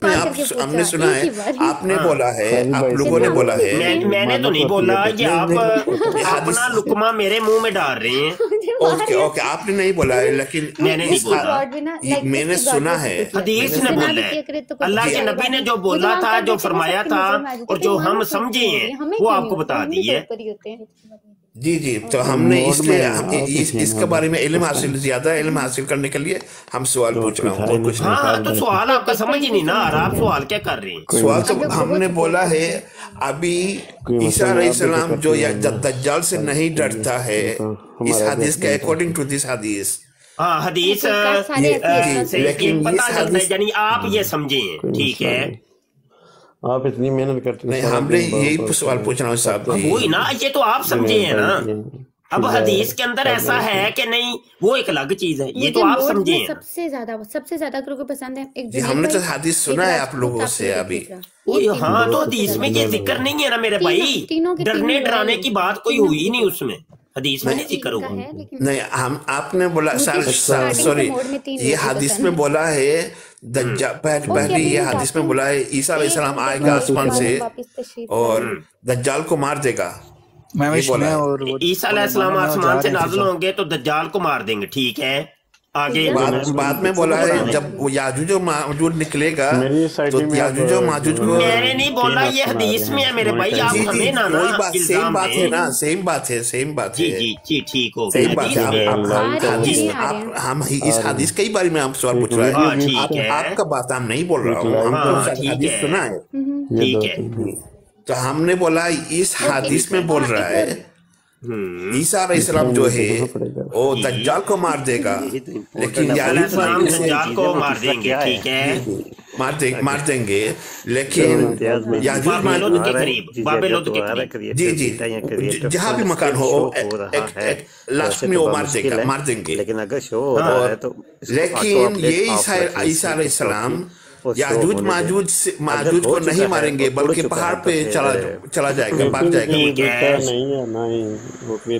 میں ہم نے سنا ہے، آپ نے بولا ہے، آپ لوگوں نے بولا ہے، میں نے تو نہیں بولا، یہ آپ اپنا لقمہ میرے منہ میں ڈال رہے ہیں۔ اوکے اوکے، آپ نے نہیں بولا ہے، لیکن میں نے نہیں بولا، میں نے سنا ہے، حدیث نے بولا ہے، اللہ کے نبی نے جو بولا تھا، جو فرمایا تھا اور جو ہم سمجھے ہیں وہ آپ کو بتا دیے۔ جی جی، تو ہم نے اس لیے اس کے بارے میں علم حاصل، زیادہ علم حاصل کرنے کے لیے ہم سوال پوچھ رہا ہوں، اور کچھ نہیں۔ ہاں تو سوال آپ کا سمجھ ہی نہیں نا آ رہا، آپ سوال کیا کر رہے ہیں؟ سوال تو ہم نے بولا ہے ابھی عیسیٰ علیہ السلام جو دجال سے نہیں ڈرتا ہے، اس حدیث کے اکارڈنگ ٹو دس حدیث، ہاں حدیث لیکن پتہ چلتا ہے، یعنی آپ یہ سمجھیں، ٹھیک ہے؟ آپ اتنی محنت کرتے نہیں، ہم نے یہی سوال پوچھ رہا ہوں صاحب جی۔ وہی نا، یہ تو آپ سمجھے ہیں نا، اب حدیث کے اندر ایسا ہے کہ نہیں وہ ایک الگ چیز ہے، یہ تو آپ سمجھے ہیں۔ سب سے زیادہ اگر کو پسند ہے جی ہم نے تو حدیث سنا ہے آپ لوگوں سے ابھی۔ ہاں تو حدیث میں یہ ذکر نہیں ہے نا میرے بھائی، ڈرنے ڈرانے کی بات کوئی ہوئی نہیں اس میں، حدیث میں نہیں ذکر ہوا۔ نہیں، آپ نے بولا سوری، یہ حدیث میں بولا ہے پہلے یہ حدیث میں بولا ہے عیسیٰ علیہ السلام آئے گا آسمان سے اور دجال کو مار دے گا، عیسیٰ علیہ السلام آسمان سے نازل ہوں گے تو دجال کو مار دیں گے، ٹھیک ہے؟ آگے بعد میں بولا ہے جب وہ یاجوج و ماجوج نکلے گا تو یاجوج و ماجوج کو، میں نے نہیں بولا، یہ حدیث میں ہے میرے بھائی، آپ ہمیں نا سیم بات ہے نا، سیم بات ہے، سیم بات ہے، جی جی ٹھیک ہو صحیح بات ہے۔ ہم اس حدیث کئی باری میں ہم سوال پوچھ رہے ہیں، آپ کا بات ہم نہیں بول رہا ہوں، ہم تو حدیث سنا ہے، ٹھیک ہے۔ تو ہم نے بولا اس حدیث میں بول رہا ہے عیسیٰ علیہ السلام جو ہے وہ دجال کو مار دے گا، لیکن دجال کو مار دیں گے، ٹھیک ہے، مار دیں گے، لیکن یاجوج بابلون کے قریب، بابلون کے قریب، جی جی جہاں بھی مکان ہو لاسٹ میں وہ مار دیں گے، لیکن اگر شو ہو رہا ہے تو لیکن یہ عیسیٰ علیہ السلام یاجوج ماجوج کو نہیں ماریں گے بلکہ پہاڑ پہ چلا جائے گا، بھاگ جائے گا،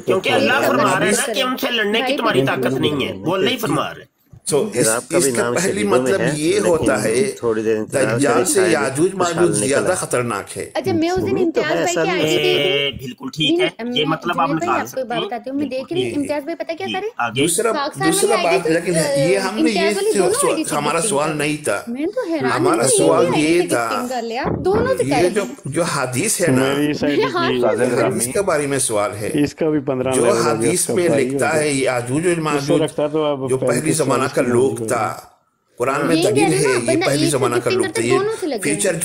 کیونکہ اللہ فرما رہا ہے نا کہ ان سے لڑنے کی تمہاری طاقت نہیں ہے، وہ اللہ ہی فرما رہا ہے۔ تو اس کا پہلی مطلب یہ ہوتا ہے دجال سے یاجوج ماجوج زیادہ خطرناک ہے۔ اچھا میں اس دن امتیاز بھائی کے آئی تھی، بالکل ٹھیک ہے، یہ مطلب آپ آپ کو بات بتاتی ہوں، میں دیکھ رہی ہوں امتیاز بھائی پتہ کیا کرے، دوسرا بات، لیکن یہ ہم نے یہ ہمارا سوال نہیں تھا، ہمارا سوال یہ تھا یہ جو حدیث ہے نا، حدیث کے بارے میں سوال ہے، اس کا بھی 15 جو حدیث میں لکھتا ہے یاجوج و ماجوج جو پہلی زمانہ کا لوگ تھا، قرآن میں دلیل ہے یہ پہلی زمانہ کا لوگ تھا، یہ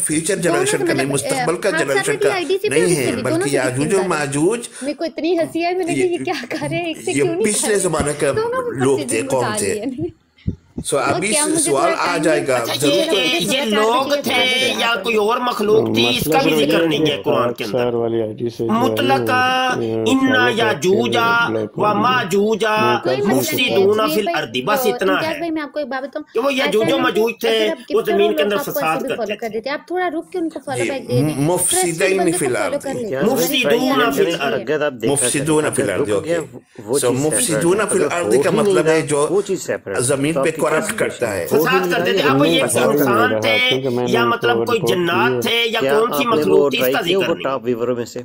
فیوچر جنریشن کا نہیں، مستقبل کا جنریشن کا نہیں ہے، بلکہ یاجوج و ماجوج میرے کو اتنی ہنسی ہے، میں نے کہا یہ کیا کر رہے ہیں، یہ پچھلے زمانے کے لوگ تھے، قوم تھے۔ سو ابھی سوال آ جائے گا، یہ لوگ تھے یا کوئی اور مخلوق تھی، اس کا بھی ذکر نہیں ہے قرآن کے اندر، مطلق انا یاجوجا و ماجوجا مفسدون فی الارض، بس اتنا ہے کہ وہ یاجوج و ماجوج تھے، وہ زمین کے اندر فساد کرتے تھے، آپ تھوڑا رک کے ان کو فالو بیک دے دیں، مفسدین فی الارض، مفسدون فی الارض، مفسدون فی الارض، سو مفسدون فی الارض کا مطلب ہے جو زمین پہ کرپٹ کرتا ہے، فساد کرتے تھے۔ اب یہ انسان تھے یا مطلب کوئی جنات تھے یا کون سی مخلوق تھی، اس کا ذکر نہیں۔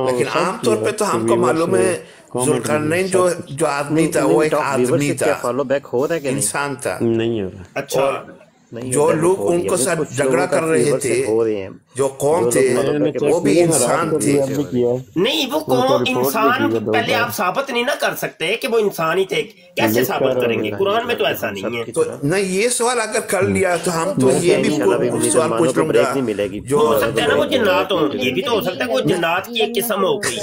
لیکن عام طور پہ تو ہم کو معلوم ہے ذوالقرنین جو آدمی تھا وہ ایک آدمی تھا، انسان تھا، اچھا جو لوگ ان کو ساتھ جھگڑا کر رہے تھے، جو قوم تھے وہ بھی انسان تھے۔ نہیں وہ قوم انسان پہلے آپ ثابت نہیں نہ کر سکتے کہ وہ انسان ہی تھے، کیسے ثابت کریں گے؟ قرآن میں تو ایسا نہیں ہے۔ تو نہیں یہ سوال اگر کر لیا تو ہم تو یہ بھی سوال پوچھ لوں گا، جو ہو سکتا ہے نا وہ جنات ہوں، یہ بھی تو ہو سکتا ہے کہ وہ جنات کی ایک قسم ہو گئی،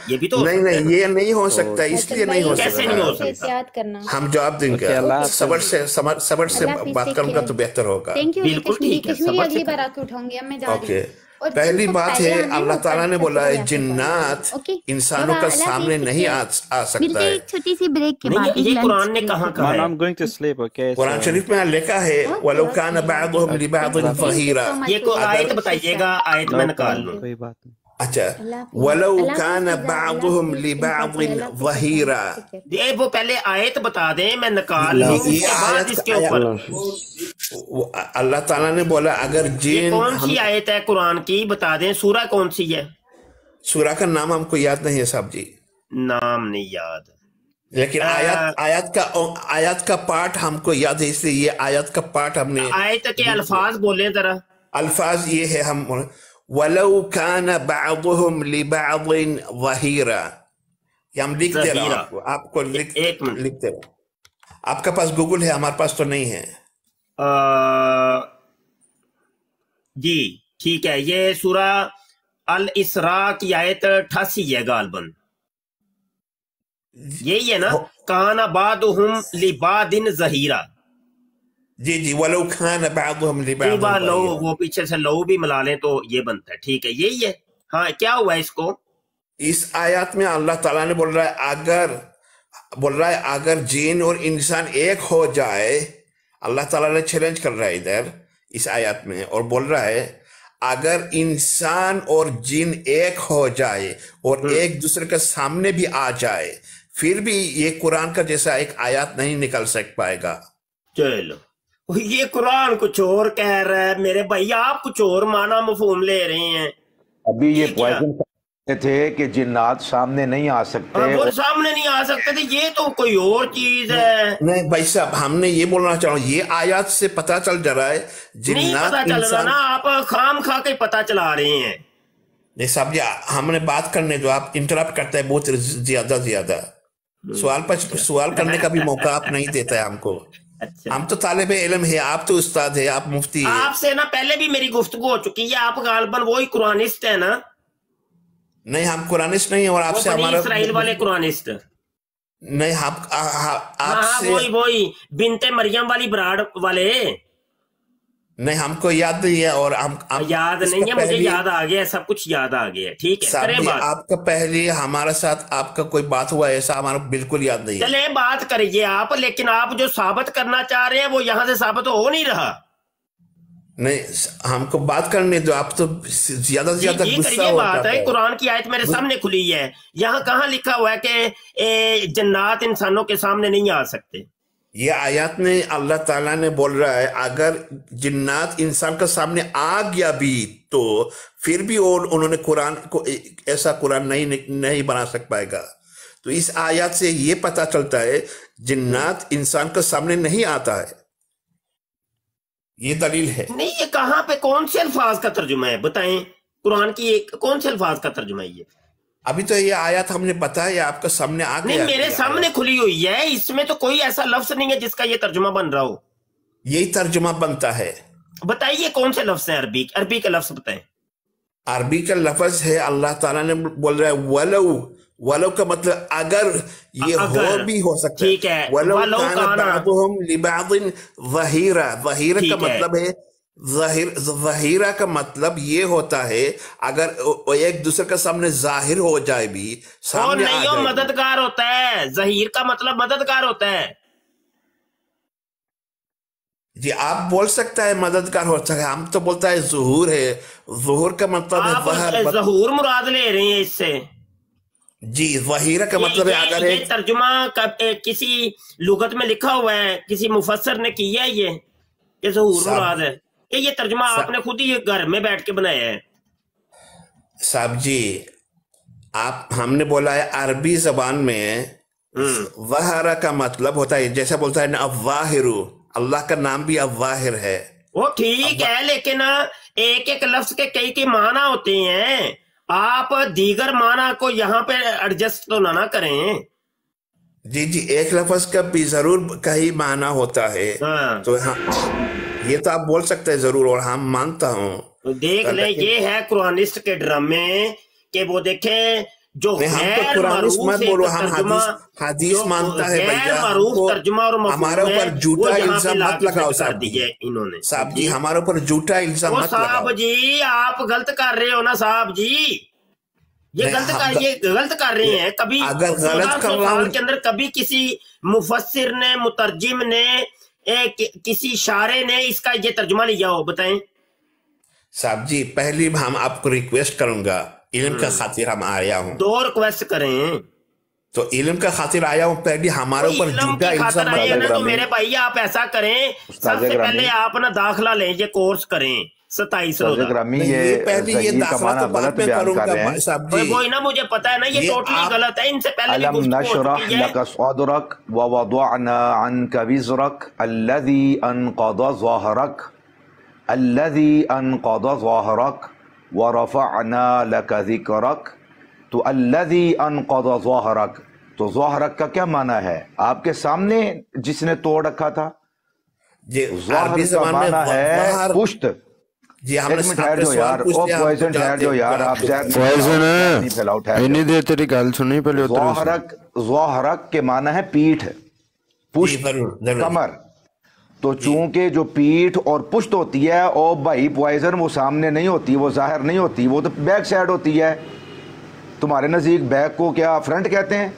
یہ بھی تو نہیں یہ نہیں ہو سکتا، اس لیے نہیں ہو کیسے نہیں ہو سکتا، سکتا؟ ہم جواب دیں گے، صبر سے بات کروں گا تو بہتر ہوگا۔ بالکل ٹھیک ہے، کشمیری اگلی بار آ کے اٹھاؤں گی، اب میں جا رہی ہوں۔ پہلی بات ہے اللہ تعالیٰ نے بولا ہے جنات انسانوں کا سامنے نہیں آ سکتا ہے، چھوٹی سی بریک کے بعد یہ قرآن نے کہاں کہا ہے؟ قرآن شریف میں لکھا ہے وَلَوْ كَانَ بَعْضُهُمْ لِبَعْضٍ ظَهِيرًا، یہ کو آیت بتائیے گا، آیت میں نکال لوں۔ اچھا وَلَوْ كَانَ بَعْضُهُمْ لِبَعْضٍ ظَهِيرًا، وہ پہلے آیت بتا دیں، میں نکال لوں، اس کے بعد اس کے اوپر اللہ تعالیٰ نے بولا اگر جن کون سی آیت ہے قرآن کی بتا دیں, سورہ کون سی ہے؟ سورہ کا نام ہم کو یاد نہیں ہے صاحب جی, نام نہیں یاد, لیکن آیات کا پارٹ ہم کو یاد ہے, اس لیے یہ آیات کا پارٹ ہم نے. آیت کے الفاظ بولیں ذرا. الفاظ یہ ہے, ہم وَلَوْ كَانَ بَعْضُهُمْ لِبَعْضٍ ظَهِيرًا, یہ ہم لکھ دے رہا ہوں آپ کو, لکھتے رہا. آپ کا پاس گوگل ہے, ہمارے پاس تو نہیں ہے. جی ٹھیک ہے, یہ سورہ الاسراء کی آیت 88 ہے غالباً, یہی ہے نا؟ کان بعضهم لبعض ظہیرا. جی جی, وَلَوْ كَانَ بَعْضُهُمْ لِبَعْضٍ ظَهِيرًا, وہ پیچھے سے لو بھی ملا لیں تو یہ بنتا ہے. ٹھیک ہے, یہی ہے. ہاں, کیا ہوا اس کو؟ اس آیات میں اللہ تعالیٰ نے بول رہا ہے اگر جن اور انسان ایک ہو جائے, اللہ تعالیٰ نے چیلنج کر رہا ہے ادھر اس آیات میں, اور بول رہا ہے اگر انسان اور جن ایک ہو جائے اور ایک دوسرے کے سامنے بھی آ جائے, پھر بھی یہ قرآن کا جیسا ایک آیات نہیں نکل سک پائے گا. چلو, یہ قرآن کچھ اور کہہ رہا ہے میرے بھائی, آپ کچھ اور معنی مفہوم لے رہے ہیں. ابھی یہ پوائزن تھے کہ جنات سامنے نہیں آ سکتے, وہ سامنے نہیں آ سکتے تھے, یہ تو کوئی اور چیز ہے. نہیں بھائی صاحب, ہم نے یہ بولنا چاہوں, یہ آیات سے پتا چل جا رہا ہے نہیں پتا چل رہا نا, آپ خام کھا کے پتا چلا رہے ہیں. نہیں صاحب جی, ہم نے بات کرنے جو آپ انٹرپٹ کرتے ہیں بہت زیادہ, سوال کرنے کا بھی موقع آپ نہیں دیتا ہے ہم کو. ہم تو طالب علم ہے, آپ تو استاد ہے, آپ مفتی ہے. آپ سے نا پہلے بھی میری گفتگو ہو چکی ہے, آپ غالباً وہی قرآنسٹ ہے نا؟ نہیں, ہم قرآنسٹ نہیں ہیں, اور آپ سے ہمارا اسرائیل والے قرآنسٹ نہیں, آپ سے وہی بنت مریم والی براڑ والے نہیں, ہم کو یاد نہیں ہے, اور ہم یاد نہیں ہے, مجھے یاد آ گیا, سب کچھ یاد آ گیا. ٹھیک ہے, کریں بات. آپ کا پہلے ہمارے ساتھ آپ کا کوئی بات ہوا ایسا ہمارا بالکل یاد نہیں ہے. چلیں بات کریے آپ, لیکن آپ جو ثابت کرنا چاہ رہے ہیں وہ یہاں سے ثابت ہو نہیں رہا. نہیں, ہم کو بات کرنے دو, آپ تو زیادہ غصہ ہو بات ہے. قرآن کی آیت میرے سامنے کھلی ہے, یہاں کہاں لکھا ہوا ہے کہ جنات انسانوں کے سامنے نہیں آ سکتے؟ یہ آیات میں اللہ تعالیٰ نے بول رہا ہے اگر جنات انسان کا سامنے آ گیا بھی تو پھر بھی انہوں نے قرآن کو ایسا قرآن نہیں بنا سک پائے گا. تو اس آیات سے یہ پتا چلتا ہے جنات انسان کا سامنے نہیں آتا ہے, یہ دلیل ہے. نہیں, یہ کہاں پہ کون سے الفاظ کا ترجمہ ہے بتائیں, قرآن کی کون سے الفاظ کا ترجمہ ہے یہ؟ ابھی تو یہ آیات ہم نے بتایا, آپ کا سامنے آ گیا. نہیں, میرے سامنے کھلی ہوئی ہے, اس میں تو کوئی ایسا لفظ نہیں ہے جس کا یہ ترجمہ بن رہا ہو. یہی ترجمہ بنتا ہے. بتائیے کون سے لفظ ہیں عربی کا لفظ بتائیں. عربی کا لفظ ہے, اللہ تعالیٰ نے بول رہا ہے ولو کا مطلب اگر, یہ ہو بھی ہو سکتا ہے. ٹھیک ہے, ولو کان بعضهم لبعض ظہیرا, ظہیرا کا مطلب ہے, ظہیرہ کا مطلب یہ ہوتا ہے اگر ایک دوسرے کے سامنے ظاہر ہو جائے بھی, سامنے نہیں ہو مددگار ہوتا ہے. ظہیر کا مطلب مددگار ہوتا ہے. جی آپ بول سکتا ہے مددگار ہو سکتا ہے, ہم تو بولتا ہے ظہور ہے. ظہور کا مطلب ہے ظہور مراد لے رہے ہیں اس سے. جی, ظہیرہ کا مطلب ہے اگر یہ ترجمہ کسی لغت میں لکھا ہوا ہے, کسی مفسر نے کیا ہے یہ کہ ظہور مراد ہے, کہ یہ ترجمہ آپ نے خود ہی گھر میں بیٹھ کے بنایا ہے؟ صاحب جی, ہم نے بولا ہے عربی زبان میں ظہرہ کا مطلب ہوتا ہے, جیسا بولتا ہے نا الظاہر, اللہ کا نام بھی الظاہر ہے. وہ ٹھیک ہے, لیکن ایک ایک لفظ کے کئی معنی ہوتے ہیں, آپ دیگر معنی کو یہاں پہ ایڈجسٹ تو نہ کریں. جی جی, ایک لفظ کا بھی ضرور کئی معنی ہوتا ہے. تو یہ تو آپ بول سکتے ہیں ضرور, اور ہم مانتا ہوں. دیکھ لیں, یہ ہے قرآنسٹ کے ڈرامے کہ وہ دیکھیں جو غیر حدیث مانتا ہے. ہمارے اوپر جھوٹا الزام مت لگاؤ صاحب جی, ہمارے اوپر جھوٹا الزام مت لگاؤ صاحب جی. آپ غلط کر رہے ہو نا صاحب جی, یہ غلط کر رہے ہیں. کبھی سوال کے اندر کبھی کسی مفسر نے, مترجم نے, کسی شارع نے اس کا یہ ترجمہ لیا ہو؟ بتائیں صاحب جی. پہلی ہم آپ کو ریکویسٹ کروں گا, علم کا خاطر ہم آیا ہوں. 2 ریکویسٹ کریں. تو علم کا خاطر آیا ہوں، پہلے ہمارے اوپر جھوٹا الزام ہے نا، تو میرے بھائی آپ ایسا کریں، سب سے پہلے آپ نا داخلہ لیں، یہ کورس کریں 27 روزہ. یہ داخلہ تو بعد میں کروں گا صاحب جی، وہی نا مجھے پتا ہے نا یہ ٹوٹلی غلط ہے، ان سے پہلے بھی أَلَمْ نَشْرَحْ لَكَ صَدْرَكَ وَوَضَعْنَا عَنْكَ وِزْرَكَ الَّذِي أَنْقَضَ ظَهْرَكَ الَّذِي أَنْقَضَ ظَهْرَكَ وَرَفَعْنَا لَكَ ذِكْرَكَ. تو الَّذِي أَنْقَضَ ظَهْرَكَ، تو ظہرک کا کیا معنی ہے؟ آپ کے سامنے جس نے توڑ رکھا تھا. ظہر کا معنی ہے پشت. جی ہم نے ٹھہر جو یار، او پوائزن ٹھہر جو یار، آپ نہیں دیر تیری گال سنی پہلے. ظہرک کے معنی ہے پیٹھ، پشت، کمر. تو چونکہ جو پیٹھ اور پشت ہوتی ہے او بھائی پوائزن، وہ سامنے نہیں ہوتی، وہ ظاہر نہیں ہوتی، وہ تو بیک سائڈ ہوتی ہے. تمہارے نزدیک بیک کو کیا فرنٹ کہتے ہیں؟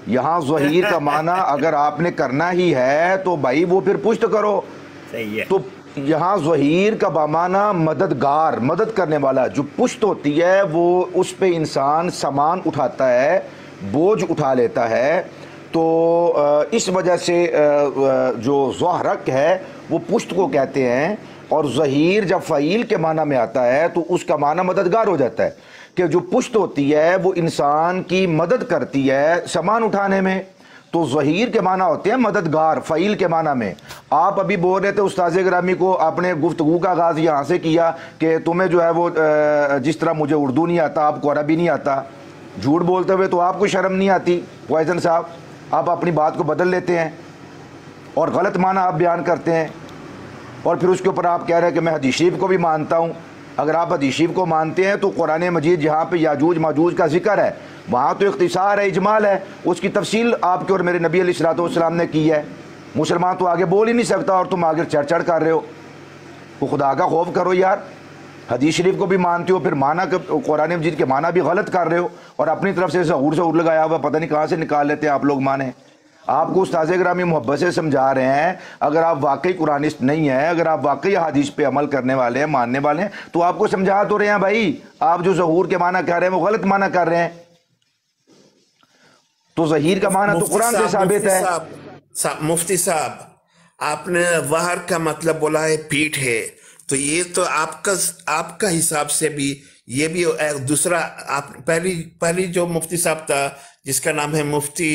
یہاں ظہیر کا معنی اگر آپ نے کرنا ہی ہے تو بھائی وہ پھر پشت کرو. تو یہاں ظہیر کا بامانہ مددگار، مدد کرنے والا. جو پشت ہوتی ہے وہ اس پہ انسان سامان اٹھاتا ہے، بوجھ اٹھا لیتا ہے. تو اس وجہ سے جو ظہرک ہے وہ پشت کو کہتے ہیں. اور ظہیر جب فعیل کے معنی میں آتا ہے تو اس کا معنی مددگار ہو جاتا ہے، کہ جو پشت ہوتی ہے وہ انسان کی مدد کرتی ہے سامان اٹھانے میں. تو ظہیر کے معنی ہوتے ہیں مددگار، فعیل کے معنی میں. آپ ابھی بول رہے تھے استاذ گرامی کو، آپ نے گفتگو کا آغاز یہاں سے کیا کہ تمہیں جو ہے وہ جس طرح مجھے اردو نہیں آتا آپ کو عربی نہیں آتا. جھوٹ بولتے ہوئے تو آپ کو شرم نہیں آتی فیضان صاحب؟ آپ اپنی بات کو بدل لیتے ہیں اور غلط معنی آپ بیان کرتے ہیں، اور پھر اس کے اوپر آپ کہہ رہے ہیں کہ میں حدیث شریف کو بھی مانتا ہوں. اگر آپ حدیث شریف کو مانتے ہیں تو قرآن مجید جہاں پہ یاجوج ماجوج کا ذکر ہے وہاں تو اختصار ہے، اجمال ہے، اس کی تفصیل آپ کے اور میرے نبی علیہ الصلوۃ والسلام نے کی ہے. مسلمان تو آگے بول ہی نہیں سکتا اور تم آگے چڑھ چڑھ کر رہے ہو. تو خدا کا خوف کرو یار. حدیث شریف کو بھی مانتے ہو، پھر معنی قرآن مجید کے معنی بھی غلط کر رہے ہو، اور اپنی طرف سے ظہور لگایا ہوا پتہ نہیں کہاں سے نکال لیتے ہیں آپ لوگ معنی. آپ کو استاذ گرامی محبت سے سمجھا رہے ہیں، اگر آپ واقعی قرآنسٹ نہیں ہیں، اگر آپ واقعی حدیث پہ عمل کرنے والے ہیں، ماننے والے ہیں، تو آپ کو سمجھا تو رہے ہیں بھائی. آپ جو ظہور کے معنی کر رہے ہیں وہ غلط معنی کر رہے ہیں. تو ظہیر کا معنی تو قرآن سے ثابت ہے. مفتی صاحب آپ نے ظہر کا مطلب بولا ہے پیٹھ ہے، تو یہ تو آپ کا حساب سے بھی یہ بھی ایک دوسرا. آپ پہلی جو مفتی صاحب تھا جس کا نام ہے مفتی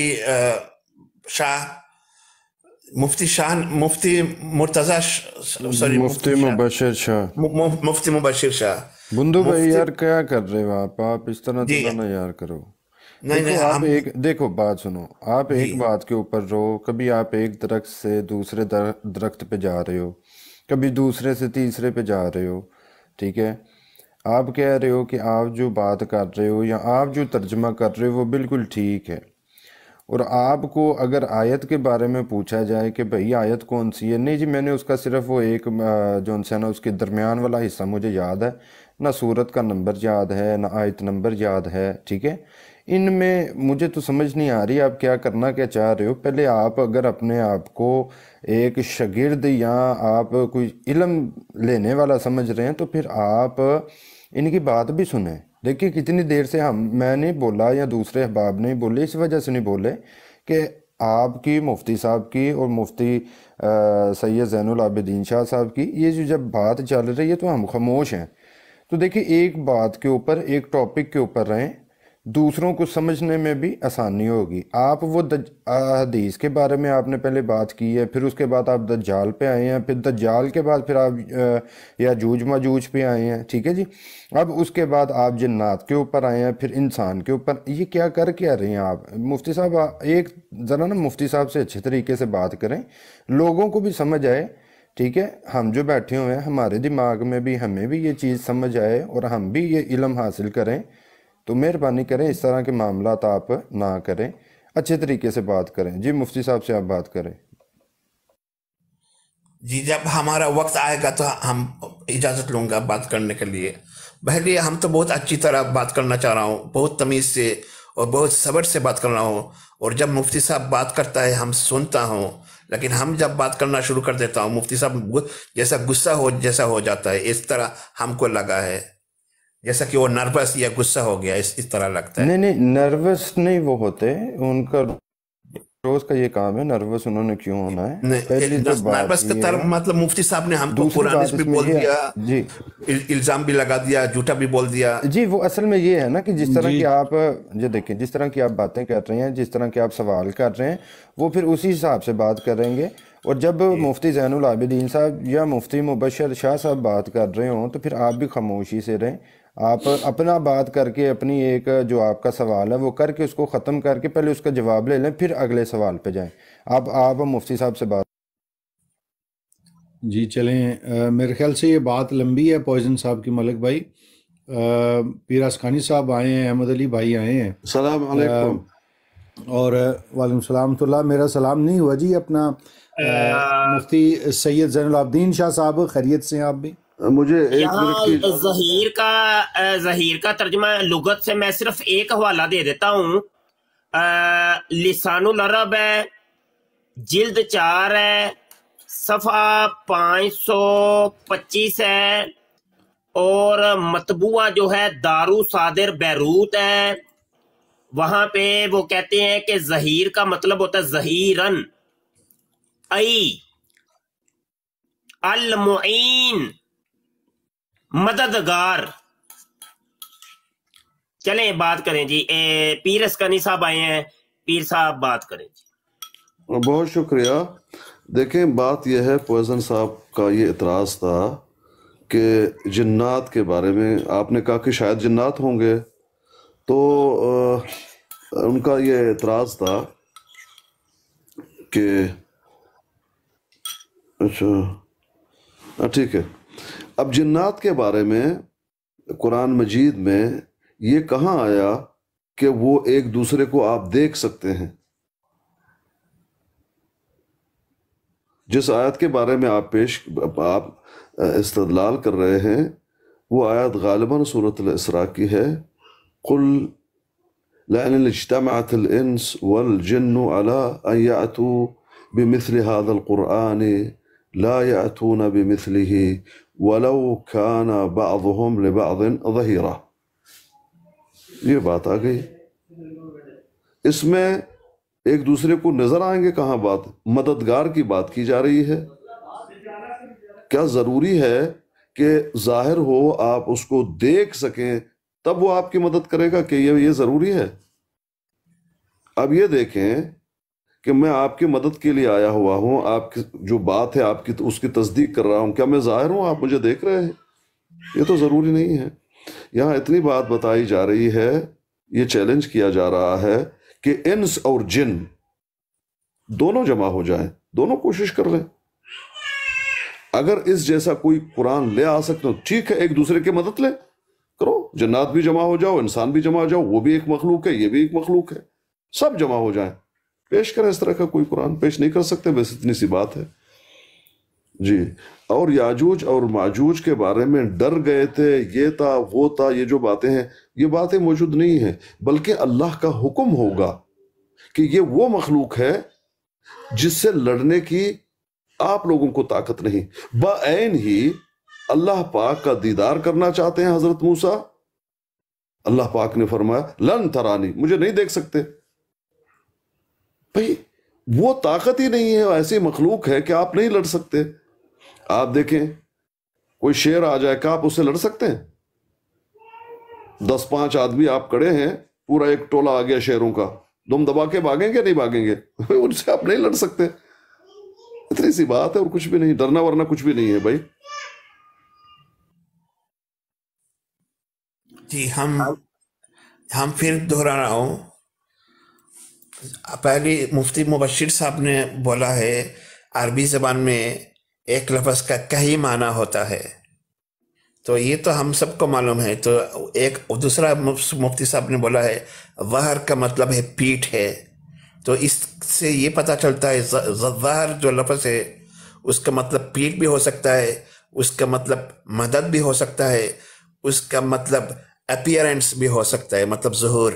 مرتضی سوری مفتی مبشر شاہ، مفتی مبشر شاہ. بندو بھائی یار کیا کر رہے ہو آپ اس طرح تو نہ یار کرو. دیکھو بات سنو، آپ ایک بات کے اوپر رہو. کبھی آپ ایک درخت سے دوسرے درخت پہ جا رہے ہو، کبھی دوسرے سے تیسرے پہ جا رہے ہو، ٹھیک ہے. آپ کہہ رہے ہو کہ آپ جو بات کر رہے ہو یا آپ جو ترجمہ کر رہے ہو وہ بالکل ٹھیک ہے، اور آپ کو اگر آیت کے بارے میں پوچھا جائے کہ بھئی آیت کون سی ہے، نہیں جی میں نے اس کا صرف وہ ایک جو ہے نا اس کے درمیان والا حصہ مجھے یاد ہے، نہ سورت کا نمبر یاد ہے نہ آیت نمبر یاد ہے، ٹھیک ہے. ان میں مجھے تو سمجھ نہیں آ رہی آپ کیا کرنا کیا چاہ رہے ہو. پہلے آپ اگر اپنے آپ کو ایک شاگرد یا آپ کوئی علم لینے والا سمجھ رہے ہیں تو پھر آپ ان کی بات بھی سنیں. دیکھیے کتنی دیر سے میں نہیں بولا یا دوسرے احباب نہیں بولے، اس وجہ سے نہیں بولے کہ آپ کی مفتی صاحب کی اور مفتی سید زین العابدین شاہ صاحب کی یہ جو جب بات چل رہی ہے تو ہم خاموش ہیں. تو دیکھیے ایک بات کے اوپر ایک ٹاپک کے اوپر رہیں، دوسروں کو سمجھنے میں بھی آسانی ہوگی. آپ وہ حدیث کے بارے میں آپ نے پہلے بات کی ہے، پھر اس کے بعد آپ دجال پہ آئے ہیں، پھر دجال کے بعد پھر آپ یاجوج ماجوج پہ آئے ہیں، ٹھیک ہے جی. اب اس کے بعد آپ جنات کے اوپر آئے ہیں، پھر انسان کے اوپر. یہ کیا کر کے آ رہے ہیں آپ مفتی صاحب؟ ایک ذرا نا مفتی صاحب سے اچھے طریقے سے بات کریں، لوگوں کو بھی سمجھ آئے، ٹھیک ہے. ہم جو بیٹھے ہوئے ہیں ہمارے دماغ میں بھی ہمیں بھی یہ چیز سمجھ آئے اور ہم بھی یہ علم حاصل کریں. تو مہربانی کریں اس طرح کے معاملات آپ نہ کریں، اچھے طریقے سے بات کریں. جی مفتی صاحب سے آپ بات کریں. جی جب ہمارا وقت آئے گا تو ہم اجازت لوں گا بات کرنے کے لیے. بہرحال ہم تو بہت اچھی طرح بات کرنا چاہ رہا ہوں، بہت تمیز سے اور بہت صبر سے بات کر رہا ہوں. اور جب مفتی صاحب بات کرتا ہے ہم سنتا ہوں، لیکن ہم جب بات کرنا شروع کر دیتا ہوں مفتی صاحب جیسا غصہ جیسا ہو جاتا ہے، اس طرح ہم کو لگا ہے. جیسا کہ وہ نروس یا غصہ ہو گیا اس طرح لگتا ہے. نہیں نروس نہیں وہ ہوتے، ان کا روز کا یہ کام ہے. نروس انہوں نے کیوں ہونا ہے؟ پہلی جو نروس کا مطلب مفتی صاحب نے ہم کو قرآن بھی بول دیا، جی الزام بھی لگا دیا، جھوٹا بھی بول دیا. جی وہ اصل میں یہ ہے نا کہ جس طرح کی آپ یہ دیکھیں، جس طرح کی آپ باتیں کر رہے ہیں، جس طرح کے آپ سوال کر رہے ہیں، وہ پھر اسی حساب سے بات کریں گے. اور جب مفتی زین العابدین صاحب یا مفتی مبشر شاہ صاحب بات کر رہے ہوں تو پھر آپ بھی خاموشی سے رہیں. آپ اپنا بات کر کے اپنی ایک جو آپ کا سوال ہے وہ کر کے اس کو ختم کر کے پہلے اس کا جواب لے لیں، پھر اگلے سوال پہ جائیں. آپ مفتی صاحب سے بات. جی چلیں، میرے خیال سے یہ بات لمبی ہے پوائزن صاحب کی. ملک بھائی، پیر اسقانی صاحب آئے ہیں، احمد علی بھائی آئے ہیں. السلام علیکم. اور وعلیکم السلام ورحمۃ اللہ. میرا سلام نہیں ہوا جی. اپنا مفتی سید زین العابدین شاہ صاحب، خیریت سے ہیں آپ بھی؟ مجھے ظہیر کا ترجمہ لغت سے میں صرف ایک حوالہ دے دیتا ہوں. لسان العرب ہے، جلد 4 ہے، صفحہ 525 ہے، اور مطبوعہ جو ہے دارو صادر بیروت ہے. وہاں پہ وہ کہتے ہیں کہ ظہیر کا مطلب ہوتا ہے ظہیرن ای المعین، مددگار. چلیں بات کریں جی. پیر اسقانی صاحب آئے ہیں، پیر صاحب بات کریں جی. بہت شکریہ. دیکھیں بات یہ ہے، پوائزن صاحب کا یہ اعتراض تھا کہ جنات کے بارے میں آپ نے کہا کہ شاید جنات ہوں گے، تو ان کا یہ اعتراض تھا کہ اچھا ٹھیک ہے. اب جنات کے بارے میں قرآن مجید میں یہ کہاں آیا کہ وہ ایک دوسرے کو آپ دیکھ سکتے ہیں؟ جس آیت کے بارے میں آپ استدلال کر رہے ہیں وہ آیت غالباً سورۃ الاسراء کی ہے. قل لئن اجتمعت الانس والجن على ان يأتوا بمثل هذا القرآن لا يأتون بمثله ولو كان بعضهم لبعض ظهيرا. یہ بات آ گئی. اس میں ایک دوسرے کو نظر آئیں گے کہاں؟ بات مددگار کی بات کی جا رہی ہے. کیا ضروری ہے کہ ظاہر ہو آپ اس کو دیکھ سکیں تب وہ آپ کی مدد کرے گا؟ کہ یہ ضروری ہے؟ اب یہ دیکھیں کہ میں آپ کی مدد کے لیے آیا ہوا ہوں، آپ کی جو بات ہے آپ کی اس کی تصدیق کر رہا ہوں، کیا میں ظاہر ہوں آپ مجھے دیکھ رہے ہیں؟ یہ تو ضروری نہیں ہے. یہاں اتنی بات بتائی جا رہی ہے، یہ چیلنج کیا جا رہا ہے کہ انس اور جن دونوں جمع ہو جائیں، دونوں کوشش کر لیں. اگر اس جیسا کوئی قرآن لے آ سکتے ہو ٹھیک ہے، ایک دوسرے کی مدد لیں، کرو. جنات بھی جمع ہو جاؤ، انسان بھی جمع ہو جاؤ، وہ بھی ایک مخلوق ہے، یہ بھی ایک مخلوق ہے، سب جمع ہو جائیں. پیش کریں. اس طرح کا کوئی قرآن پیش نہیں کر سکتے، بس اتنی سی بات ہے جی. اور یاجوج اور ماجوج کے بارے میں ڈر گئے تھے، یہ تھا وہ تھا، یہ جو باتیں ہیں یہ باتیں موجود نہیں ہیں، بلکہ اللہ کا حکم ہوگا کہ یہ وہ مخلوق ہے جس سے لڑنے کی آپ لوگوں کو طاقت نہیں. بعین ہی اللہ پاک کا دیدار کرنا چاہتے ہیں حضرت موسیٰ. اللہ پاک نے فرمایا لن ترانی، مجھے نہیں دیکھ سکتے. بھئی وہ طاقت ہی نہیں ہے، ایسی مخلوق ہے کہ آپ نہیں لڑ سکتے. آپ دیکھیں کوئی شیر آ جائے، کیا آپ اس سے لڑ سکتے ہیں؟ 10-5 آدمی آپ کڑے ہیں، پورا ایک ٹولہ آ گیا شیروں کا، دم دبا کے بھاگیں گے؟ نہیں بھاگیں گے. ان سے آپ نہیں لڑ سکتے. اتنی سی بات ہے اور کچھ بھی نہیں. ڈرنا ورنا کچھ بھی نہیں ہے بھائی. جی ہم پھر دہرا رہا ہوں. پہلی مفتی مبشر صاحب نے بولا ہے عربی زبان میں ایک لفظ کا کئی معنی ہوتا ہے، تو یہ تو ہم سب کو معلوم ہے. تو ایک دوسرا مفتی صاحب نے بولا ہے ظہر کا مطلب ہے پیٹھ ہے. تو اس سے یہ پتہ چلتا ہے ظہر جو لفظ ہے اس کا مطلب پیٹھ بھی ہو سکتا ہے، اس کا مطلب مدد بھی ہو سکتا ہے، اس کا مطلب اپیرنس بھی ہو سکتا ہے، مطلب ظہور،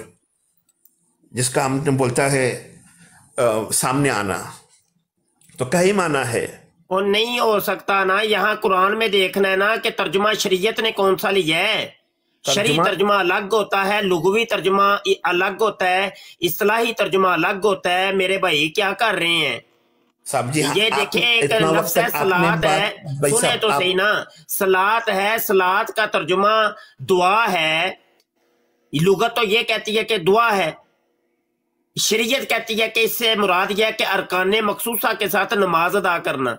جس کا ہم نے بولتا ہے سامنے آنا. تو کئی معنی ہے. وہ نہیں ہو سکتا نا. یہاں قرآن میں دیکھنا ہے نا کہ ترجمہ شریعت نے کون سا لیا ہے. شرعی ترجمہ الگ ہوتا ہے، لغوی ترجمہ الگ ہوتا ہے، اصطلاحی ترجمہ الگ ہوتا ہے. میرے بھائی کیا کر رہے ہیں صاحب جی؟ یہ دیکھیں ایک لفظ ہے صلاۃ ہے، سنیں تو صحیح نا، صلاۃ ہے، صلاۃ کا ترجمہ دعا ہے. لغت تو یہ کہتی ہے کہ دعا ہے، شریعت کہتی ہے کہ اس سے مراد یہ ہے کہ ارکان مخصوصہ کے ساتھ نماز ادا کرنا.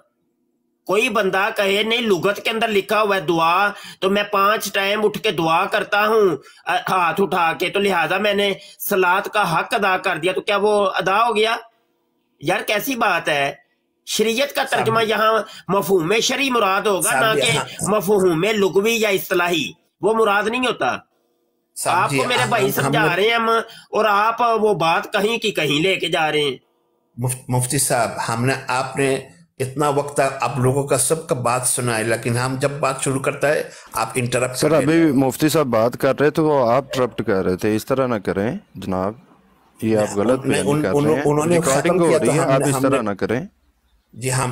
کوئی بندہ کہے نہیں لغت کے اندر لکھا ہوا ہے دعا، تو میں 5 ٹائم اٹھ کے دعا کرتا ہوں ہاتھ اٹھا کے، تو لہٰذا میں نے صلاۃ کا حق ادا کر دیا، تو کیا وہ ادا ہو گیا؟ یار کیسی بات ہے؟ شریعت کا ترجمہ یہاں مفہوم شرعی مراد ہوگا، نہ کہ مفہوم لغوی یا اصطلاحی، وہ مراد نہیں ہوتا. آپ کو میرے بھائی سمجھا رہے ہیں ہم، اور آپ وہ بات کہیں کی کہیں لے کے جا رہے ہیں. مفتی صاحب آپ نے اتنا وقت آپ لوگوں کا سب کا بات سنا ہے، لیکن ہم جب بات شروع کرتا ہے آپ انٹرپٹ. سر ابھی مفتی صاحب بات کر رہے تھے، وہ آپ ٹرپٹ کر رہے تھے، اس طرح نہ کریں جناب، یہ آپ غلط بیان کر رہے ہیں، ریکارڈنگ ہو رہی ہے، آپ اس طرح نہ کریں. جی ہم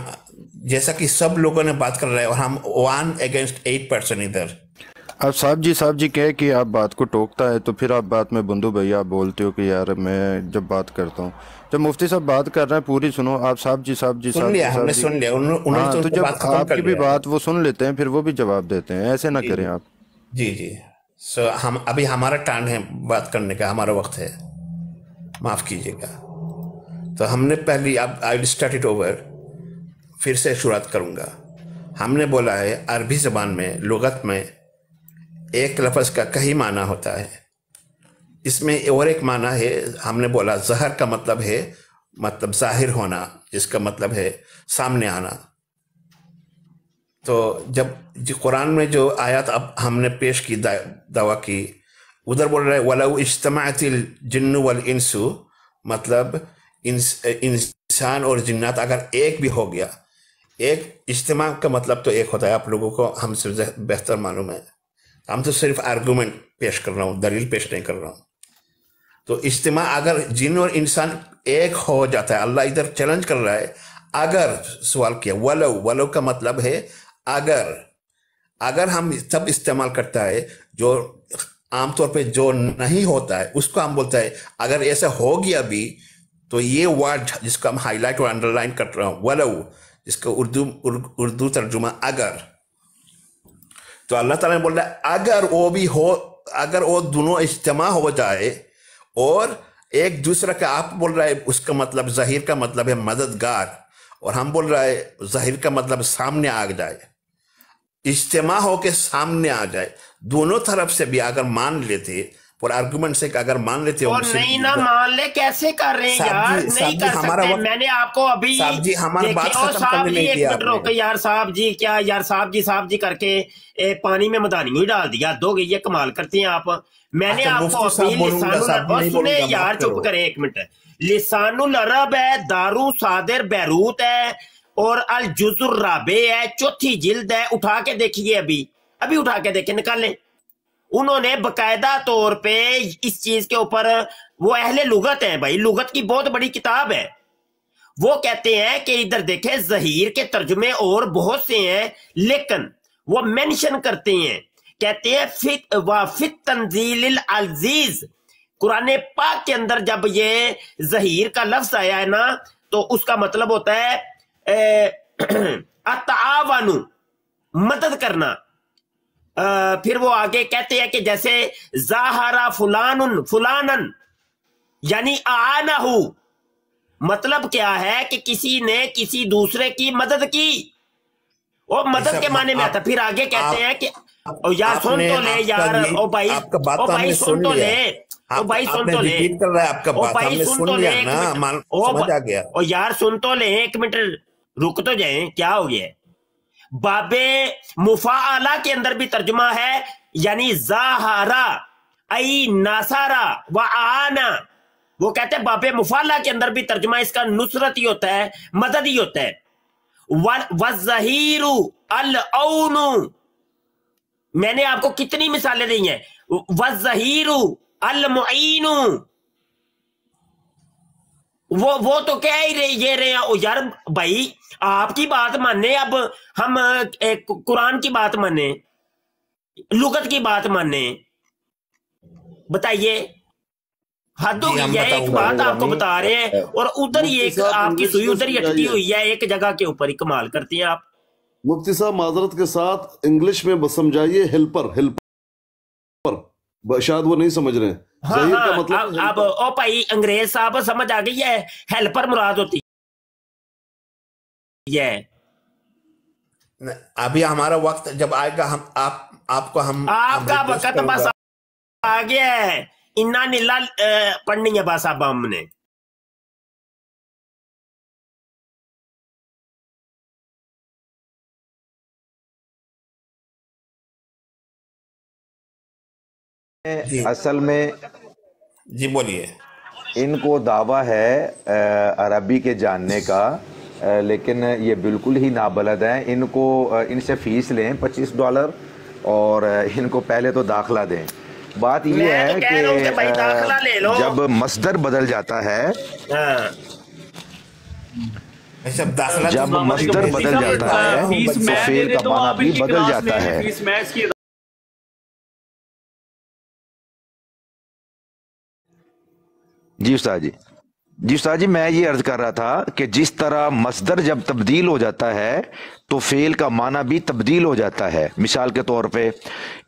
جیسا کہ سب لوگوں نے بات کر رہے ہیں اور ہم 1 against 8% ادھر. اب صاحب جی کہے کہ آپ بات کو ٹوکتا ہے، تو پھر آپ بات میں بندو بھائی آپ بولتے ہو کہ یار میں جب بات کرتا ہوں، جب مفتی صاحب بات کر رہے ہیں پوری سنو. آپ صاحب جی سن لیا، ہاں، تو جب آپ کی بھی بات وہ سن لیتے ہیں پھر وہ بھی جواب دیتے ہیں، ایسے نہ کریں آپ. جی سو ہم ابھی ہمارا ٹائم ہے بات کرنے کا، ہمارا وقت ہے، معاف کیجیے گا. تو ہم نے پہلی اب آئی ول اسٹارٹ اٹ اوور، پھر سے شروعات کروں گا. ہم نے بولا ہے عربی زبان میں لغت میں ایک لفظ کا کئی معنی ہوتا ہے. اس میں اور ایک معنی ہے، ہم نے بولا ظہر کا مطلب ہے مطلب ظاہر ہونا، جس کا مطلب ہے سامنے آنا. تو جب قرآن میں جو آیات اب ہم نے پیش کی دعویٰ کی، ادھر بول رہے وَلَوْ اجْتَمَعَتِ الْجِنُّ وَالْإِنسُ، مطلب انسان اور جنات اگر ایک بھی ہو گیا. ایک اجتماع کا مطلب تو ایک ہوتا ہے، آپ لوگوں کو ہم سے بہتر معلوم ہے. ہم تو صرف آرگومنٹ پیش کر رہا ہوں، دلیل پیش نہیں کر رہا ہوں. تو اجتماع اگر جن اور انسان ایک ہو جاتا ہے، اللہ ادھر چیلنج کر رہا ہے. اگر سوال کیا ولو کا مطلب ہے اگر ہم سب استعمال کرتا ہے، جو عام طور پہ جو نہیں ہوتا ہے اس کو ہم بولتا ہے اگر ایسا ہو گیا بھی، تو یہ ورڈ جس کو ہم ہائی لائٹ اور انڈر لائن کر رہا ہوں ولو، جس کا اردو ترجمہ اگر. تو اللہ تعالیٰ نے بول رہا ہے اگر وہ بھی ہو، اگر وہ دونوں اجتماع ہو جائے اور ایک دوسرے کا، آپ بول رہا ہے اس کا مطلب ظاہر کا مطلب ہے مددگار، اور ہم بول رہا ہے ظاہر کا مطلب سامنے آ جائے، اجتماع ہو کے سامنے آ جائے. دونوں طرف سے بھی اگر مان لیتے اور آرگومنٹ سے اگر مان لیتے اور نہیں نہ مان لے، کیسے کر رہے ہیں یار؟ نہیں کر سکتے. میں نے آپ کو ابھی صاحب جی ایک منٹ روکے یار، صاحب جی کیا یار، صاحب جی کر کے پانی میں مدانی ہی ڈال دیا، دو گئی، یہ کمال کرتے ہیں آپ. میں نے آپ کو ابھی سنیں یار، چپ کریں ایک منٹ. لسان العرب ہے، دارو صادر بیروت ہے، اور الجزء الرابع ہے، 4تھی جلد ہے. اٹھا کے دیکھیے، ابھی اٹھا کے دیکھیں، نکالیں. انہوں نے باقاعدہ طور پہ اس چیز کے اوپر، وہ اہل لغت ہیں بھائی، لغت کی بہت بڑی کتاب ہے. وہ کہتے ہیں کہ ادھر دیکھیں ظہیر کے ترجمے اور بہت سے ہیں، لیکن وہ مینشن کرتے ہیں، کہتے ہیں فِي تنزیل العزیز، قرآن پاک کے اندر جب یہ ظہیر کا لفظ آیا ہے نا، تو اس کا مطلب ہوتا ہے التعاون، مدد کرنا. پھر وہ آگے کہتے ہیں کہ جیسے ظاہرہ فلانن یعنی آنہ، مطلب کیا ہے کہ کسی نے کسی دوسرے کی مدد کی، وہ مدد کے معنی میں آتا. پھر آگے کہتے ہیں کہ یار سن تو لے یار، او بھائی سن تو لے، او بھائی سن تو لے، او بھائی سن تو لے، او یار سن تو لے، ایک منٹ رک تو جائیں، کیا ہو گیا ہے؟ باب مفاعلہ کے اندر بھی ترجمہ ہے، یعنی ظاہرہ ای ناصارہ و آنا. وہ کہتے ہیں باب مفاعلہ کے اندر بھی ترجمہ اس کا نصرت ہی ہوتا ہے، مدد ہی ہوتا ہے. والظہیر العون، میں نے آپ کو کتنی مثالیں دی ہیں. والظہیر المعین، وہ تو کہہ ہی رہے ہیں. یار بھائی آپ کی بات ماننے، اب ہم قرآن کی بات ماننے، لغت کی بات ماننے. بتائیے، حد ہو گئی ہے. ایک بات آپ کو بتا رہے ہیں اور ادھر ہی ایک آپ کی سوئی ادھر ہی اٹکی ہوئی ہے ایک جگہ کے اوپر ہی. کمال کرتی ہیں آپ. مفتی صاحب معذرت کے ساتھ انگلش میں بس سمجھائیے ہیلپر. شاید وہ نہیں سمجھ رہے ہیں. ظہیر کا مطلب اب او بھائی انگریز صاحب سمجھ آ گئی ہے ہیلپر مراد ہوتی ہے. ابھی ہمارا وقت جب آئے گا ہم آپ کو ہم آپ کا وقت بس آ گیا ہے. انا نیلا پڑھنی ہے بس اب ہم نے. اصل میں جی بولیے. ان کو دعویٰ ہے عربی کے جاننے کا، لیکن یہ بالکل ہی نابلد ہیں. ان کو ان سے فیس لیں $25 اور ان کو پہلے تو داخلہ دیں. بات یہ ہے کہ جب مصدر بدل جاتا ہے جب مصدر بدل جاتا ہے تو فعل کا معنی بھی بدل جاتا ہے. جی استاد جی میں یہ عرض کر رہا تھا کہ جس طرح مصدر جب تبدیل ہو جاتا ہے تو فعل کا معنی بھی تبدیل ہو جاتا ہے. مثال کے طور پہ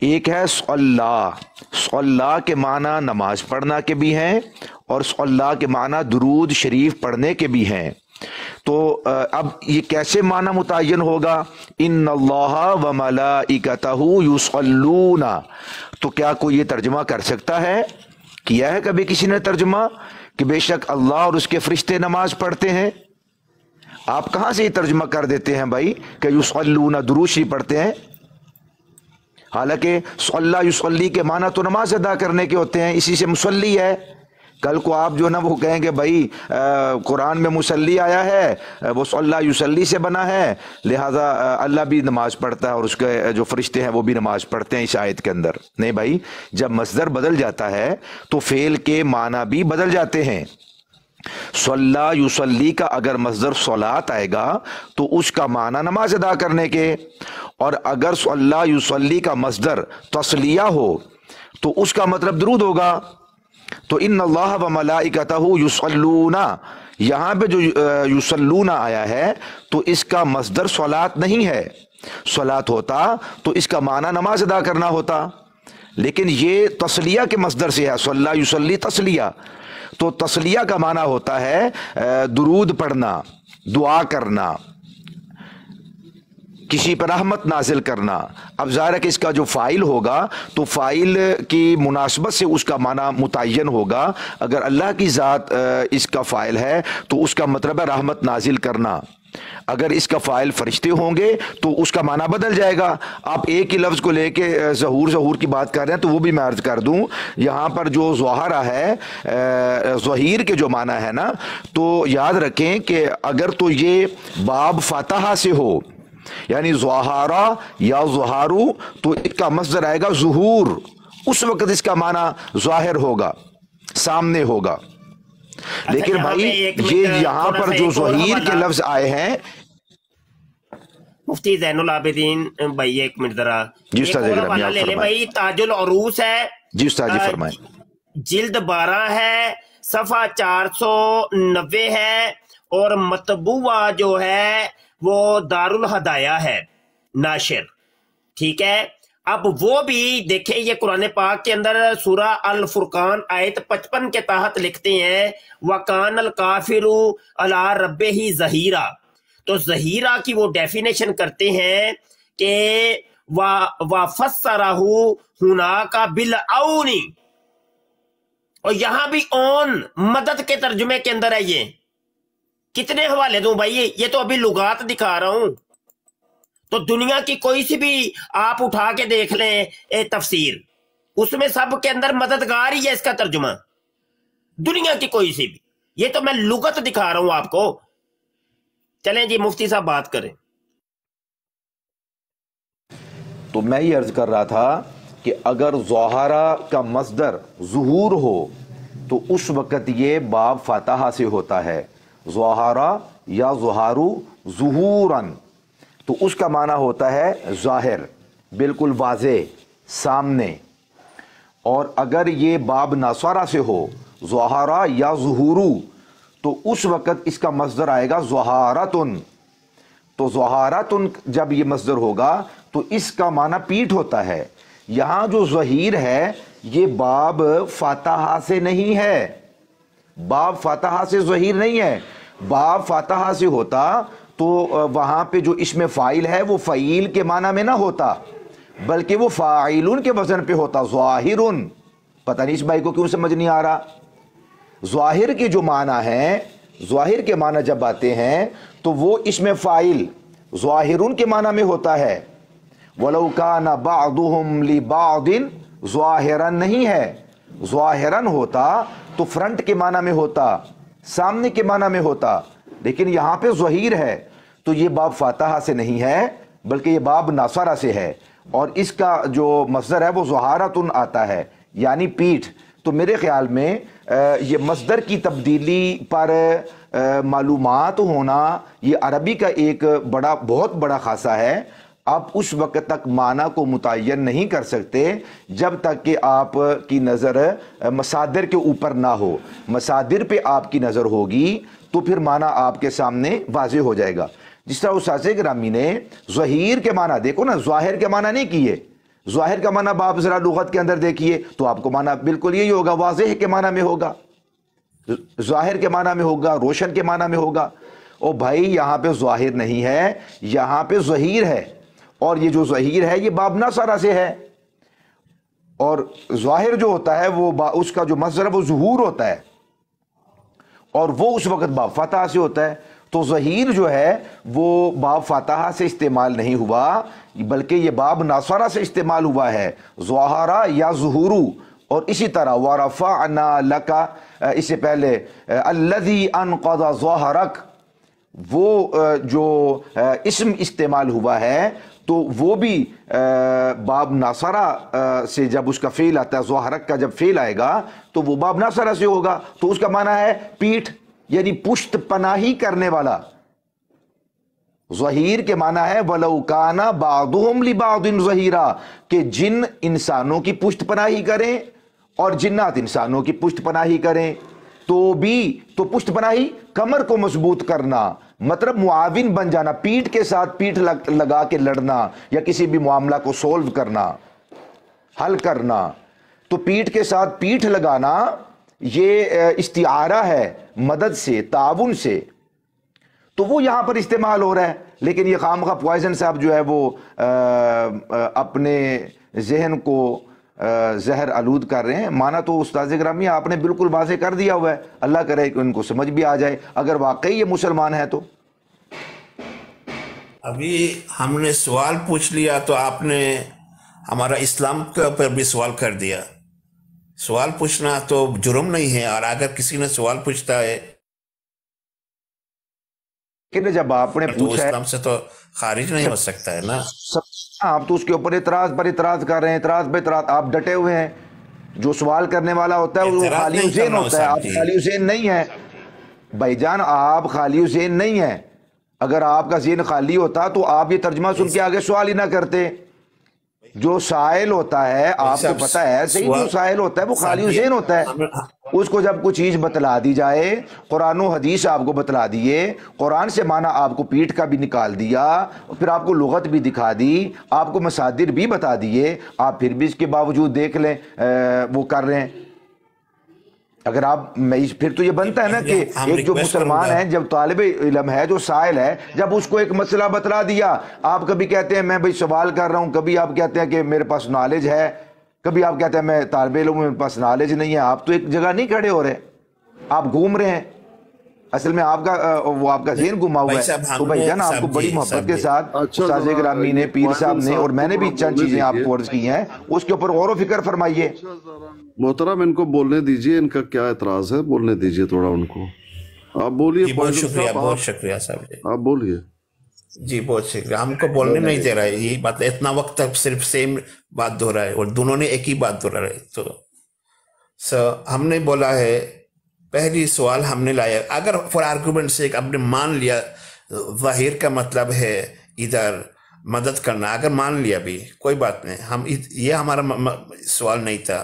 ایک ہے صلاح کے معنی نماز پڑھنا کے بھی ہیں اور صلاح کے معنی درود شریف پڑھنے کے بھی ہیں. تو اب یہ کیسے معنی متعین ہوگا؟ ان اللہ و ملائکتہ یصلون. تو کیا کوئی یہ ترجمہ کر سکتا ہے؟ کیا ہے کبھی کسی نے ترجمہ کہ بے شک اللہ اور اس کے فرشتے نماز پڑھتے ہیں؟ آپ کہاں سے یہ ترجمہ کر دیتے ہیں بھائی کہ یصلون درود شریف پڑھتے ہیں؟ حالانکہ صلی یصلی کے معنی تو نماز ادا کرنے کے ہوتے ہیں، اسی سے مصلی ہے. کل کو آپ جو نا وہ کہیں گے بھائی قرآن میں مصلی آیا ہے وہ صلی یصلی سے بنا ہے، لہٰذا اللہ بھی نماز پڑھتا ہے اور اس کے جو فرشتے ہیں وہ بھی نماز پڑھتے ہیں اس آیت کے اندر. نہیں بھائی، جب مصدر بدل جاتا ہے تو فعل کے معنی بھی بدل جاتے ہیں. صلی یصلی کا اگر مصدر صلاۃ آئے گا تو اس کا معنی نماز ادا کرنے کے، اور اگر صلی یصلی کا مصدر تسلیہ ہو تو اس کا مطلب درود ہوگا. تو ان اللہ و ملائکتہ یصلون، یہاں پہ جو یصلون آیا ہے تو اس کا مصدر صلاۃ نہیں ہے. صلاۃ ہوتا تو اس کا معنی نماز ادا کرنا ہوتا، لیکن یہ تسلیہ کے مصدر سے ہے. صلی یصلی تسلیہ، تو تسلیہ کا معنی ہوتا ہے درود پڑھنا، دعا کرنا، کسی پر رحمت نازل کرنا. اب ظاہر ہے کہ اس کا جو فاعل ہوگا تو فاعل کی مناسبت سے اس کا معنی متعین ہوگا. اگر اللہ کی ذات اس کا فاعل ہے تو اس کا مطلب ہے رحمت نازل کرنا. اگر اس کا فاعل فرشتے ہوں گے تو اس کا معنی بدل جائے گا. آپ ایک ہی لفظ کو لے کے ظہور کی بات کر رہے ہیں تو وہ بھی میں عرض کر دوں. یہاں پر جو ظہارہ ہے ظہیر کے جو معنی ہے نا، تو یاد رکھیں کہ اگر تو یہ باب فاتحہ سے ہو یعنی ظہارہ یا ظہارو تو اس کا مصدر آئے گا ظہور، اس وقت اس کا معنی ظاہر ہوگا، سامنے ہوگا. لیکن بھائی یہ یہاں پر جو ظہیر کے لفظ آئے ہیں، مفتی زین العابدین بھائی ایک منٹ ذرا جی استاد لے لے بھائی. تاج العروس ہے جی استاد جی فرمائیں. جلد 12 ہے، صفحہ 490 ہے، اور مطبوعہ جو ہے وہ دار الہدایہ ہے ناشر. ٹھیک ہے، اب وہ بھی دیکھیں یہ قرآن پاک کے اندر سورہ الفرقان آیت 55 کے تحت لکھتے ہیں وَقَانَ الْكَافِرُ عَلَىٰ رَبِّهِ ظَهِيرًا. تو ظہیرہ کی وہ ڈیفینیشن کرتے ہیں کہ وَفَسَّرَهُ هُنَاكَ بِالْعَوْنِ، اور یہاں بھی اون مدد کے ترجمے کے اندر ہے. یہ کتنے حوالے دوں بھائی؟ یہ تو ابھی لغات دکھا رہا ہوں. تو دنیا کی کوئی سی بھی آپ اٹھا کے دیکھ لیں تفسیر، اس میں سب کے اندر مددگار ہی ہے اس کا ترجمہ، دنیا کی کوئی سی بھی. یہ تو میں لغت دکھا رہا ہوں آپ کو. چلیں جی مفتی صاحب بات کریں. تو میں یہ عرض کر رہا تھا کہ اگر ظہارہ کا مصدر ظہور ہو تو اس وقت یہ باب فاتحہ سے ہوتا ہے. ظہارہ یا ظہارو ظہوراً، تو اس کا معنی ہوتا ہے ظاہر، بالکل واضح، سامنے. اور اگر یہ باب ناصرہ سے ہو ظہارا یا ظہورو تو اس وقت اس کا مصدر آئے گا ظہارتن. تو ظہارتن جب یہ مصدر ہوگا تو اس کا معنی پیٹھ ہوتا ہے. یہاں جو ظہیر ہے یہ باب فاتحہ سے نہیں ہے، باب فاتحہ سے ظہیر نہیں ہے. باب فاتحہ سے ہوتا تو وہاں پہ جو اسم فاعل ہے وہ فعیل کے معنی میں نہ ہوتا بلکہ وہ فاعلون کے وزن پہ ہوتا، ظاہرن. پتہ نہیں اس بھائی کو کیوں سمجھ نہیں آ رہا. ظاہر کے جو معنی ہیں، ظاہر کے معنی جب آتے ہیں تو وہ اسم فاعل ظاہرون کے معنی میں ہوتا ہے. وَلَوْ كَانَ بَعْضُهُمْ لِبَعْضٍ ظاہرن نہیں ہے. ظاہرن ہوتا تو فرنٹ کے معنی میں ہوتا، سامنے کے معنی میں ہوتا، لیکن یہاں پہ ظہیر ہے تو یہ باب فاتحہ سے نہیں ہے بلکہ یہ باب ناصرہ سے ہے. اور اس کا جو مصدر ہے وہ ظہارتن آتا ہے یعنی پیٹھ. تو میرے خیال میں یہ مصدر کی تبدیلی پر معلومات ہونا یہ عربی کا ایک بہت بڑا خاصہ ہے. آپ اس وقت تک معنی کو متعین نہیں کر سکتے جب تک کہ آپ کی نظر مصادر کے اوپر نہ ہو. مصادر پہ آپ کی نظر ہوگی تو پھر معنی آپ کے سامنے واضح ہو جائے گا. جس طرح استاد گرامی نے ظہیر کے معنی دیکھو نا، ظاہر کے معنی نہیں کیے. ظاہر کا معنی آپ ذرا لغت کے اندر دیکھیے تو آپ کو معنی بالکل یہی ہوگا، واضح کے معنی میں ہوگا، ظاہر کے معنی میں ہوگا، روشن کے معنی میں ہوگا. او بھائی یہاں پہ ظاہر نہیں ہے، یہاں پہ ظہیر ہے، اور یہ جو ظہیر ہے یہ باب ناصرہ سے ہے. اور ظاہر جو ہوتا ہے وہ اس کا جو مصدر ہے وہ ظہور ہوتا ہے اور وہ اس وقت باب فتح سے ہوتا ہے. تو ظہیر جو ہے وہ باب فتح سے استعمال نہیں ہوا بلکہ یہ باب ناصرہ سے استعمال ہوا ہے، ظہارا یا ظہورو. اور اسی طرح وَرَفَعْنَا لَكَ، اس سے پہلے الَّذِي أَنْقَضَ ظَهْرَكَ، وہ جو اسم استعمال ہوا ہے تو وہ بھی باب ناصرہ سے جب اس کا فعل آتا ہے، ظہرک کا جب فعل آئے گا تو وہ باب ناصرہ سے ہوگا. تو اس کا معنی ہے پیٹھ یعنی پشت پناہی کرنے والا. ظہیر کے معنی ہے وَلَوْ كَانَ بَعْضُهُمْ لِبَعْضٍ ظَهِيرًا، کہ جن انسانوں کی پشت پناہی کریں اور جنات انسانوں کی پشت پناہی کریں تو بھی، تو پشت پناہی کمر کو مضبوط کرنا، مطلب معاون بن جانا، پیٹھ کے ساتھ پیٹھ لگا کے لڑنا یا کسی بھی معاملہ کو سولو کرنا، حل کرنا. تو پیٹھ کے ساتھ پیٹھ لگانا یہ استعارہ ہے مدد سے، تعاون سے. تو وہ یہاں پر استعمال ہو رہا ہے. لیکن یہ خام خواہ پوائزن صاحب جو ہے وہ اپنے ذہن کو زہر آلود کر رہے ہیں. مانا تو استاذ گرامی آپ نے بالکل واضح کر دیا ہوا ہے، اللہ کرے کہ ان کو سمجھ بھی آ جائے اگر واقعی یہ مسلمان ہے تو. ابھی ہم نے سوال پوچھ لیا تو آپ نے ہمارا اسلام کے اوپر بھی سوال کر دیا. سوال پوچھنا تو جرم نہیں ہے، اور اگر کسی نے سوال پوچھتا ہے کہ جب آپ نے تو اسلام سے تو خارج نہیں ہو سکتا ہے نا. آپ تو اس کے اوپر اعتراض پر اعتراض کر رہے ہیں، اعتراض پہ اعتراض، آپ ڈٹے ہوئے ہیں. جو سوال کرنے والا ہوتا ہے وہ خالی ذہن ہوتا ہے، آپ خالی ذہن نہیں ہیں بھائی جان، آپ خالی ذہن نہیں ہیں. اگر آپ کا ذہن خالی ہوتا تو آپ یہ ترجمہ سن کے آگے سوال ہی نہ کرتے. جو سائل ہوتا ہے آپ کو پتہ ہے صحیح، جو سائل ہوتا ہے وہ خالی ذہن ہوتا ہے. اس کو جب کوئی چیز بتلا دی جائے، قرآن و حدیث آپ کو بتلا دیے، قرآن سے معنی آپ کو پیٹھ کا بھی نکال دیا، پھر آپ کو لغت بھی دکھا دی، آپ کو مصادر بھی بتا دیے، آپ پھر بھی اس کے باوجود دیکھ لیں وہ کر رہے ہیں. اگر آپ پھر تو یہ بنتا ہے نا کہ ایک جو مسلمان ہے، جب طالب علم ہے، جو سائل ہے، جب اس کو ایک مسئلہ بتلا دیا، آپ کبھی کہتے ہیں میں بھئی سوال کر رہا ہوں، کبھی آپ کہتے ہیں کہ میرے پاس نالج ہے، کبھی آپ کہتے ہیں میں طالب علم میرے پاس نالج نہیں ہے. آپ تو ایک جگہ نہیں کھڑے ہو رہے، آپ گھوم رہے ہیں. اصل میں آپ کا وہ آپ کا ذہن گھما ہوا ہے. تو بھائی جان آپ کو بڑی محبت کے ساتھ استاذ گرامی نے، پیر صاحب نے اور میں نے بھی چند چیزیں آپ کو عرض کی ہیں، اس کے اوپر غور و فکر فرمائیے. محترم ان کو بولنے دیجئے، ان کا کیا اعتراض ہے، بولنے دیجئے تھوڑا ان کو. آپ بولیے. بہت شکریہ، بہت شکریہ صاحب جی، آپ بولیے. جی بہت شکریہ. ہم کو بولنے نہیں دے رہا ہے، یہ بات اتنا وقت تک صرف سیم بات دہرا ہے اور دونوں نے ایک ہی بات دہرا ہے. تو ہم نے بولا ہے، پہلی سوال ہم نے لایا، اگر فور آرگومنٹ سے ہم نے مان لیا ظاہر کا مطلب ہے ادھر مدد کرنا، اگر مان لیا بھی کوئی بات نہیں، ہم یہ ہمارا سوال نہیں تھا.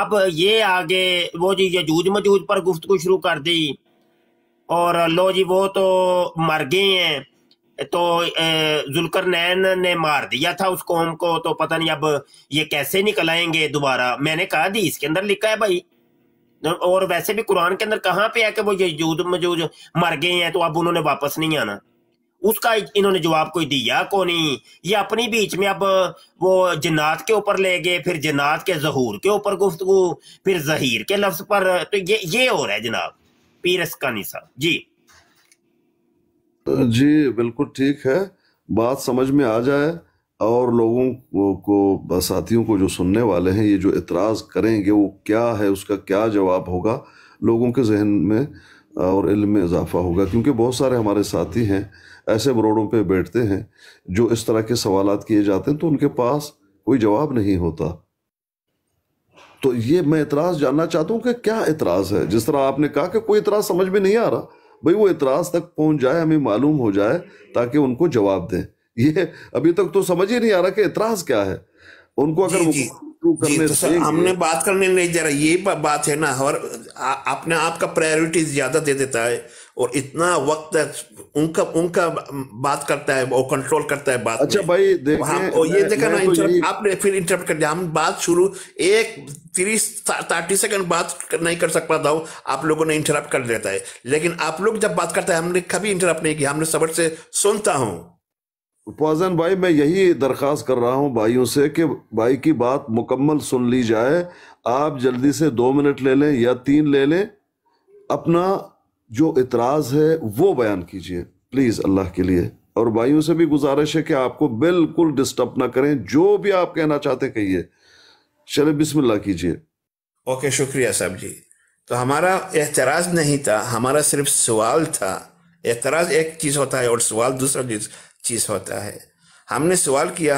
اب یہ آگے وہ جی یجوج مجوج پر گفتگو شروع کر دی اور لو جی وہ تو مر گئے ہیں تو ذوالقرنین نے مار دیا تھا اس قوم کو، تو پتہ نہیں اب یہ کیسے نکل آئیں گے دوبارہ۔ میں نے کہا حدیث کے اندر لکھا ہے بھائی، اور ویسے بھی قرآن کے اندر کہاں پہ ہے کہ وہ یجوج مجوج مر گئے ہیں تو اب انہوں نے واپس نہیں آنا؟ اس کا انہوں نے جواب کوئی دیا کو نہیں۔ یہ اپنی بیچ میں اب وہ جنات کے اوپر لے گئے، پھر جنات کے ظہور کے اوپر گفتگو، پھر ظہیر کے لفظ پر، تو یہ ہو رہا ہے جناب پیر اسکانی صاحب جی۔ جی بالکل ٹھیک ہے، بات سمجھ میں آ جائے اور لوگوں کو، ساتھیوں کو جو سننے والے ہیں، یہ جو اعتراض کریں گے وہ کیا ہے، اس کا کیا جواب ہوگا، لوگوں کے ذہن میں اور علم میں اضافہ ہوگا، کیونکہ بہت سارے ہمارے ساتھی ہیں ایسے بروڑوں پہ بیٹھتے ہیں جو اس طرح کے سوالات کیے جاتے ہیں تو ان کے پاس کوئی جواب نہیں ہوتا۔ تو یہ میں اعتراض جاننا چاہتا ہوں کہ کیا اعتراض ہے؟ جس طرح آپ نے کہا کہ کوئی اعتراض سمجھ میں نہیں آ رہا، بھئی وہ اعتراض تک پہنچ جائے، ہمیں معلوم ہو جائے تاکہ ان کو جواب دیں۔ یہ ابھی تک تو سمجھ ہی نہیں آ رہا کہ اعتراض کیا ہے ان کو۔ اگر ہم نے بات کرنے نہیں جا رہا، یہ بات ہے نا، اور اپنے آپ کا پرائیورٹی زیادہ دے دیتا ہے اور اتنا وقت ان کا بات کرتا ہے، وہ کنٹرول کرتا ہے بات۔ اچھا بھائی یہ دیکھا نا، آپ نے پھر انٹرپٹ کر دیا، ہم بات شروع 30 سیکنڈ بات نہیں کر سکتا تھا، آپ لوگوں نے انٹرپٹ کر دیتا ہے۔ لیکن آپ لوگ جب بات کرتا ہے، ہم نے کبھی انٹرپٹ نہیں کیا، ہم نے صبر سے سنتا ہوں۔ فوزان بھائی میں یہی درخواست کر رہا ہوں بھائیوں سے کہ بھائی کی بات مکمل سن لی جائے، آپ جلدی سے 2 منٹ لے لیں یا 3 لے لیں، اپنا جو اعتراض ہے وہ بیان کیجئے پلیز اللہ کے لیے۔ اور بھائیوں سے بھی گزارش ہے کہ آپ کو بالکل ڈسٹرب نہ کریں، جو بھی آپ کہنا چاہتے کہیے۔ چلے بسم اللہ کیجئے۔ اوکے، شکریہ صاحب جی۔ تو ہمارا اعتراض نہیں تھا، ہمارا صرف سوال تھا۔ اعتراض ایک چیز ہوتا ہے اور سوال دوسرا چیز ہوتا ہے۔ ہم نے سوال کیا،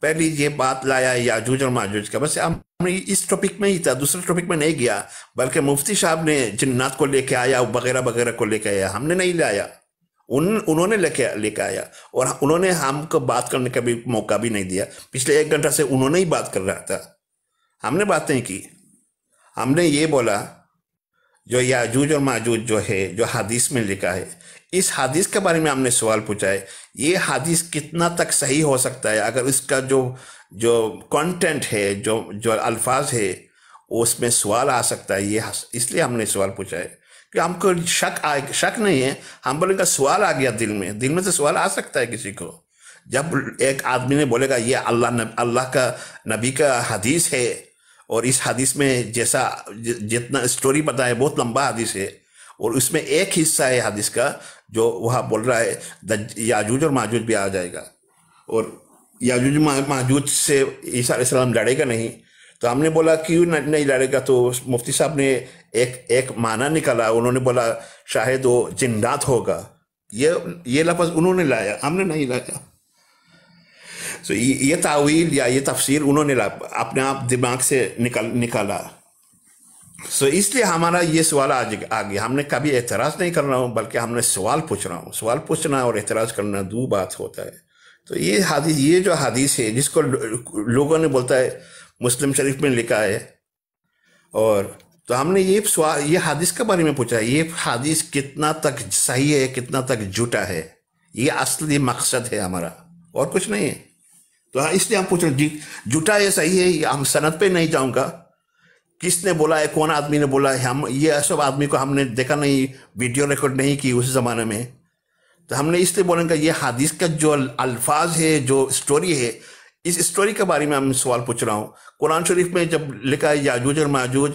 پہلی یہ بات لایا یاجوج اور ماجوج کا، بس ہم نے اس ٹاپک میں ہی تھا، دوسرے ٹاپک میں نہیں گیا، بلکہ مفتی صاحب نے جنات کو لے کے آیا، وغیرہ وغیرہ کو لے کے آیا، ہم نے نہیں لایا، انہوں نے لے کے آیا، اور انہوں نے ہم کو بات کرنے کا بھی موقع بھی نہیں دیا۔ پچھلے 1 گھنٹہ سے انہوں نے ہی بات کر رہا تھا، ہم نے بات نہیں کی۔ ہم نے یہ بولا جو یاجوج اور ماجوج جو ہے، جو حدیث میں لکھا ہے، اس حدیث کے بارے میں ہم نے سوال پوچھا ہے، یہ حدیث کتنا تک صحیح ہو سکتا ہے؟ اگر اس کا جو کانٹینٹ ہے، جو الفاظ ہے، اس میں سوال آ سکتا ہے، یہ اس لیے ہم نے سوال پوچھا ہے کہ ہم کو شک نہیں ہے، ہم بولے گا سوال آ گیا دل میں سے سوال آ سکتا ہے کسی کو۔ جب ایک آدمی نے بولے گا یہ اللہ کا نبی کا حدیث ہے، اور اس حدیث میں جتنا سٹوری پتا ہے، بہت لمبا حدیث ہے، اور اس میں ایک حصہ ہے حدیث کا جو وہاں بول رہا ہے یاجوج اور ماجوج بھی آ جائے گا، اور یاجوج ماجوج سے عیسیٰ علیہ السلام لڑے گا نہیں۔ تو ہم نے بولا کیوں نہیں لڑے گا؟ تو مفتی صاحب نے ایک معنی نکالا، انہوں نے بولا شاید وہ جنات ہوگا، یہ لفظ انہوں نے لایا، ہم نے نہیں لایا۔ یہ تعویل یا یہ تفسیر انہوں نے اپنے آپ دماغ سے نکالا۔ اس لیے ہمارا یہ سوال آ گیا۔ ہم نے کبھی اعتراض نہیں کر رہا ہوں، بلکہ ہم نے سوال پوچھ رہا ہوں۔ سوال پوچھنا اور اعتراض کرنا دو بات ہوتا ہے۔ تو یہ جو حدیث ہے، جس کو لوگوں نے بولتا ہے مسلم شریف میں لکھا ہے، اور تو ہم نے یہ حدیث کے بارے میں پوچھا ہے، یہ حدیث کتنا تک صحیح ہے، کتنا تک جھوٹا ہے، یہ اصلی مقصد ہے ہمارا، اور کچھ نہیں ہے۔ تو اس لیے ہم پوچھ رہے ہیں جھوٹا ہے صحیح ہے، ہم سند پہ نہیں جاؤں گا، کس نے بولا ہے، کون آدمی نے بولا ہے، یہ سب آدمی کو ہم نے دیکھا نہیں، ویڈیو ریکارڈ نہیں کی اس زمانے میں۔ تو ہم نے اس لیے بولیں گا یہ حدیث کا جو الفاظ ہے، جو سٹوری ہے، اس سٹوری کے بارے میں ہم سوال پوچھ رہا ہوں۔ قرآن شریف میں جب لکھا ہے یاجوج اور ماجوج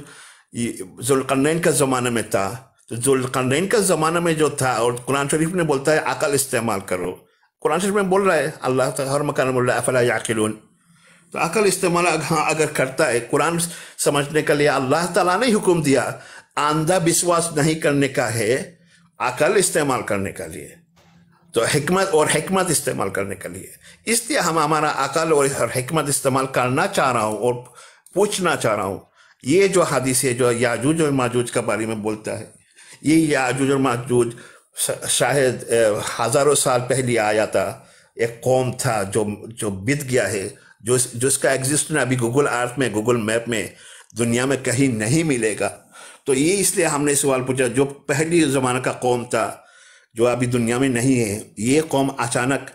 ذوالقرنین کا زمانہ میں تھا، تو ذوالقرنین کا زمانہ میں جو تھا، اور قرآن شریف نے بولتا ہے عقل استعمال کرو، قرآن شریف میں بول رہا ہے، اللہ تعالیٰ ہر مکان میں بول رہا ہے افلا یعقلون۔ تو عقل استعمال اگر کرتا ہے، قرآن سمجھنے کے لیے اللہ تعالیٰ نے حکم دیا، آندھا بسواس نہیں کرنے کا ہے، عقل استعمال کرنے کا لیے، تو حکمت استعمال کرنے کے لیے۔ اس لیے ہمارا عقل اور حکمت استعمال کرنا چاہ رہا ہوں اور پوچھنا چاہ رہا ہوں، یہ جو حدیث ہے جو یاجوج اور ماجوج کے بارے میں بولتا ہے، یہ یاجوج اور ماجوج شاید ہزاروں سال پہلے آیا تھا، ایک قوم تھا جو بت گیا ہے، جو اس کا ایگزسٹنس ابھی گوگل ارتھ میں، گوگل میپ میں دنیا میں کہیں نہیں ملے گا. تو یہ اس لیے ہم نے سوال پوچھا, جو پہلی زمانہ کا قوم تھا جو ابھی دنیا میں نہیں ہے, یہ قوم اچانک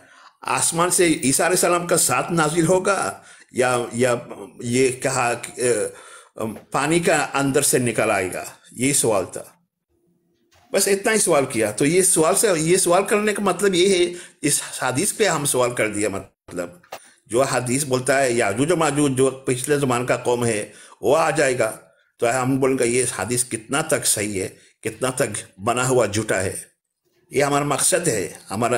آسمان سے عیسیٰ علیہ السلام کا ساتھ نازل ہوگا یا یہ کہا پانی کا اندر سے نکل آئے گا؟ یہ سوال تھا, بس اتنا ہی سوال کیا. تو یہ سوال کرنے کا مطلب یہ ہے, اس حدیث پہ ہم سوال کر دیا. مطلب جو حدیث بولتا ہے یاجوج و ماجوج جو پچھلے زمان کا قوم ہے وہ آ جائے گا, تو ہم بولیں گے یہ حدیث کتنا تک صحیح ہے, کتنا تک بنا ہوا جھوٹا ہے. یہ ہمارا مقصد ہے, ہمارا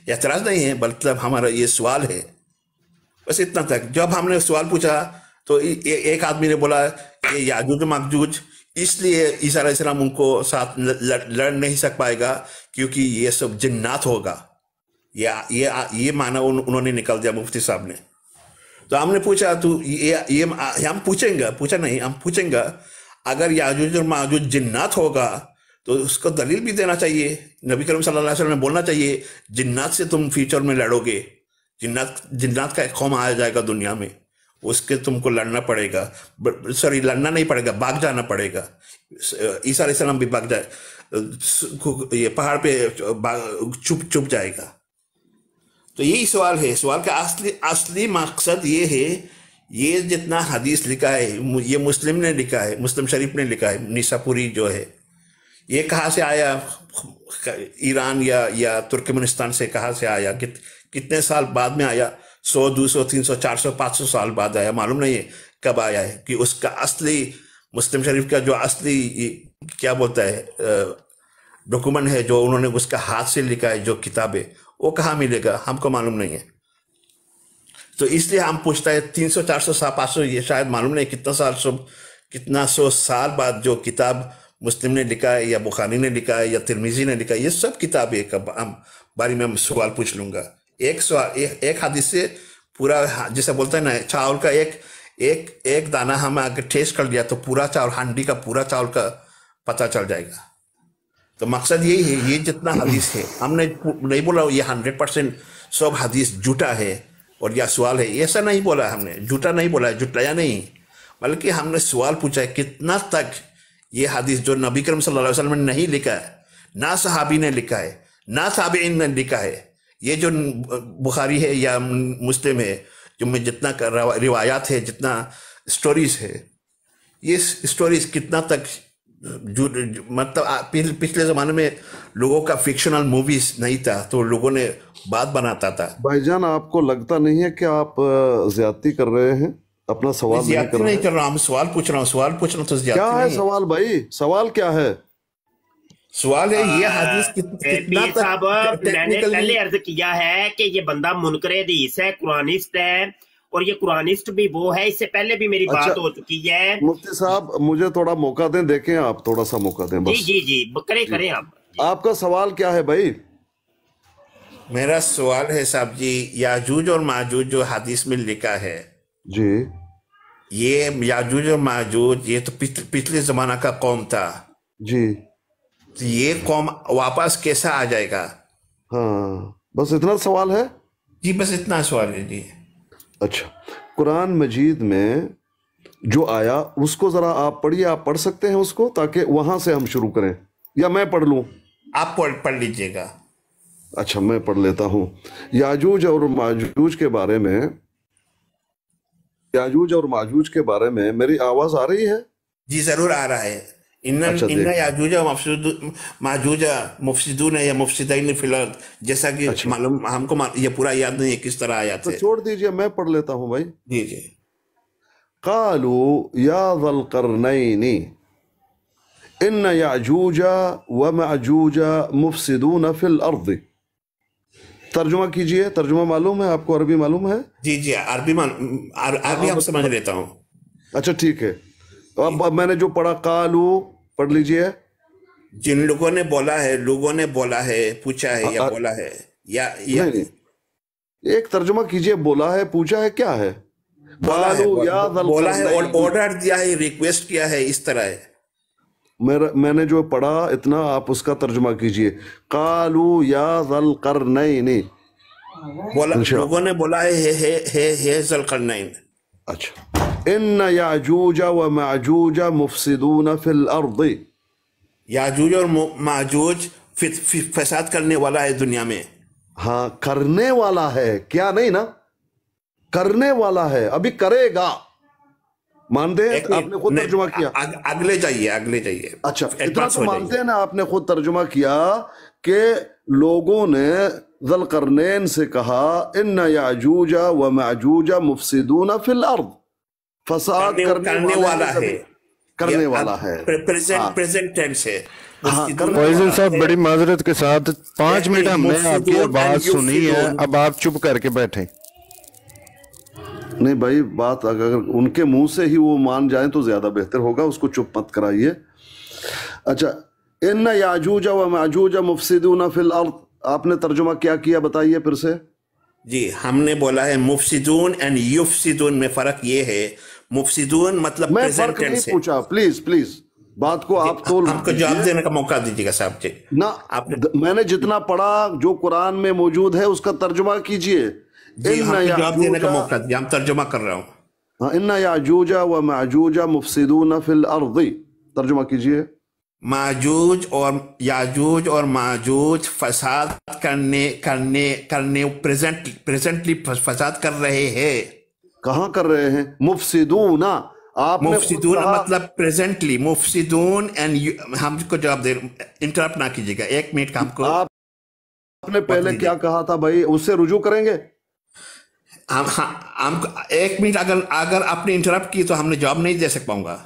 اعتراض نہیں ہے, بلکہ ہمارا یہ سوال ہے, بس اتنا تک. جب ہم نے سوال پوچھا تو ایک آدمی نے بولا کہ یاجوج و ماجوج اس لیے عیسیٰ علیہ السلام ان کو ساتھ لڑ نہیں سک پائے گا کیونکہ یہ سب جنات ہوگا. یہ معنی انہوں نے نکل دیا مفتی صاحب نے. تو ہم نے پوچھا تو یہ ہم پوچھیں گا اگر یاجوج اور ماجوج جنات ہوگا تو اس کو دلیل بھی دینا چاہیے. نبی کریم صلی اللہ علیہ وسلم نے بولنا چاہیے جنات سے تم فیوچر میں لڑو گے, جنات کا ایک قوم آ جائے گا دنیا میں, اس کے تم کو لڑنا پڑے گا, لڑنا نہیں پڑے گا, بھاگ جانا پڑے گا. عیسیٰ علیہ السلام بھی بھاگ جائے, یہ پہاڑ پہ چھپ جائے گا. تو یہی سوال ہے. سوال کا اصلی مقصد یہ ہے, یہ جتنا حدیث لکھا ہے یہ مسلم نے لکھا ہے, مسلم شریف نے لکھا ہے. نیساپوری جو ہے یہ کہاں سے آیا, ایران یا ترکمنستان سے کہاں سے آیا, کتنے سال بعد میں آیا, 100 200 300 400 500 سال بعد آیا, معلوم نہیں ہے کب آیا ہے. کہ اس کا اصلی مسلم شریف کا جو اصلی کیا بولتا ہے ڈاکومنٹ ہے جو انہوں نے اس کا ہاتھ سے لکھا ہے جو کتاب ہے, وہ کہاں ملے گا ہم کو معلوم نہیں ہے. تو اس لیے ہم پوچھتا ہے 300 400 500 یہ شاید معلوم نہیں کتنا 100 سال بعد جو کتاب مسلم نے لکھا ہے یا بخاری نے لکھا ہے یا ترمذی نے لکھا ہے, یہ سب کتابیں ہم بارے میں سوال پوچھ لوں گا. ایک حدیث سے پورا, جیسے بولتا ہے نا چاول کا ایک دانہ ہم اگر ٹیسٹ کر لیا تو پورا چاول, ہانڈی کا پورا چاول کا پتہ چل جائے گا. تو مقصد یہی ہے, یہ جتنا حدیث ہے ہم نے نہیں بولا یہ 100% سب حدیث جھوٹا ہے اور یہ سوال ہے, ایسا نہیں بولا ہم نے, جھوٹا نہیں بولا, جھٹلایا نہیں, بلکہ ہم نے سوال پوچھا ہے کتنا تک یہ حدیث جو نبی کریم صلی اللہ علیہ وسلم نے نہیں لکھا ہے, نہ صحابی نے لکھا ہے, نہ تابعین نے لکھا ہے, یہ جو بخاری ہے یا مسلم ہے جو میں جتنا روایات ہے, جتنا سٹوریز ہے, یہ سٹوریز کتنا تک مطلب پچھلے زمانے میں لوگوں کا فکشنل موویز نہیں تھا تو لوگوں نے بات بناتا تھا. بھائی جان آپ کو لگتا نہیں ہے کہ آپ زیادتی کر رہے ہیں؟ اپنا سوال نہیں کر رہا ہوں, ہم سوال پوچھ رہا ہوں تو زیادتی کیا ہے سوال بھائی, سوال کیا ہے؟ سوال ہے یہ حدیث کتنا صاحب میں نے پہلے عرض کیا ہے کہ یہ بندہ منکر حدیث ہے, قرآنسٹ ہے, اور یہ قرآنسٹ بھی وہ ہے, اس سے پہلے بھی میری بات ہو چکی ہے. مفتی صاحب مجھے تھوڑا موقع دیں, دیکھیں آپ تھوڑا سا موقع دیں بس. جی کریں آپ کا سوال کیا ہے بھائی؟ میرا سوال ہے صاحب جی, یاجوج اور ماجوج جو حدیث میں لکھا ہے جی, یہ یاجوج اور ماجوج یہ تو پچھلے زمانہ کا قوم تھا جی, تو یہ قوم واپس کیسا آ جائے گا؟ ہاں بس اتنا سوال ہے جی, بس اتنا سوال ہے جی. اچھا, قرآن مجید میں جو آیا اس کو ذرا آپ پڑھیے, آپ پڑھ سکتے ہیں اس کو تاکہ وہاں سے ہم شروع کریں, یا میں پڑھ لوں؟ آپ پڑھ لیجئے گا. اچھا میں پڑھ لیتا ہوں. یاجوج اور ماجوج کے بارے میں میری آواز آ رہی ہے؟ جی ضرور آ رہا ہے. ان یاجوج ماجوج مفسدون یا مفسدین فی الارض, جیسا کہ معلوم ہم کو یہ پورا یاد نہیں ہے کس طرح آیات ہے. چھوڑ دیجئے میں پڑھ لیتا ہوں بھائی. جی. قالوا یا ذا القرنین ان یاجوج وماجوج مفسدون فی الارض. ترجمہ کیجئے, ترجمہ معلوم ہے آپ کو, عربی معلوم ہے؟ جی عربی ہم سمجھ لیتا ہوں. اچھا ٹھیک ہے, اب میں نے جو پڑھا قالو پڑھ لیجئے. جن لوگوں نے بولا ہے پوچھا ہے یا بولا ہے, یا ایک ترجمہ کیجئے, بولا ہے پوچھا ہے کیا ہے؟ بولا ہے آرڈر دیا ہے, ریکویسٹ کیا ہے, اس طرح ہے. میں نے جو پڑھا اتنا آپ اس کا ترجمہ کیجئے. قالوا یا ذا القرنین, لوگوں نے بولا ہے ذا القرنین. اچھا, ان یاجوج و معجوج مفسدون فی الارض، یاجوج اور ماجوج فساد کرنے والا ہے دنیا میں. ہاں کرنے والا ہے، کیا نہیں نا، کرنے والا ہے، ابھی کرے گا. مانتے ہیں؟ آپ نے خود ترجمہ کیا. اگلے جائیے. اچھا اتنا تو مانتے ہیں نا، آپ نے خود ترجمہ کیا کہ لوگوں نے ذی القرنین سے کہا ان یاجوج و معجوج مفسدون فی الارض، فساد کرنے والا ہے. پریزنٹ ٹینس ہے. فیصل صاحب بڑی معذرت کے ساتھ 5 منٹ ہم نے آپ کی آواز سنی ہے، اب آپ چپ کر کے بیٹھیں. نہیں بھائی، بات اگر ان کے منہ سے ہی وہ مان جائیں تو زیادہ بہتر ہوگا، اس کو چپ مت کرائیے. اچھا ان یاجوج و معجوج مفسدون فی الارض، آپ نے ترجمہ کیا کیا بتائیے پھر سے. جی ہم نے بولا ہے مفسدون اینڈ یفسدون میں فرق یہ ہے. مفسدون مطلب میں فرق نہیں پوچھا، پلیز بات کو آپ تو ہم کو جواب دینے کا موقع دیجیے گا صاحب. جی نہ میں نے جتنا پڑھا جو قرآن میں موجود ہے اس کا ترجمہ کیجئے. جواب دینے کا موقع دیجیے، ہم ترجمہ کر رہا ہوں. ان یاجوج و معجوج مفسدون فی الارض، ترجمہ کیجئے. یاجوج اور ماجوج فساد کرنے پریزنٹلی فساد کر رہے ہیں. کہاں کر رہے ہیں؟ مفسدون. آپ مفسدون مطلب پریزنٹلی مفسدون. ہم کو جواب دے، انٹرپٹ نہ کیجیے گا. 1 منٹ کا ہم کو. آپ نے پہلے کیا کہا تھا بھائی، اس سے رجوع کریں گے؟ ہم 1 منٹ اگر آپ نے انٹرپٹ کی تو ہم نے جواب نہیں دے سک پاؤں گا.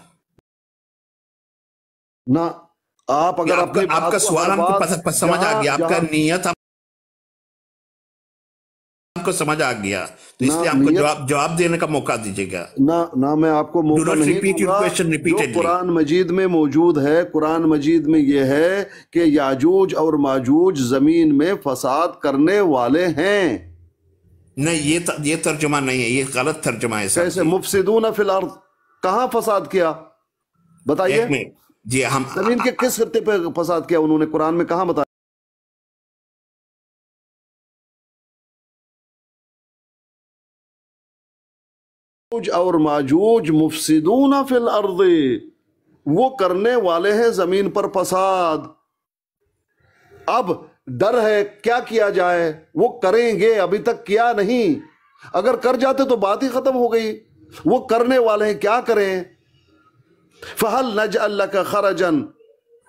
نہ آپ اگر آپ کا سوال ہم کو سمجھ آ گیا، آپ کا نیت ہم کو سمجھ آ گیا، تو اس لیے ہم کو جواب دینے کا موقع دیجیے گا. نہ میں آپ کو موقع نہیں دوں گا. جو قرآن مجید میں موجود ہے، قرآن مجید میں یہ ہے کہ یاجوج اور ماجوج زمین میں فساد کرنے والے ہیں. نہیں یہ ترجمہ نہیں ہے، یہ غلط ترجمہ ہے. کیسے مفسدون فی الارض؟ کہاں فساد کیا بتائیے. جی ہم زمین کے کس خطے پہ فساد کیا انہوں نے قرآن میں کہاں بتایا؟ اور ماجوج مفسدون فی الارض، وہ کرنے والے ہیں زمین پر فساد. اب ڈر ہے کیا کیا جائے، وہ کریں گے، ابھی تک کیا نہیں. اگر کر جاتے تو بات ہی ختم ہو گئی. وہ کرنے والے ہیں، کیا کریں. فَهَلْ نَجْعَلْ لَكَ خَرَجًا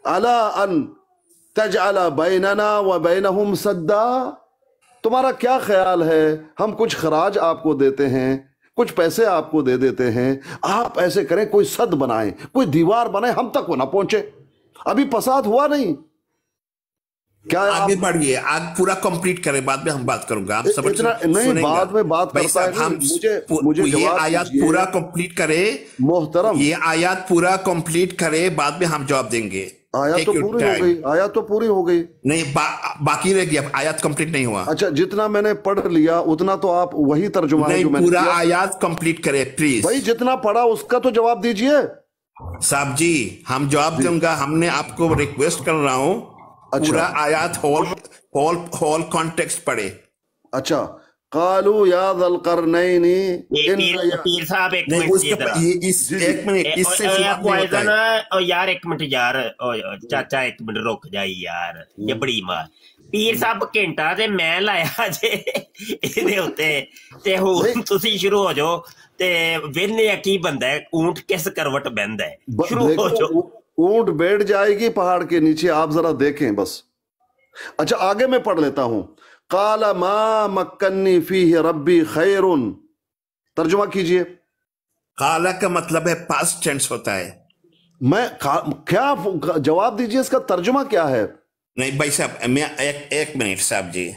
عَلَىٰ أَن تَجْعَلَ بَيْنَنَا وَبَيْنَهُمْ سَدًّا، تمہارا کیا خیال ہے ہم کچھ خراج آپ کو دیتے ہیں، کچھ پیسے آپ کو دے دیتے ہیں، آپ ایسے کریں کوئی سد بنائیں، کوئی دیوار بنائیں، ہم تک وہ نہ پہنچے. ابھی فساد ہوا نہیں. کیا آگے بڑھئے، آگ پورا کمپلیٹ کریں، بعد میں ہم بات کروں گا. آپ سمجھ نہیں، بعد میں بات کرتا ہے. مجھے یہ آیات پورا کمپلیٹ کرے محترم، یہ آیات پورا کمپلیٹ کرے، بعد میں ہم جواب دیں گے. آیات تو پوری ہو گئی. نہیں باقی رہ گیا، آیات کمپلیٹ نہیں ہوا. اچھا جتنا میں نے پڑھ لیا اتنا تو آپ وہی ترجمہ ہے جو میں نے پورا آیات کمپلیٹ کرے پلیز. بھائی جتنا پڑھا اس کا تو جواب دیجئے. صاحب جی ہم جواب دوں گا. ہم نے آپ کو ریکویسٹ کر رہا ہوں پورا آیات ہول کانٹیکسٹ پڑھے. اچھا قالوا یا ذا القرنین. پیر صاحب ایک منٹ یار چاچا ایک منٹ رک جائی یار، یہ بڑی ماں. پیر صاحب گھنٹہ تے میں لایا جے ایدے ہوتے تے ہون تسی شروع ہو جاؤ تے وینے کی بندہ ہے اونٹ کس کروٹ بند ہے. شروع ہو جاؤ. اونٹ بیٹھ جائے گی پہاڑ کے نیچے، آپ ذرا دیکھیں بس. اچھا آگے میں پڑھ لیتا ہوں. قال ما مکنی فیہ ربی خیر، ترجمہ کیجئے. قال کا مطلب ہے پاسٹ ٹینس ہوتا ہے. میں کیا جواب دیجئے، اس کا ترجمہ کیا ہے. نہیں بھائی صاحب میں ایک منٹ صاحب جی،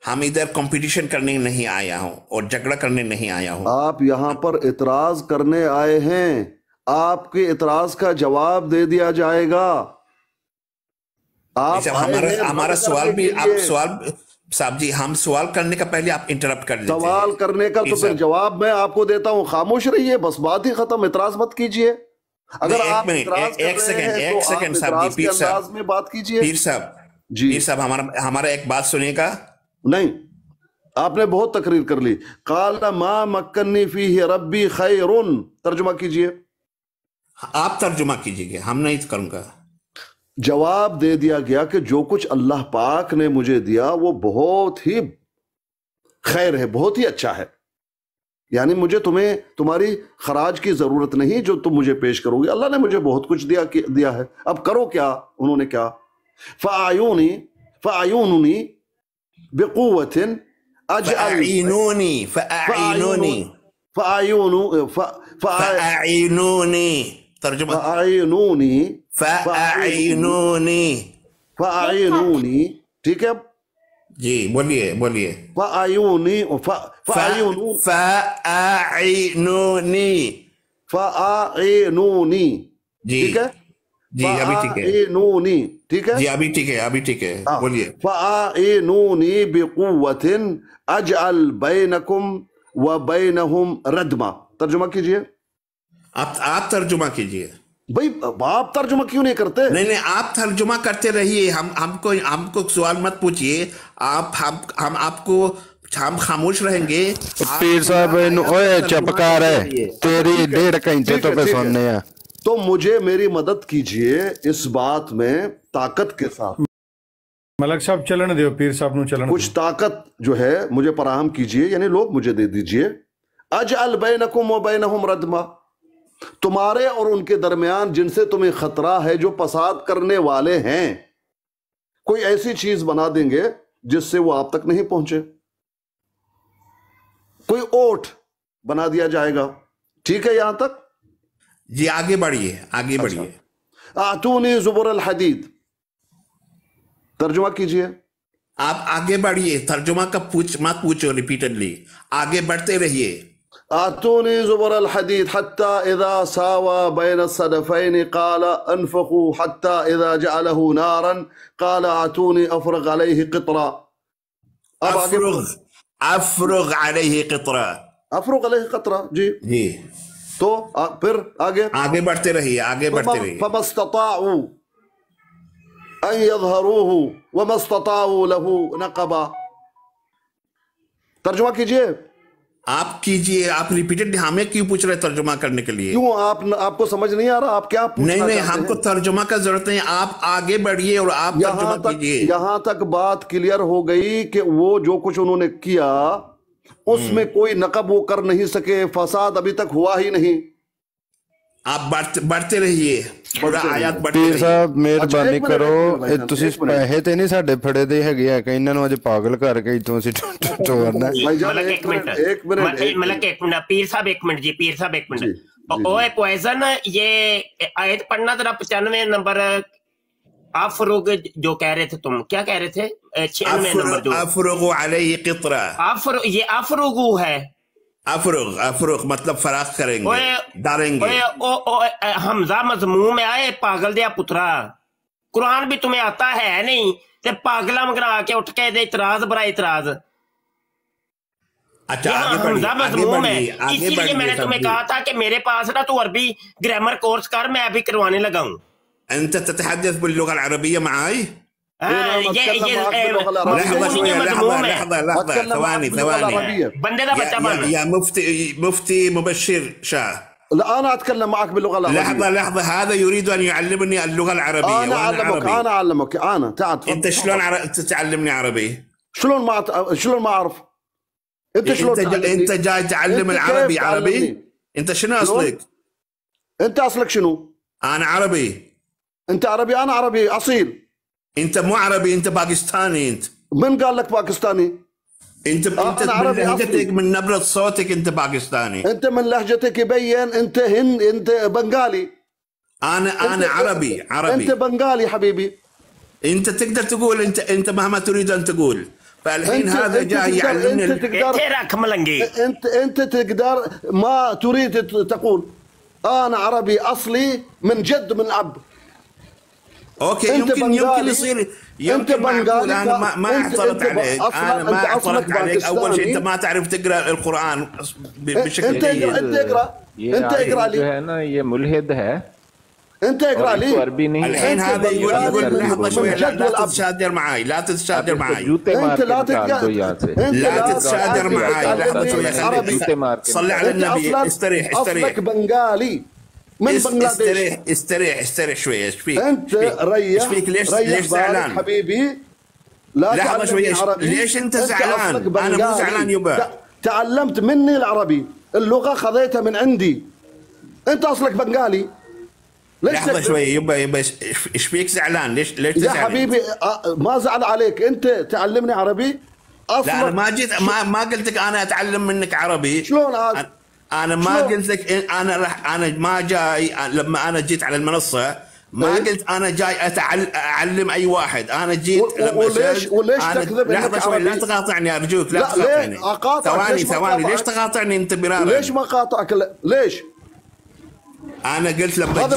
ہم ادھر کمپٹیشن کرنے نہیں آیا ہوں اور جھگڑا کرنے نہیں آیا ہوں. آپ یہاں پر اعتراض کرنے آئے ہیں، آپ کے اعتراض کا جواب دے دیا جائے گا. ہمارا سوال بھی آپ سوال صاحب جی، ہم سوال کرنے کا پہلے آپ انٹرپٹ کر لیجئے. سوال کرنے کا تو پھر جواب میں آپ کو دیتا ہوں، خاموش رہیے بس، بات ہی ختم. اعتراض مت کیجئے. اگر آپ ایک سیکنڈ صاحب جی، پیر صاحب میں بات کیجئے. پیر صاحب جی، پیر صاحب ہمارا ایک بات سنیے گا. نہیں آپ نے بہت تقریر کر لی. قال ما مکنی فیہ ربی خیر. ترجمہ کیجئے. آپ ترجمہ کیجئے گا، ہم نہیں کروں گا. جواب دے دیا گیا کہ جو کچھ اللہ پاک نے مجھے دیا وہ بہت ہی خیر ہے، بہت ہی اچھا ہے. یعنی مجھے تمہاری خراج کی ضرورت نہیں جو تم مجھے پیش کرو گے. اللہ نے مجھے بہت کچھ دیا ہے، اب کرو کیا. انہوں نے کیا؟ فَأَعْيُونِي بِقُوَّةٍ فَأَعِينُونِي ترجمہ فَأَعِينُونِي. ٹھیک ہے جی، بولیے. فَأَعِينُونِي جی ٹھیک ہے. جی ابھی ٹھیک ہے. ٹھیک ہے جی ابھی ٹھیک ہے بولیے. فَأَعِنُونِي بِقُوَّةٍ أَجْعَلْ بَيْنَكُمْ وَبَيْنَهُمْ رَدْمًا. ترجمہ کیجئے. آپ ترجمہ کیجئے. بھئی آپ ترجمہ کیوں نہیں کرتے؟ نہیں آپ ترجمہ کرتے رہیے. ہم کو سوال مت پوچھئے. ہم خاموش رہیں گے. پیر صاحب چپ کر ہے تیری 1.5 گھنٹے تو پہ سننے ہیں. تو مجھے میری مدد کیجئے اس بات میں طاقت کے ساتھ. ملک صاحب چلن دیو، پیر صاحب نو چلن. کچھ طاقت جو ہے مجھے فراہم کیجئے، یعنی لوگ مجھے دے دیجئے. اجعل بینکم و بینہم ردما. تمہارے اور ان کے درمیان جن سے تمہیں خطرہ ہے، جو فساد کرنے والے ہیں، کوئی ایسی چیز بنا دیں گے جس سے وہ آپ تک نہیں پہنچے. کوئی اوٹ بنا دیا جائے گا. ٹھیک ہے یہاں تک؟ جی آگے بڑھیے. آتونی زبر الحدید. ترجمہ کیجئے. آپ آگے بڑھیے. ترجمہ کا مت پوچھو ریپیٹڈلی، آگے بڑھتے رہیے. آتونی زبر الحدید حتی اذا ساوى بین الصدفین قال انفقوا حتی اذا جعله نارا قال آتونی افرغ علیہ قطرا. افرغ علیہ قطرا. افرغ علیہ قطرا. جی تو پھر آگے بڑھتے رہیے. فما استطاعوا ان يظهروه وما استطاعوا له نقبا. ترجمہ کیجئے. آپ کیجئے. آپ ریپیٹڈ ہمیں کیوں پوچھ رہے ترجمہ کرنے کے لیے؟ کیوں آپ کو سمجھ نہیں آ رہا؟ آپ کیا پوچھنا چاہتے ہیں؟ نہیں ہم کو ترجمہ کا ضرورت نہیں. آپ آگے بڑھیے اور آپ ترجمہ کیجئے. یہاں تک بات کلیئر ہو گئی کہ وہ جو کچھ انہوں نے کیا اس میں کوئی نقب وہ کر نہیں سکے. فساد ابھی تک ہوا ہی نہیں. آپ بڑھتے رہیے. پیر صاحب مہربانی کرو، تسی پیسے تے نہیں ساڈے پھڑے دے ہگے آ کہ انہاں نوں اج پاگل کر کے ایتھوں اسی ٹورنا. ایک منٹ پیر صاحب ایک منٹ. اوے پوائزن، یہ آیت پڑھنا ذرا 95 نمبر. افرغ جو کہہ رہے تھے، تم کیا کہہ رہے تھے؟ 96 نمبر جو افرغ علیہ قطرہ. یہ افرغو ہے. افرغ مطلب فراخ کریں گے، ڈالیں گے. حمزہ مضموم میں آئے پاگل دیا پترا. قرآن بھی تمہیں آتا ہے نہیں تے پاگلا مگرا کے اٹھ کے دے اعتراض برا اعتراض. اچھا حمزہ مضموم ہے، اسی لیے میں نے تمہیں کہا تھا کہ میرے پاس نا تو عربی گرامر کورس کر، میں ابھی کروانے لگا ہوں. انت تتحدث باللغة العربية معاي؟ لحظة بندے دا بچہ بن يا مفتي مبشر شاه. لا أنا أتكلم معك باللغة العربية. لحظة هذا يريد أن يعلمني اللغة العربية. أنا أعلمك. أنا تعال. أنت شلون تتعلمني عربي؟ شلون ما أعرف؟ أنت جاي تعلم العربي عربي؟ أنت شنو أصلك؟ أنت أصلك شنو؟ أنا عربي. أنت عربي. أنا عربي أصيل. أنت مو عربي، أنت باكستاني. أنت من قال لك باكستاني؟ أنت من لهجتك، من نبرة صوتك أنت باكستاني. أنت من لهجتك يبين أنت بنغالي. أنا عربي. أنت بنغالي حبيبي. أنت تقدر تقول أنت مهما تريد أن تقول. فالحين هذا جاي يعلمني. أنت تقدر ما تريد تقول. أنا عربي أصلي من جد من أب. اوكي يمكن يصير. يمكن معقول. انا ما اعترضت عليك. انا ما اعترضت عليك. اول شيء انت ما تعرف تقرا القران بشكل جيد. انت اقرا لي. جو ہے نا یہ ملحد ہے، انت اقرا لي الحين هذا يقول لحظه شويه لا تتشاجر معي لا تتشاجر معي انت لا تتشاجر معي لحظه شويه صلي على النبي استريح اصلك بنغالي من بنغلاديش استريح شويه ايش فيك انت ريح ليش زعلان حبيبي لا لحظه شويه ليش انت زعلان انا مو زعلان يبا تعلمت مني العربي اللغه خذيتها من عندي انت اصلك بنغالي لحظة شوي يبا ايش فيك زعلان ليش يا زعلان؟ حبيبي ما زعل عليك انت تعلمني عربي اصلا لا انا ما جيت ما قلت لك انا اتعلم منك عربي شلون عاد انا ما قلت لك انا ما جاي لما انا جيت على المنصة ما قلت انا جاي اعلم اي واحد انا جيت وليش تكذب لحظة شوي لا تقاطعني ارجوك لا تقاطعني ثواني ليش تقاطعني انت برارا ليش ما قاطعك ليش انا قلت لما هذا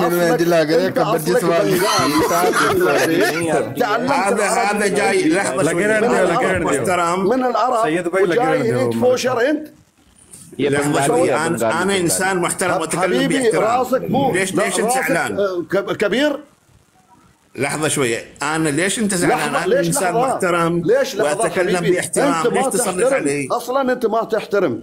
ਮੈਨੂੰ ਇੰਜ ਲੱਗ ਰਿਹਾ ਕਬਰ ਜਿਸ ਵਾਲੀ هذا جاي لحظه محترم من العرب سيد بي لك فوشر انت انا انسان محترم واتكلم باحترام ليش انت زعلان كبير لحظة شوية أنا ليش أنت زعلان؟ أنا إنسان محترم وأتكلم باحترام ليش تصرخ علي؟ أصلا أنت ما تحترم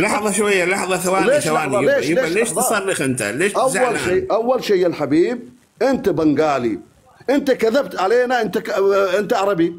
لحظة شوية لحظة ثواني ليش تصرخ أنت؟ ليش زعلان؟ أول شيء يا الحبيب أنت بنغالي أنت كذبت علينا أنت عربي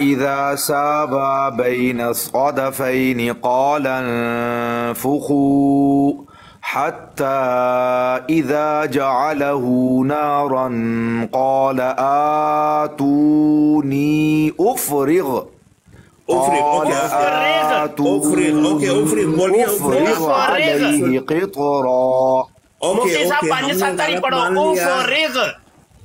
إذا سابا بين الصدفين قال انفخوا حتى إذا جعله نارا قال آتوني أفرغ عليه قطرا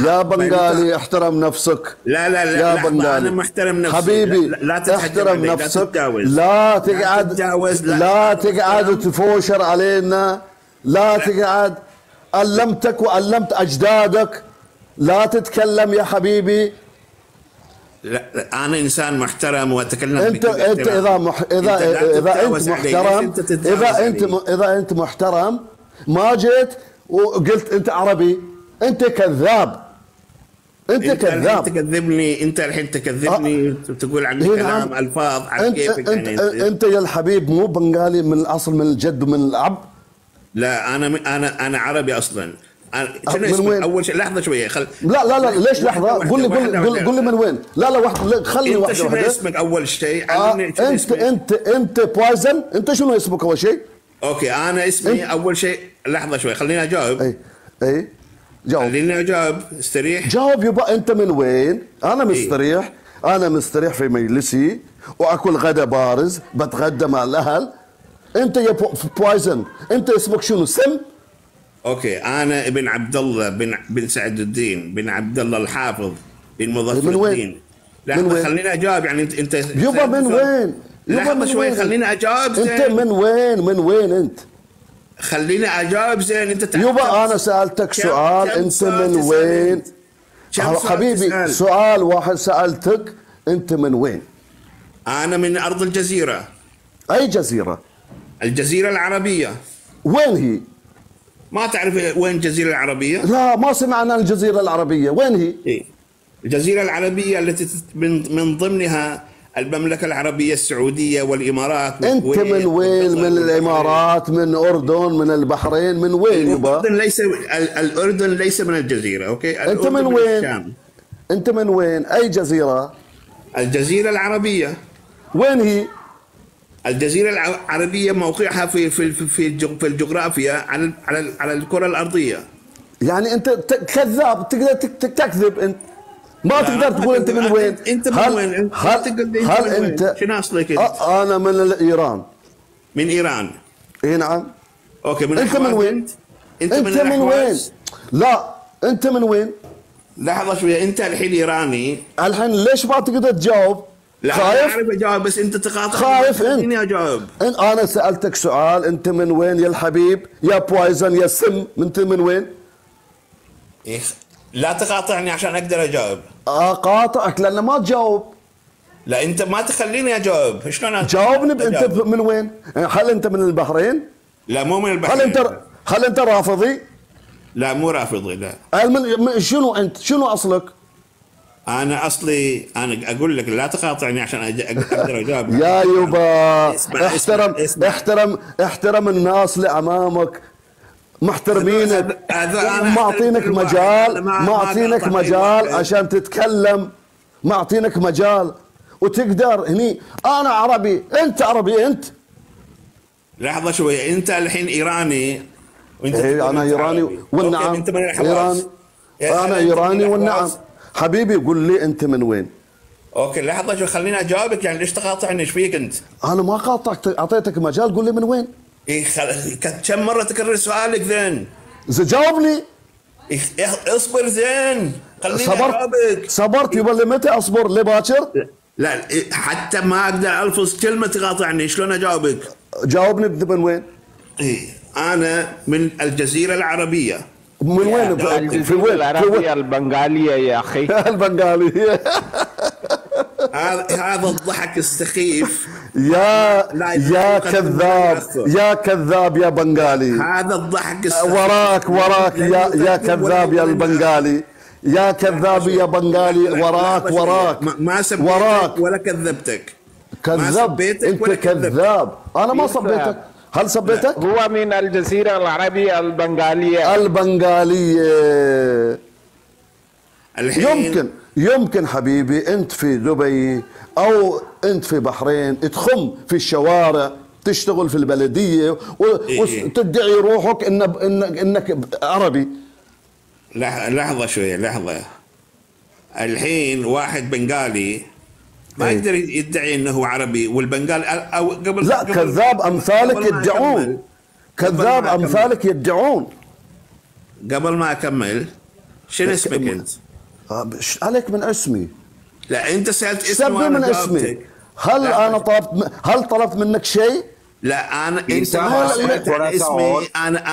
يا بنغالي احترم نفسك لا يا بنغالي انا محترم نفسي حبيبي لا احترم نفسك لا تقعد تفوشر علينا لا تقعد علمتك وعلمت اجدادك لا تتكلم يا حبيبي لا انا انسان محترم واتكلم انت اذا انت محترم ما جيت وقلت انت عربي انت كذاب انت الحين تكذبني تقول عني كلام الفاظ عن كيفك انت يا الحبيب مو بنغالي من الاصل من الجد ومن الاب لا انا عربي اصلا من وين اول شيء لحظه شويه لا ليش لحظه قول لي من وين لا خلي واحده اسمك اول شيء انت بويزن انت شنو اسمك اول شيء اوكي انا اسمي اول شيء. لحظه شوي خليني اجاوب. اي جاوب. خليني اجاوب. استريح. جاوب يبا. انت من وين؟ انا مستريح. انا مستريح في مجلسي واكل غدا بارز بتغدى مع الاهل. انت يا بويزن انت اسمك شنو؟ سم. اوكي انا ابن عبد الله بن سعد الدين بن عبد الله الحافظ بن مظفر الدين. لحظه خليني اجاوب. يعني انت يبا من وين؟ لحظه شوي خليني اجاوب زين. انت من وين انت؟ خليني اجاوب زين. انت يبا انا سالتك سؤال. انت من وين حبيبي؟ سؤال واحد سالتك. انت من وين؟ انا من ارض الجزيره. اي جزيره؟ الجزيره العربيه. وين هي؟ ما تعرف وين الجزيره العربيه؟ لا ما سمعنا عن الجزيره العربيه. وين هي؟ إيه؟ الجزيره العربيه التي من ضمنها المملكة العربية السعودية والإمارات. أنت من وين؟ من الإمارات، من أردن، من البحرين، من وين يبا؟ الأردن ليس من الجزيرة. أوكي. أنت من وين؟ أنت من وين؟ أي جزيرة؟ الجزيرة العربية. وين هي؟ الجزيرة العربية موقعها في الجغرافيا على الكرة الأرضية. يعني أنت كذاب. تقدر تكذب أنت. ما تقدر تقول انت من وين. انت من وين؟ هل انت شنو اصلك انت؟ انا من ايران. من ايران. اي نعم. اوكي. انت من وين؟ انت من وين؟ لا انت من وين؟ لحظه شويه. انت الحين ايراني. الحين ليش ما تقدر تجاوب؟ لا خايف؟ انا اعرف اجاوب بس انت تقاطع. خايف انت؟ خليني اجاوب. انا سالتك سؤال. انت من وين يا الحبيب يا بويزن يا سم؟ انت من وين؟ لا تقاطعني عشان اقدر اجاوب. اقاطعك لان ما تجاوب. لا انت ما تخليني اجاوب. شلون جاوبني. انت من وين؟ هل انت من البحرين؟ لا مو من البحرين. هل انت رافضي؟ لا مو رافضي. لا. شنو انت؟ شنو اصلك؟ انا اصلي انا اقول لك لا تقاطعني عشان اقدر اجاوب. يا يبا احترم الناس اللي امامك. محترمينك. معطينك مجال عشان تتكلم. معطينك مجال وتقدر هني. انا عربي. انت عربي. انت لحظه شويه. انت الحين ايراني وانت انا ايراني والنعم. انت من الحواس. انا ايراني والنعم. حبيبي قول لي انت من وين؟ اوكي لحظه شوي خليني اجاوبك. يعني ليش تقاطعني؟ ايش فيك انت؟ انا ما قاطعك. اعطيتك مجال. قول لي من وين؟ كم مرة تكرر سؤالك ذن؟ جاوبني. اصبر ذن. خليني اجاوبك. صبرت يبا. لمتى اصبر؟ لباكر؟ لا حتى ما اقدر الفظ كلمة تقاطعني. شلون اجاوبك؟ جاوبني. من وين؟ انا من الجزيرة العربية. من وين؟ في وين؟ العربية البنغالية يا اخي. البنغالية. هذا الضحك السخيف. يا كذاب يا بنغالي. هذا الضحك السخيف. وراك يا كذاب يا البنغالي. يا كذاب يا بنغالي. وراك ما سبيتك ولا كذبتك. كذاب. انت كذاب. انا ما صبيتك. هل صبيتك؟ هو من الجزيرة العربية البنغالية. يمكن حبيبي انت في دبي او انت في بحرين تخم في الشوارع تشتغل في البلدية وتدعي روحك انك عربي. لحظة شوية. لحظة. الحين واحد بنغالي ما يقدر يدعي انه عربي والبنغال او قبل. لا كذاب امثالك يدعون. كذاب امثالك يدعون. قبل ما اكمل شنو اسمك انت؟ عليك من اسمي. لا انت سالت اسمي من اسمي. هل طلبت منك شيء؟ لا انا انت اسمي انا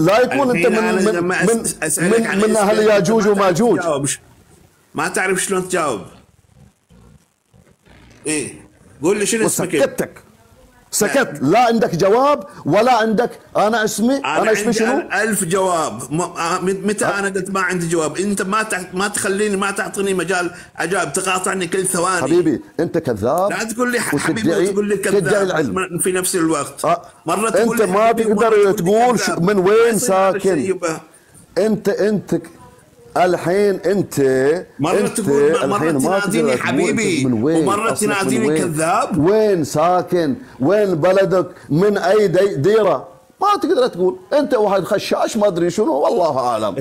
لا يكون انت من اهل ياجوج وماجوج. ما تعرف شلون تجاوب. قول لي شنو اسمك. سكت. لا عندك جواب ولا عندك. انا اسمي شنو؟ 1000 جواب. متى انا قلت ما عندي جواب؟ انت ما تخليني ما تعطيني مجال اجاوب. تقاطعني كل ثواني. حبيبي انت كذاب. لا تقول لي حبيبي وتقول لي كذاب في نفس الوقت. مرة تقول انت ما تقدر تقول من وين ساكن. انت الحين انت مرة تقول مرة تناديني حبيبي ومرة تناديني كذاب. وين ساكن؟ وين بلدك؟ من اي ديرة؟ ما تقدر تقول. انت واحد خشاش ما ادري شنو والله اعلم،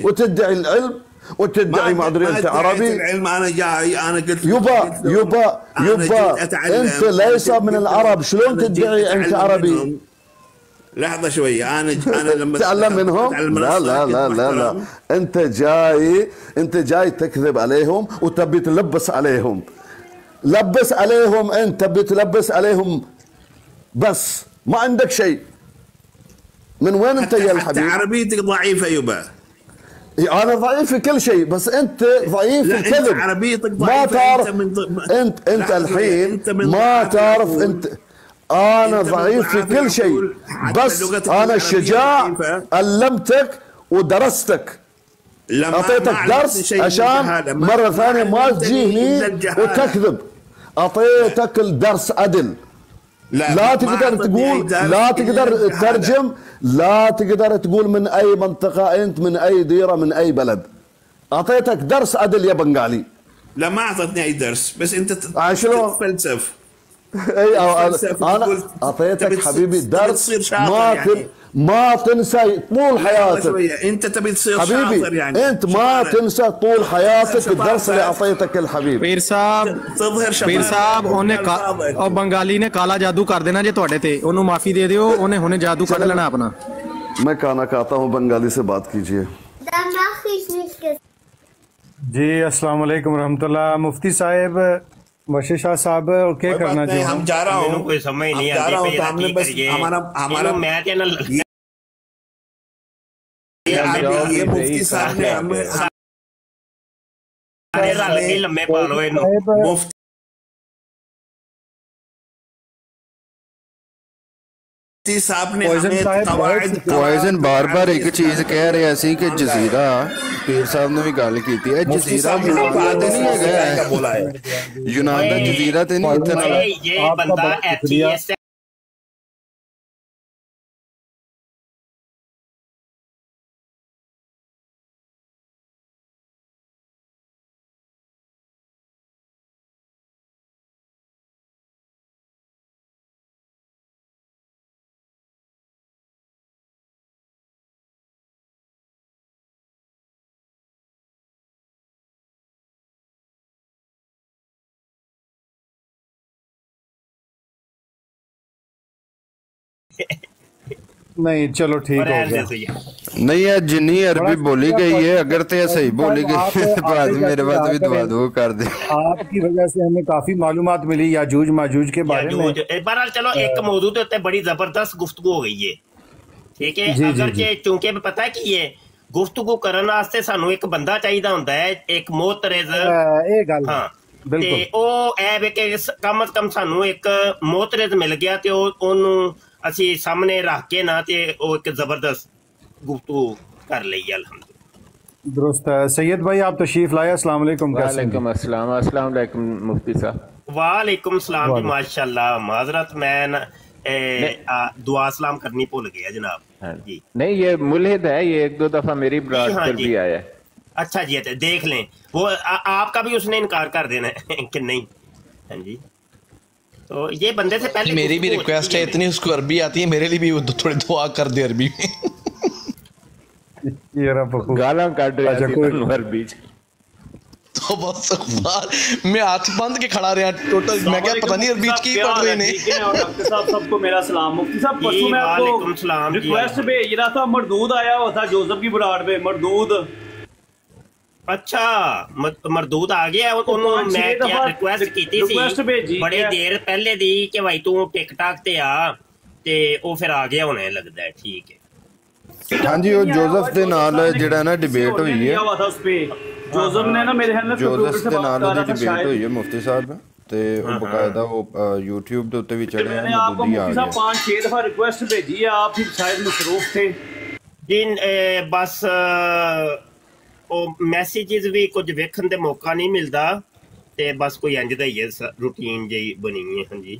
وتدعي العلم وتدعي ما ادري انت عربي. العلم انا جاي انا قلت يبا انت ليس من العرب، شلون تدعي انت عربي؟ لحظة شوية، أنا لما تتعلم منهم؟ لا لا لا لا لا، أنت جاي تكذب عليهم وتبي تلبس عليهم. لبس عليهم، أنت تبي تلبس عليهم بس ما عندك شيء. من وين أنت يا الحبيب؟ حتى عربيتك ضعيفة يبا. أنا ضعيف في كل شيء، بس أنت ضعيف في الكذب. أنت عربيتك ضعيفة. ما تعرف أنت الحين ما تعرف أنت. أنا ضعيف في كل شيء، بس أنا الشجاع علمتك ودرستك، أعطيتك درس عشان مرة ثانية ما تجيني وتكذب. أعطيتك الدرس عدل. لا تقدر تقول، لا تقدر تترجم، لا تقدر تقول من أي منطقة أنت، من أي ديرة، من أي بلد. أعطيتك درس عدل يا بنغالي. لا ما أعطتني أي درس، بس أنت تتفلسف. اي انا اعطيتك حبيبي درس ما تنسى طول حياتك. انت تبي تصير حبيبي شاطر يعني. انت ما تنسى طول حياتك الدرس اللي اعطيتك الحبيب. پیر صاحب او بنگالی نے کالا جادو کر دینا جے تواڈے تے، اونوں معافی دے دیو، اونے ہنے جادو کڈ لینا اپنا. میں کھانا کھاتا ہوں، بنگالی سے بات کیجئے. جی السلام علیکم ورحمۃ اللہ. مفتی صاحب بشیر شاہ صاحب کیا کرنا چاہیے؟ ہم جا رہا ہوں، کوئی سمجھ نہیں آتی. ہم نے بس ہمارا میں چینل یہ مفتی صاحب نے ہمیں لمبے پالو مفتی صاحب نے پوائزن بار بار ایک چیز کہہ رہے سی کہ جزیرہ، پیر صاحب نے بھی گل کی ہے، جزیرہ یونان تے نہیں ہے، یونان دا جزیرہ تے نہیں اتنا. یہ بندہ ایتھیسٹ ہے. نہیں چلو ٹھیک ہو گیا. نہیں ہے جنی عربی بولی گئی ہے، اگر تے صحیح بولی گئی بعد میرے بعد بھی دعا دعا کر دے. آپ کی وجہ سے ہمیں کافی معلومات ملی یاجوج ماجوج کے بارے میں. بہرحال چلو ایک موضوع تے ہوتے بڑی زبردست گفتگو ہو گئی ہے، ٹھیک ہے. اگرچہ چونکہ پتہ ہے کہ یہ گفتگو کرنے واسطے سانو ایک بندہ چاہیے ہوندا ہے، ایک موترز. ہاں تے او اے کہ کم از کم سانو ایک موترز مل گیا تے اونوں اسی سامنے رکھ کے نہ تے او ایک زبردست گفتگو کر لئی. الحمدللہ درست ہے. سید بھائی آپ تشریف لائے، السلام علیکم. وعلیکم السلام. السلام علیکم مفتی صاحب. وعلیکم السلام جی. ماشاءاللہ معذرت میں دعا سلام کرنی بھول گیا جناب. جی نہیں یہ ملحد ہے، یہ ایک دو دفعہ میری براڈ پر بھی آیا ہے. اچھا جی دیکھ لیں، وہ آپ کا بھی اس نے انکار کر دینا ہے کہ نہیں. ہاں جی تو یہ بندے سے پہلے میری بھی ریکویسٹ ہے، اتنی اس کو عربی آتی ہے، میرے لیے بھی تھوڑی دعا کر دے عربی میں. گالاں کٹ رہا عربی تو بہت سخبار میں ہاتھ بند کے کھڑا رہا ٹوٹل. میں کیا پتہ نہیں عربی کی پڑھ رہے نے. ڈاکٹر صاحب سب کو میرا سلام. مفتی صاحب پرسوں میں آپ کو ریکویسٹ بھیج رہا تھا، مردود آیا ہوا تھا جوزف کی براڈ پہ. مردود اچھا مردود آ گیا. انہوں میں کیا ریکویسٹ کیتی سی بڑی دیر پہلے دی کہ بھائی تو ٹک ٹاک تے آ تے او پھر آ گیا ہونے لگتا ہے. ٹھیک ہے. ہاں جی وہ جوزف دے نال جڑا نا ڈیبیٹ ہوئی ہے، جوزف نے نا میرے خیال میں جوزف دے نال دی ڈیبیٹ ہوئی ہے مفتی صاحب تے او باقاعدہ وہ یوٹیوب دے اوتے بھی چڑھے ہیں. مودودی آ گیا. 5-6 دفعہ ریکویسٹ بھیجی ہے، آپ پھر شاید مصروف تھے. جن بس میسیجز بھی کچھ ویکھن دے موقع نہیں ملتا تے بس کوئی انج دا ہی ہے روٹین جی بنی ہے. ہاں جی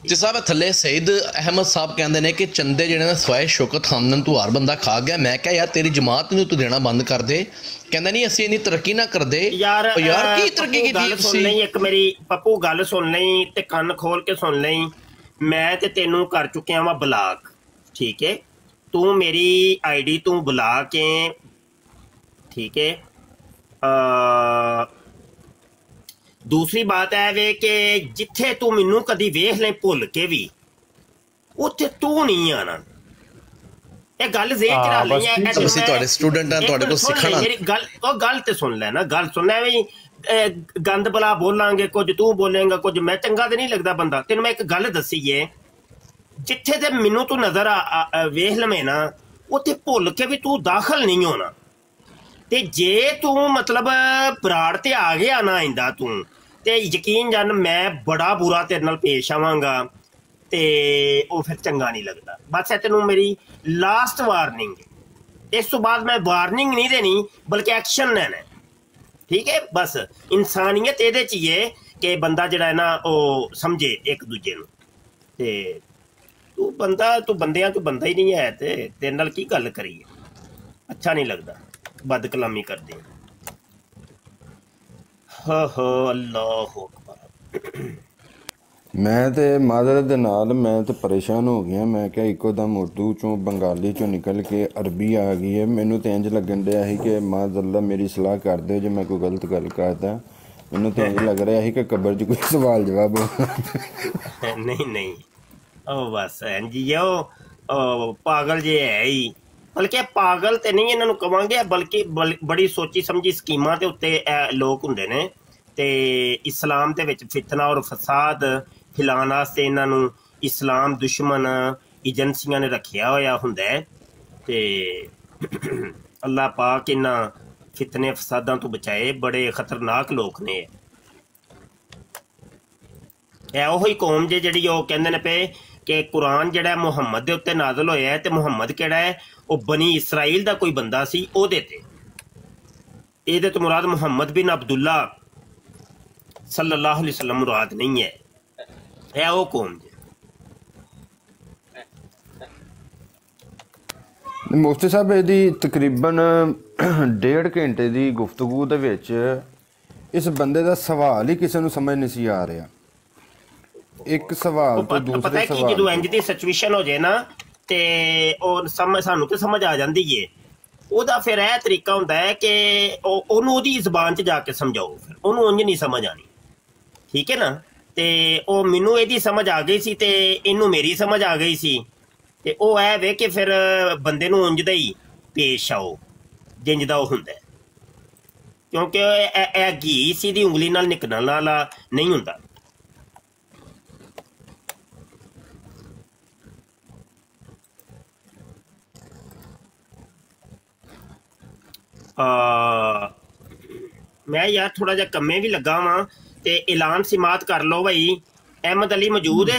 ਤੇ ਸਾਹਿਬ ਥੱਲੇ ਸਈਦ ਅਹਿਮਦ ਸਾਹਿਬ ਕਹਿੰਦੇ ਨੇ ਕਿ ਚੰਦੇ ਜਿਹੜੇ ਨੇ ਸਵਾਏ ਸ਼ੌਕਤ ਖਾਨਨ ਤੋਂ ਹਰ ਬੰਦਾ ਖਾ ਗਿਆ। ਮੈਂ ਕਿਹਾ ਯਾਰ ਤੇਰੀ ਜਮਾਤ ਨੂੰ ਤੂੰ ਦੇਣਾ ਬੰਦ ਕਰ ਦੇ। ਕਹਿੰਦਾ ਨਹੀਂ ਅਸੀਂ ਇੰਨੀ ਤਰੱਕੀ ਨਾ ਕਰਦੇ। ਯਾਰ ਕੀ ਤਰੱਕੀ ਕੀਤੀ ਤੁਸੀਂ? ਨਹੀਂ ਇੱਕ ਮੇਰੀ ਪੱਪੂ ਗੱਲ ਸੁਣ ਲਈ ਤੇ ਕੰਨ ਖੋਲ ਕੇ ਸੁਣ ਲਈ। ਮੈਂ ਤੇ ਤੈਨੂੰ ਕਰ ਚੁੱਕਿਆ ਵਾ ਬਲਾਕ, ਠੀਕ ਹੈ? ਤੂੰ ਮੇਰੀ ਆਈਡੀ ਤੂੰ ਬੁਲਾ ਕੇ, ਠੀਕ ਹੈ? ਦੂਸਰੀ ਬਾਤ ਹੈ ਵੇ ਕਿ ਜਿੱਥੇ ਤੂੰ ਮੈਨੂੰ ਕਦੀ ਵੇਖ ਲੈ ਭੁੱਲ ਕੇ ਵੀ, ਉੱਥੇ ਤੂੰ ਨਹੀਂ ਆਣਾ। ਇਹ ਗੱਲ ਜ਼ੇਰ ਕਰਾ ਲਈ ਹੈ। ਅਸੀਂ ਤੁਹਾਡੇ ਸਟੂਡੈਂਟ ਆ, ਤੁਹਾਡੇ ਕੋਲ ਸਿੱਖਣਾ। ਮੇਰੀ ਗੱਲ ਤੇ ਸੁਣ ਲੈ ਨਾ, ਗੱਲ ਸੁਣ ਲੈ ਵੀ ਗੰਦ ਬਲਾ ਬੋਲਾਂਗੇ, ਕੁਝ ਤੂੰ ਬੋਲੇਂਗਾ, ਕੁਝ ਮੈਂ। ਚੰਗਾ ਤੇ ਨਹੀਂ ਲੱਗਦਾ ਬੰਦਾ। ਤੈਨੂੰ ਮੈਂ ਇੱਕ ਗੱਲ ਦੱਸੀ ਏ, ਜਿੱਥੇ ਤੇ ਮੈਨੂੰ ਤੂੰ ਨਜ਼ਰ ਵੇਖ ਲਵੇਂ ਨਾ, ਉੱਥੇ ਭੁੱਲ ਕੇ ਵੀ ਤੂੰ ਦਾਖਲ ਨਹੀਂ ਹੋਣਾ। ਤੇ ਜੇ ਤੂੰ ਮਤਲਬ ਬਰਾੜ ਤੇ ਆ ਗਿਆ ਨਾ ਆਇੰਦਾ ਤੂੰ, ਤੇ ਯਕੀਨ ਜਾਣ ਮੈਂ ਬੜਾ ਬੁਰਾ ਤੇਰੇ ਨਾਲ ਪੇਸ਼ ਆਵਾਂਗਾ, ਤੇ ਉਹ ਫਿਰ ਚੰਗਾ ਨਹੀਂ ਲੱਗਦਾ। ਬਸ ਇਹ ਤੈਨੂੰ ਮੇਰੀ ਲਾਸਟ ਵਾਰਨਿੰਗ। ਇਸ ਤੋਂ ਬਾਅਦ ਮੈਂ ਵਾਰਨਿੰਗ ਨਹੀਂ ਦੇਣੀ, ਬਲਕਿ ਐਕਸ਼ਨ ਲੈਣਾ, ਠੀਕ ਹੈ? ਬਸ ਇਨਸਾਨੀਅਤ ਇਹਦੇ 'ਚ ਹੀ ਹੈ ਕਿ ਬੰਦਾ ਜਿਹੜਾ ਹੈ ਨਾ ਉਹ ਸਮਝੇ ਇੱਕ ਦੂਜੇ ਨੂੰ। ਤੇ ਤੂੰ ਬੰਦਿਆਂ ਤੋਂ ਬੰਦਾ ਹੀ ਨਹੀਂ ਹੈ, ਤੇ ਤੇਰੇ ਨਾਲ ਕੀ ਗੱਲ ਕਰੀਏ? ਅੱਛਾ ਨਹੀਂ ਲੱਗਦਾ, ਬਦ ਕਲਾਮੀ ਕਰਦੇ। ਅੱਲਾਹੁ ਅਕਬਰ। ਮੈਂ ਤੇ ਮਾਜ਼ਰਤ ਦੇ ਨਾਲ ਮੈਂ ਤੇ ਪਰੇਸ਼ਾਨ ਹੋ ਗਿਆ। ਮੈਂ ਕਿਹਾ ਇੱਕੋ ਦਮ ਉਰਦੂ ਚੋਂ ਬੰਗਾਲੀ ਚੋਂ ਨਿਕਲ ਕੇ ਅਰਬੀ ਆ ਗਈ ਹੈ। ਮੈਨੂੰ ਤਾਂ ਇੰਝ ਲੱਗਣ ਡਿਆ ਸੀ ਕਿ ਮਾਜ਼ਅੱਲਾ ਮੇਰੀ ਸਲਾਹ ਕਰ ਦਿਓ ਜੇ ਮੈਂ ਕੋਈ ਗਲਤ ਗੱਲ ਕਰਦਾ। ਮੈਨੂੰ ਤਾਂ ਇੰਝ ਲੱਗ ਰਿਹਾ ਸੀ ਕਿ ਕਬਰ 'ਚ ਕੋਈ ਸਵਾਲ ਜਵਾਬ ਨਹੀਂ ਉਹ ਬਸ ਇੰਝ ਉਹ ਪਾਗਲ ਜੇ ਹੈ ਹੀ। ਬਲਕਿ ਪਾਗਲ ਤੇ ਨਹੀਂ ਇਹਨਾਂ ਨੂੰ ਕਵਾਂਗੇ, ਬਲਕਿ ਬੜੀ ਸੋਚੀ ਸਮਝੀ ਸਕੀਮਾਂ ਦੇ ਉੱਤੇ ਲੋਕ ਹੁੰਦੇ ਨੇ। ਤੇ ਇਸਲਾਮ ਦੇ ਵਿੱਚ ਫਿਤਨਾ ਔਰ ਫਸਾਦ ਫੈਲਾਉਣ ਵਾਸਤੇ ਇਹਨਾਂ ਨੂੰ ਇਸਲਾਮ ਦੁਸ਼ਮਣ ਏਜੰਸੀਆਂ ਨੇ ਰੱਖਿਆ ਹੋਇਆ ਹੁੰਦਾ ਹੈ। ਤੇ ਅੱਲਾਹ ਪਾਕ ਇਹਨਾਂ ਫਿਤਨੇ ਫਸਾਦਾਂ ਤੋਂ ਬਚਾਏ। ਬੜੇ ਖਤਰਨਾਕ ਲੋਕ ਨੇ ਇਹ ਉਹੀ ਕੌਮ ਜੇ ਜਿਹੜੀ ਉਹ ਕਹਿੰਦੇ ਨੇ ਪਏ ਕਿ ਕੁਰਾਨ ਜਿਹੜਾ ਮੁਹੰਮਦ ਦੇ ਉੱਤੇ ਨਾਜ਼ਲ ਹੋਇਆ ਹੈ, ਤੇ ਮੁਹੰਮਦ ਕਿਹੜਾ ਹੈ? ਉਹ ਬਨੀ ਇਸਰਾਈਲ ਦਾ ਕੋਈ ਬੰਦਾ ਸੀ ਉਹਦੇ ਤੇ। ਇਹਦੇ ਤੋਂ ਮੁਰਾਦ ਮੁਹੰਮਦ ਬਿਨ ਅਬਦੁੱਲਾ ਸੱਲੱਲਾਹੁ ਅਲੈਹਿ ਵਸੱਲਮ ਮੁਰਾਦ ਨਹੀਂ ਹੈ। ਇਹ ਉਹ ਕੌਮ ਜੇ। ਮੁਫਤੀ ਸਾਹਿਬ ਇਹਦੀ ਤਕਰੀਬਨ 1.5 ਘੰਟੇ ਦੀ ਗੁਫ਼ਤਗੂ ਦੇ ਵਿੱਚ ਇਸ ਬੰਦੇ ਦਾ ਸਵਾਲ ਹੀ ਕਿਸੇ ਨੂੰ ਸਮਝ ਨਹੀਂ ਸੀ ਆ ਰਿਹਾ। ਇੱਕ ਸਵਾਲ ਤੋਂ ਦੂਸਰੇ ਸਵਾਲ। ਜਦੋਂ ਇੰਜ ਦੀ ਸਿਚੁਏਸ਼ਨ ਹੋ ਜਾਏ ਨਾ, ਤੇ ਉਹ ਸਾਨੂੰ ਤੇ ਸਮਝ ਆ ਜਾਂਦੀ ਏ। ਉਹਦਾ ਫਿਰ ਇਹ ਤਰੀਕਾ ਹੁੰਦਾ ਹੈ ਕਿ ਉਹਨੂੰ ਉਹਦੀ ਜ਼ਬਾਨ 'ਚ ਜਾ ਕੇ ਸਮਝਾਓ। ਫਿਰ ਉਹਨੂੰ ਉਂਝ ਨਹੀਂ ਸਮਝ ਆਣੀ, ਠੀਕ ਹੈ ਨਾ? ਤੇ ਉਹ ਮੈਨੂੰ ਇਹਦੀ ਸਮਝ ਆ ਗਈ ਸੀ ਤੇ ਇਹਨੂੰ ਮੇਰੀ ਸਮਝ ਆ ਗਈ ਸੀ। ਤੇ ਉਹ ਇਹ ਵੇ ਕਿ ਫਿਰ ਬੰਦੇ ਨੂੰ ਉਂਝ ਦਾ ਹੀ ਪੇਸ਼ ਆਓ ਜਿੰਝ ਦਾ ਉਹ ਹੁੰਦਾ, ਕਿਉਂਕਿ ਇਹ ਘੀ ਸਿੱਧੀ ਉਂਗਲੀ ਨਾਲ ਨਿਕਲਣ ਵਾਲਾ ਨਹੀਂ ਹੁੰਦਾ। ਮੈਂ ਯਾਰ ਥੋੜਾ ਜਿਹਾ ਕੰਮੇ ਵੀ ਲੱਗਾ ਵਾਂ, ਤੇ ਐਲਾਨ ਸਿਮਾਤ ਕਰ ਲਓ ਭਾਈ। ਅਹਿਮਦ ਅਲੀ ਮੌਜੂਦ ਹੈ?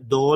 2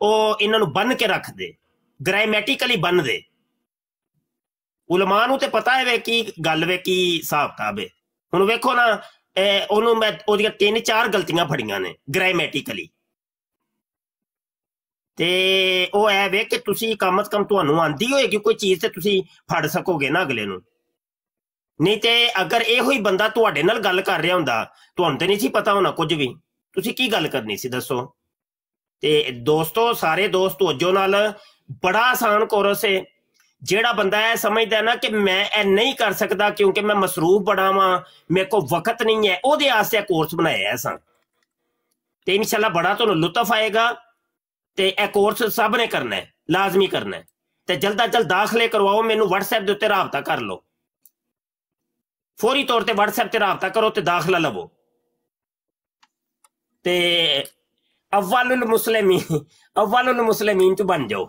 ਉਹ ਇਹਨਾਂ ਨੂੰ ਬੰਨ ਕੇ ਰੱਖ ਦੇ, ਗ੍ਰਾਮੈਟਿਕਲੀ ਬੰਨ ਦੇ। ਉਲਮਾ ਨੂੰ ਤੇ ਪਤਾ ਹੈ ਵੇ ਕੀ ਗੱਲ ਵੇ, ਕੀ ਹਿਸਾਬ ਕਿਤਾਬ ਹੈ। ਹੁਣ ਵੇਖੋ ਨਾ, ਉਹਨੂੰ ਮੈਂ ਉਹਦੀਆਂ 3-4 ਗਲਤੀਆਂ ਫੜੀਆਂ ਨੇ ਗ੍ਰਾਮੈਟਿਕਲੀ। ਤੇ ਉਹ ਐ ਵੇ ਕਿ ਤੁਸੀਂ ਕਮ ਅਜ਼ ਕਮ ਤੁਹਾਨੂੰ ਆਂਦੀ ਹੋਏਗੀ ਕੋਈ ਚੀਜ਼, ਤੇ ਤੁਸੀਂ ਫੜ ਸਕੋਗੇ ਨਾ ਅਗਲੇ ਨੂੰ। ਨਹੀਂ ਤੇ ਅਗਰ ਇਹੋ ਹੀ ਬੰਦਾ ਤੁਹਾਡੇ ਨਾਲ ਗੱਲ ਕਰ ਰਿਹਾ ਹੁੰਦਾ, ਤੁਹਾਨੂੰ ਤੇ ਨਹੀਂ ਸੀ ਪਤਾ ਹੋਣਾ ਕੁਝ ਵੀ, ਤੁਸੀਂ ਕੀ ਗੱਲ ਕਰਨੀ ਸੀ ਦੱਸੋ? ਤੇ ਦੋਸਤੋ, ਸਾਰੇ ਦੋਸਤ ਤਵੱਜੋ ਨਾਲ, ਬੜਾ ਆਸਾਨ ਕੋਰਸ ਹੈ। ਜਿਹੜਾ ਬੰਦਾ ਇਹ ਸਮਝਦਾ ਨਾ ਕਿ ਮੈਂ ਇਹ ਨਹੀਂ ਕਰ ਸਕਦਾ ਕਿਉਂਕਿ ਮੈਂ ਮਸਰੂਫ ਬੜਾ ਵਾਂ, ਮੇਰੇ ਕੋਲ ਵਕਤ ਨਹੀਂ ਹੈ, ਉਹਦੇ ਵਾਸਤੇ ਕੋਰਸ ਬਣਾਇਆ ਸਾਂ। ਤੇ ਇਨਸ਼ਾਅੱਲਾ ਬੜਾ ਤੁਹਾਨੂੰ ਲੁਤਫ ਆਏਗਾ। ਤੇ ਇਹ ਕੋਰਸ ਸਭ ਨੇ ਕਰਨਾ ਹੈ, ਲਾਜ਼ਮੀ ਕਰਨਾ ਹੈ। ਤੇ ਜਲਦਾ ਜਲਦ ਦਾਖਲੇ ਕਰਵਾਓ। ਮੈਨੂੰ WhatsApp ਦੇ ਉੱਤੇ ਰਾਬਤਾ ਕਰ ਲਓ, ਫੌਰੀ ਤੌਰ ਤੇ WhatsApp ਤੇ ਰਾਬਤਾ ਕਰੋ ਤੇ ਦਾਖਲਾ ਲਵੋ। ਤੇ ਅਵਲੁਲ ਮੁਸਲਿਮੀਨ ਚ ਬਣ ਜਾਓ।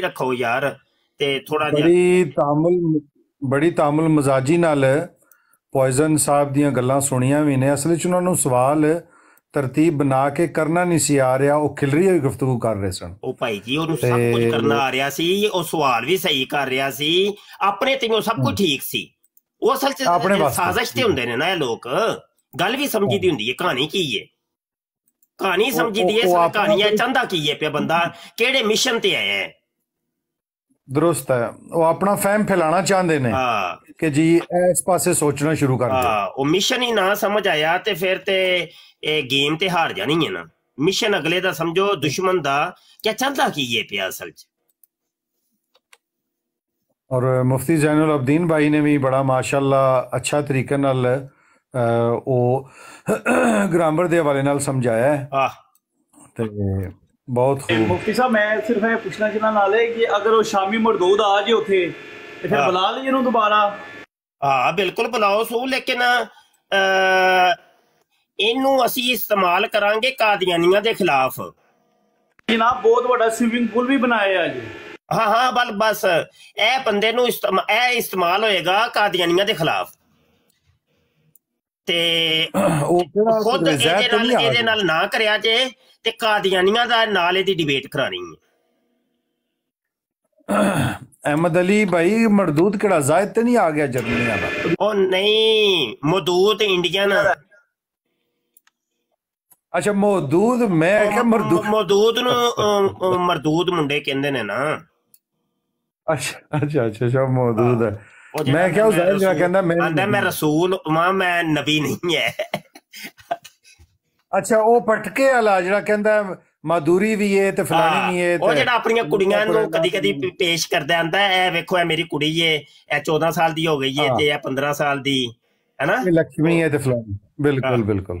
ਰੱਖੋ ਯਾਰ ਤੇ ਥੋੜਾ ਜਿਹਾ ਬੜੀ ਤਾਮੁਲ ਮਜ਼ਾਜੀ ਨਾਲ ਪੋਇਜ਼ਨ ਸਾਹਿਬ ਦੀਆਂ ਗੱਲਾਂ ਸੁਣੀਆਂ ਵੀ ਨੇ। ਅਸਲ 'ਚ ਉਹਨਾਂ ਨੂੰ ਸਵਾਲ ਤਰਤੀਬ ਬਣਾ ਕੇ ਕਰਨਾ ਨਹੀਂ ਸੀ ਆ ਰਿਹਾ, ਉਹ ਖਿਲਰੀ ਹੋਈ ਗੁਫ਼ਤਗੂ ਕਰ ਰਹੇ ਸਨ। ਉਹ ਭਾਈ ਜੀ ਉਹਨੂੰ ਸਭ ਕੁਝ ਕਰਨਾ ਆ ਰਿਹਾ ਸੀ, ਉਹ ਸਵਾਲ ਵੀ ਸਹੀ ਕਰ ਰਿਹਾ ਸੀ, ਆਪਣੇ ਤੇ ਉਹ ਸਭ ਕੁਝ ਠੀਕ ਸੀ। ਉਹ ਅਸਲ 'ਚ ਸਾਜ਼ਿਸ਼ ਤੇ ਹੁੰਦੇ ਨੇ ਨਾ ਇਹ ਲੋਕ। ਗੱਲ ਵੀ ਸਮਝੀ ਦੀ ਹੁੰਦੀ ਹੈ, ਕਹਾਣੀ ਕੀ ਹੈ, ਕਹਾਣੀ ਸਮਝੀ ਦੀ ਹੈ। ਕਹਾਣੀ ਹੈ ਚਾਹੁੰਦਾ ਕੀ ਹੈ ਪਿਆ ਬੰਦਾ, ਕਿਹੜੇ ਮਿਸ਼ਨ ਤੇ ਆਇਆ ਹੈ। ਦਰੁਸਤ ਹੈ, ਉਹ ਆਪਣਾ ਫਹਿਮ ਫੈਲਾਣਾ ਚਾਹੁੰਦੇ ਨੇ ਕਿ ਜੀ ਇਸ ਪਾਸੇ ਸੋਚਣਾ ਸ਼ੁਰੂ ਕਰ ਦਿਓ। ਉਹ ਮਿਸ਼ਨ ਹੀ ਨਾ ਸਮਝ ਆਇਆ ਤੇ ਫਿਰ ਤੇ ਇਹ ਗੇਮ ਤੇ ਹਾਰ ਜਾਣੀ ਹੈ ਨਾ। ਮਿਸ਼ਨ ਅਗਲੇ ਦਾ ਸਮਝੋ, ਦੁਸ਼ਮਣ ਦਾ ਕਿਆ ਚਾਹੁੰਦਾ ਕੀ ਹੈ ਪਿਆ ਅਸਲ 'ਚ। ਔਰ ਮੁਫਤੀ ਜ਼ੈਨੁਲ ਅਬਦੀਨ ਭਾਈ ਨੇ ਵੀ ਬੜਾ ਮਾਸ਼ਾਅੱਲਾ ਅੱਛਾ ਤਰੀਕੇ ਨਾਲ ਉਹ ਗ੍ਰਾਮਰ ਦੇ ਹਵਾਲੇ ਨਾਲ ਸਮਝਾਇਆ ਹੈ ਤੇ ਬਹੁਤ ਖੂਬ। ਮੁਫਤੀ ਸਾਹਿਬ ਮੈਂ ਸਿਰਫ ਇਹ ਪੁੱਛਣਾ ਚਾਹੁੰਦਾ ਨਾਲੇ ਕਿ ਅਗਰ ਉਹ ਸ਼ਾਮੀ ਮਰਦੂਦ ਆ ਜੇ ਉੱਥੇ ਤੇ ਫਿਰ ਬੁਲਾ ਲਈਏ ਇਹਨੂੰ ਦੁਬਾਰਾ। ਹਾਂ ਬਿਲਕੁਲ ਬੁਲਾਓ ਸੋ, ਲੇਕਿਨ ਇਹਨੂੰ ਅਸੀਂ ਇਸਤੇਮਾਲ ਕਰਾਂਗੇ ਕਾਦੀਆਨੀਆਂ ਦੇ ਖਿਲਾਫ। ਜਨਾਬ ਬਹੁਤ ਵੱਡਾ ਸਵਿਮਿੰਗ ਪੂਲ ਵੀ ਬਣਾਇਆ ਜੀ। ਹਾਂ ਬਸ ਇਹ ਬੰਦੇ ਨੂੰ ਇਹ ਇਸਤੇਮਾਲ ਹੋਏਗਾ ਕਾਦੀਆਨੀਆਂ ਦੇ ਖਿਲਾਫ। ਤੇ ਖੁਦ ਇਹਦੇ ਨਾਲ ਨਾ ਕਰਿਆ ਜੇ ਤੇ ਕਾਦੀਆਨੀਆਂ ਦਾ ਨਾਲ ਇਹਦੀ ਡਿਬੇਟ ਕਰਾਣੀ ਹੈ। ਅਹਿਮਦ ਅਲੀ ਭਾਈ ਮਰਦੂਦ ਕਿਹੜਾ ਜ਼ਾਇਦ ਤੇ ਨਹੀਂ ਆ ਗਿਆ ਜਰਮਨੀ ਵਾਲਾ? ਉਹ ਨਹੀਂ, ਮੌਦੂਦ ਇੰਡੀਅਨ। ਅੱਛਾ ਮੌਦੂਦ, ਮੈਂ ਕਿਹਾ ਮੌਦੂਦ ਨੂੰ ਮਰਦੂਦ ਮੁੰਡੇ ਕਹਿੰਦੇ ਨੇ ਨਾ। ਅੱਛਾ ਮੌਦੂਦ ਹੈ। ਮੈਂ ਕਿਹਾ ਜ਼ਾਇਦ ਜਿਹੜਾ ਕਹਿੰਦਾ ਮੈਂ ਰਸੂਲ ਮੈਂ ਨਬੀ ਨਹੀਂ ਹੈ। ਅੱਛਾ ਉਹ ਪਟਕੇ ਵਾਲਾ ਜਿਹੜਾ ਕਹਿੰਦਾ ਮਾਦੂਰੀ ਵੀ ਹੈ ਤੇ ਫਲਾਣੀ ਵੀ ਹੈ, ਉਹ ਜਿਹੜਾ ਆਪਣੀਆਂ ਕੁੜੀਆਂ ਨੂੰ ਕਦੀ ਕਦੀ ਪੇਸ਼ ਕਰਦਾ ਆਂਦਾ ਇਹ ਵੇਖੋ ਇਹ ਮੇਰੀ ਕੁੜੀ ਹੈ, ਇਹ 14 ਸਾਲ ਦੀ ਹੋ ਗਈ ਹੈ ਤੇ ਇਹ 15 ਸਾਲ ਦੀ ਹੈ ਨਾ, ਲక్ష్ਮੀ ਹੈ ਤੇ ਫਲਾਣੀ। ਬਿਲਕੁਲ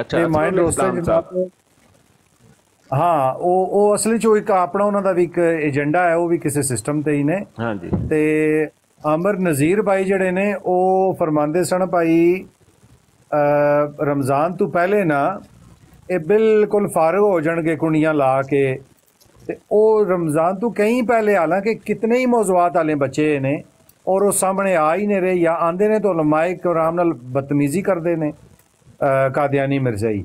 ਅੱਛਾ ਮਾਈਂਡ ਰੋਸਟਰ। ਹਾਂ ਉਹ ਅਸਲੀ ਚ ਇੱਕ ਆਪਣਾ ਉਹਨਾਂ ਦਾ ਵੀ ਇੱਕ ਏਜੰਡਾ ਹੈ, ਉਹ ਵੀ ਕਿਸੇ ਸਿਸਟਮ ਤੇ ਹੀ ਨੇ। ਹਾਂਜੀ। ਤੇ ਅਮਰ ਨਜ਼ੀਰ ਭਾਈ ਜਿਹੜੇ ਨੇ ਉਹ ਫਰਮਾਉਂਦੇ ਸਨ ਭਾਈ ਰਮਜ਼ਾਨ ਤੋਂ ਪਹਿਲੇ ਨਾ ਇਹ ਬਿਲਕੁਲ ਫਾਰਗ ਹੋ ਜਾਣਗੇ ਕੁੰਡੀਆਂ ਲਾ ਕੇ। ਤੇ ਉਹ ਰਮਜ਼ਾਨ ਤੋਂ ਕਈ ਪਹਿਲੇ ਹਾਲਾਂਕਿ ਕਿਤਨੇ ਹੀ ਮੌਜ਼ੂਆਤ ਵਾਲੇ ਬੱਚੇ ਨੇ ਔਰ ਉਹ ਸਾਹਮਣੇ ਆ ਹੀ ਨਹੀਂ ਰਹੇ, ਜਾਂ ਆਂਦੇ ਨੇ ਤਾਂ ਉਲਮਾਏ ਕਿਰਾਮ ਨਾਲ ਬਦਤਮੀਜ਼ੀ ਕਰਦੇ ਨੇ ਕਾਦੀਆਨੀ ਮਿਰਜ਼ਾਈ,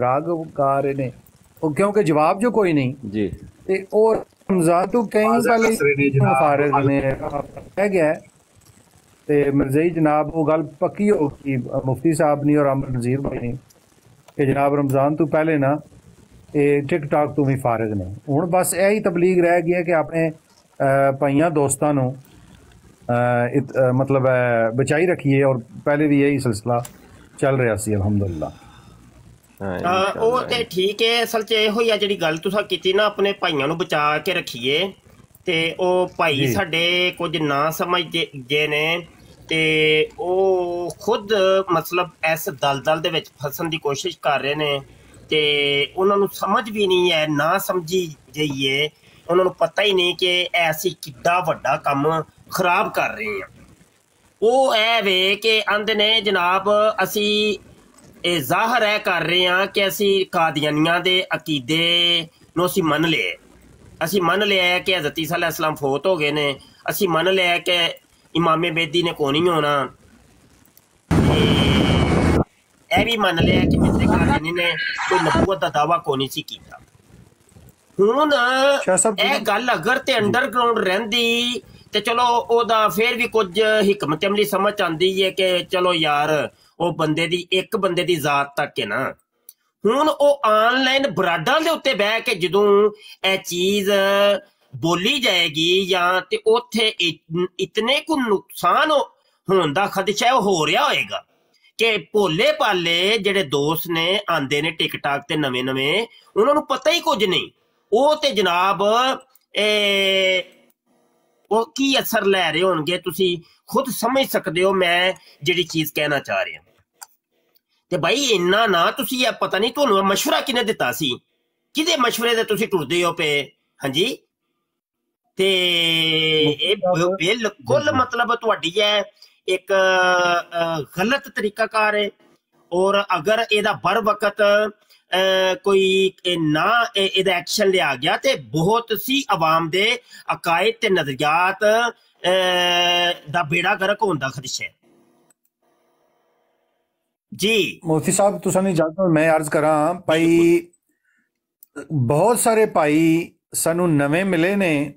ਰਾਗ ਗਾ ਰਹੇ ਨੇ, ਉਹ ਕਿਉਂਕਿ ਜਵਾਬ ਜੋ ਕੋਈ ਨਹੀਂ ਜੀ। ਤੇ ਉਹ ਰਮਜ਼ਾਨ ਤੋਂ ਕਈ ਪਹਿਲੇ ਫਾਰਗ ਨੇ ਰਹਿ ਗਿਆ। ਤੇ ਮਿਰਜ਼ਾਈ ਜਨਾਬ ਉਹ ਗੱਲ ਪੱਕੀ ਹੋ ਗਈ ਮੁਫਤੀ ਸਾਹਿਬ ਨੇ ਔਰ ਅਮਰ ਨਜ਼ੀਰ ਭਾਈ ਨੇ ਕਿ ਜਨਾਬ ਰਮਜ਼ਾਨ ਤੋਂ ਪਹਿਲੇ ਨਾ ਇਹ ਟਿਕ ਟਾਕ ਤੋਂ ਵੀ ਫਾਰਗ ਨੇ। ਹੁਣ ਬਸ ਇਹੀ ਤਬਲੀਗ ਰਹਿ ਗਈ ਹੈ ਕਿ ਆਪਣੇ ਭਾਈਆਂ ਦੋਸਤਾਂ ਨੂੰ ਮਤਲਬ ਬਚਾਈ ਰੱਖੀਏ, ਔਰ ਪਹਿਲੇ ਵੀ ਇਹੀ ਸਿਲਸਿਲਾ ਚੱਲ ਰਿਹਾ ਸੀ ਅਲਹਮਦੁਲਿਲਾ। ਉਹ ਤੇ ਠੀਕ ਹੈ, ਅਸਲ 'ਚ ਇਹੋ ਹੀ ਆ ਜਿਹੜੀ ਗੱਲ ਤੁਸੀਂ ਕੀਤੀ ਨਾ, ਆਪਣੇ ਭਾਈਆਂ ਨੂੰ ਬਚਾ ਕੇ ਰੱਖੀਏ। ਤੇ ਉਹ ਭਾਈ ਸਾਡੇ ਕੁਝ ਨਾ ਸਮਝਦੇ ਨੇ ਤੇ ਉਹ ਖੁਦ ਮਤਲਬ ਇਸ ਦਲਦਲ ਦੇ ਵਿੱਚ ਫਸਣ ਦੀ ਕੋਸ਼ਿਸ਼ ਕਰ ਰਹੇ ਨੇ ਤੇ ਉਹਨਾਂ ਨੂੰ ਸਮਝ ਵੀ ਨਹੀਂ ਹੈ, ਨਾ ਸਮਝੀ ਜਾਈਏ, ਉਹਨਾਂ ਨੂੰ ਪਤਾ ਹੀ ਨਹੀਂ ਕਿ ਅਸੀਂ ਕਿੱਡਾ ਵੱਡਾ ਕੰਮ ਖਰਾਬ ਕਰ ਰਹੇ ਹਾਂ। ਉਹ ਇਹ ਵੇ ਕਿ ਆਂਦੇ ਨੇ ਜਨਾਬ ਅਸੀਂ ਇਹ ਜ਼ਾਹਰ ਹੈ ਕਰ ਰਹੇ ਹਾਂ ਕਿ ਅਸੀਂ ਕਾਦੀਆਨੀਆਂ ਦੇ ਅਕੀਦੇ ਨੂੰ ਅਸੀਂ ਮੰਨ ਲਿਆ। ਅਸੀਂ ਮੰਨ ਲਿਆ ਕਿ ਹਜ਼ਰਤ ਈਸਾ ਅਲੈਹਿ ਸਲਾਮ ਫੌਤ ਹੋ ਗਏ ਨੇ। ਅਸੀਂ ਮੰਨ ਲਿਆ ਕਿ ਇਮਾਮੇ ਬੇਦੀ ਨੇ ਕੋਈ ਨਹੀਂ ਹੋਣਾ। ਇਹ ਵੀ ਮੰਨ ਲਿਆ ਕਿ ਮਿਸਰ ਕਾਦੀਆਨੀ ਨੇ ਕੋਈ ਨਬੂਵਤ ਦਾ ਦਾਅਵਾ ਕੋਈ ਨਹੀਂ ਸੀ ਕੀਤਾ। ਹੁਣ ਇਹ ਗੱਲ ਅਗਰ ਤੇ ਅੰਡਰਗਰਾਊਂਡ ਰਹਿੰਦੀ ਤੇ ਚਲੋ ਉਹਦਾ ਫਿਰ ਵੀ ਕੁਝ ਹਿਕਮਤ ਅਮਲੀ ਸਮਝ ਆਉਂਦੀ ਹੈ ਕਿ ਚਲੋ ਯਾਰ ਉਹ ਬੰਦੇ ਦੀ ਇੱਕ ਬੰਦੇ ਦੀ ਜ਼ਾਤ ਤੱਕ ਹੈ ਨਾ। ਹੁਣ ਉਹ ਆਨਲਾਈਨ ਬਰਾਡਾਂ ਦੇ ਉੱਤੇ ਬਹਿ ਕੇ ਜਦੋਂ ਇਹ ਚੀਜ਼ ਬੋਲੀ ਜਾਏਗੀ ਜਾਂ ਤੇ ਉੱਥੇ ਇਤਨੇ ਕੁ ਨੁਕਸਾਨ ਹੋਣ ਦਾ ਖਦਸ਼ਾ ਹੋ ਰਿਹਾ ਹੋਏਗਾ ਕਿ ਭੋਲੇ ਭਾਲੇ ਜਿਹੜੇ ਦੋਸਤ ਨੇ ਆਂਦੇ ਨੇ ਟਿਕਟਾਕ ਤੇ ਨਵੇਂ ਨਵੇਂ, ਉਹਨਾਂ ਨੂੰ ਪਤਾ ਹੀ ਕੁਝ ਨਹੀਂ। ਉਹ ਤੇ ਜਨਾਬ ਉਹ ਕੀ ਅਸਰ ਲੈ ਰਹੇ ਹੋਣਗੇ ਤੁਸੀਂ ਖੁਦ ਸਮਝ ਸਕਦੇ ਹੋ ਮੈਂ ਜਿਹੜੀ ਚੀਜ਼ ਕਹਿਣਾ ਚਾਹ ਰਿਹਾ। ਤੇ ਭਾਈ ਇੰਨਾ ਨਾ ਤੁਸੀਂ ਇਹ ਪਤਾ ਨਹੀਂ ਤੁਹਾਨੂੰ ਮਸ਼ਵਰਾ ਕਿਹਨੇ ਦਿੱਤਾ ਸੀ, ਕਿਹਦੇ ਮਸ਼ਵਰੇ ਤੇ ਤੁਸੀਂ ਟੁਰਦੇ ਹੋ ਪਏ। ਹਾਂਜੀ ਤੇ ਇਹ ਬਿਲਕੁਲ ਮਤਲਬ ਤੁਹਾਡੀ ਹੈ ਇੱਕ ਗਲਤ ਤਰੀਕਾਕਾਰ ਹੈ। ਔਰ ਅਗਰ ਇਹਦਾ ਬਰ ਵਕਤ ਕੋਈ ਨਾ ਇਹਦਾ ਐਕਸ਼ਨ ਲਿਆ ਗਿਆ ਤੇ ਬਹੁਤ ਸੀ ਆਵਾਮ ਦੇ ਅਕਾਇਦ ਤੇ ਨਜ਼ਰੀਆਤ ਦਾ ਬੇੜਾ ਗਰਕ ਹੋਣ ਦਾ ਖਦਸ਼ਾ ਹੈ। ਜੀ ਮੁਫਤੀ ਸਾਹਿਬ ਤੁਸੀਂ ਨਹੀਂ ਜਾਣਦੇ, ਮੈਂ ਅਰਜ਼ ਕਰਾਂ ਭਾਈ ਬਹੁਤ ਸਾਰੇ ਭਾਈ ਸਾਨੂੰ ਨਵੇਂ ਮਿਲੇ ਨੇ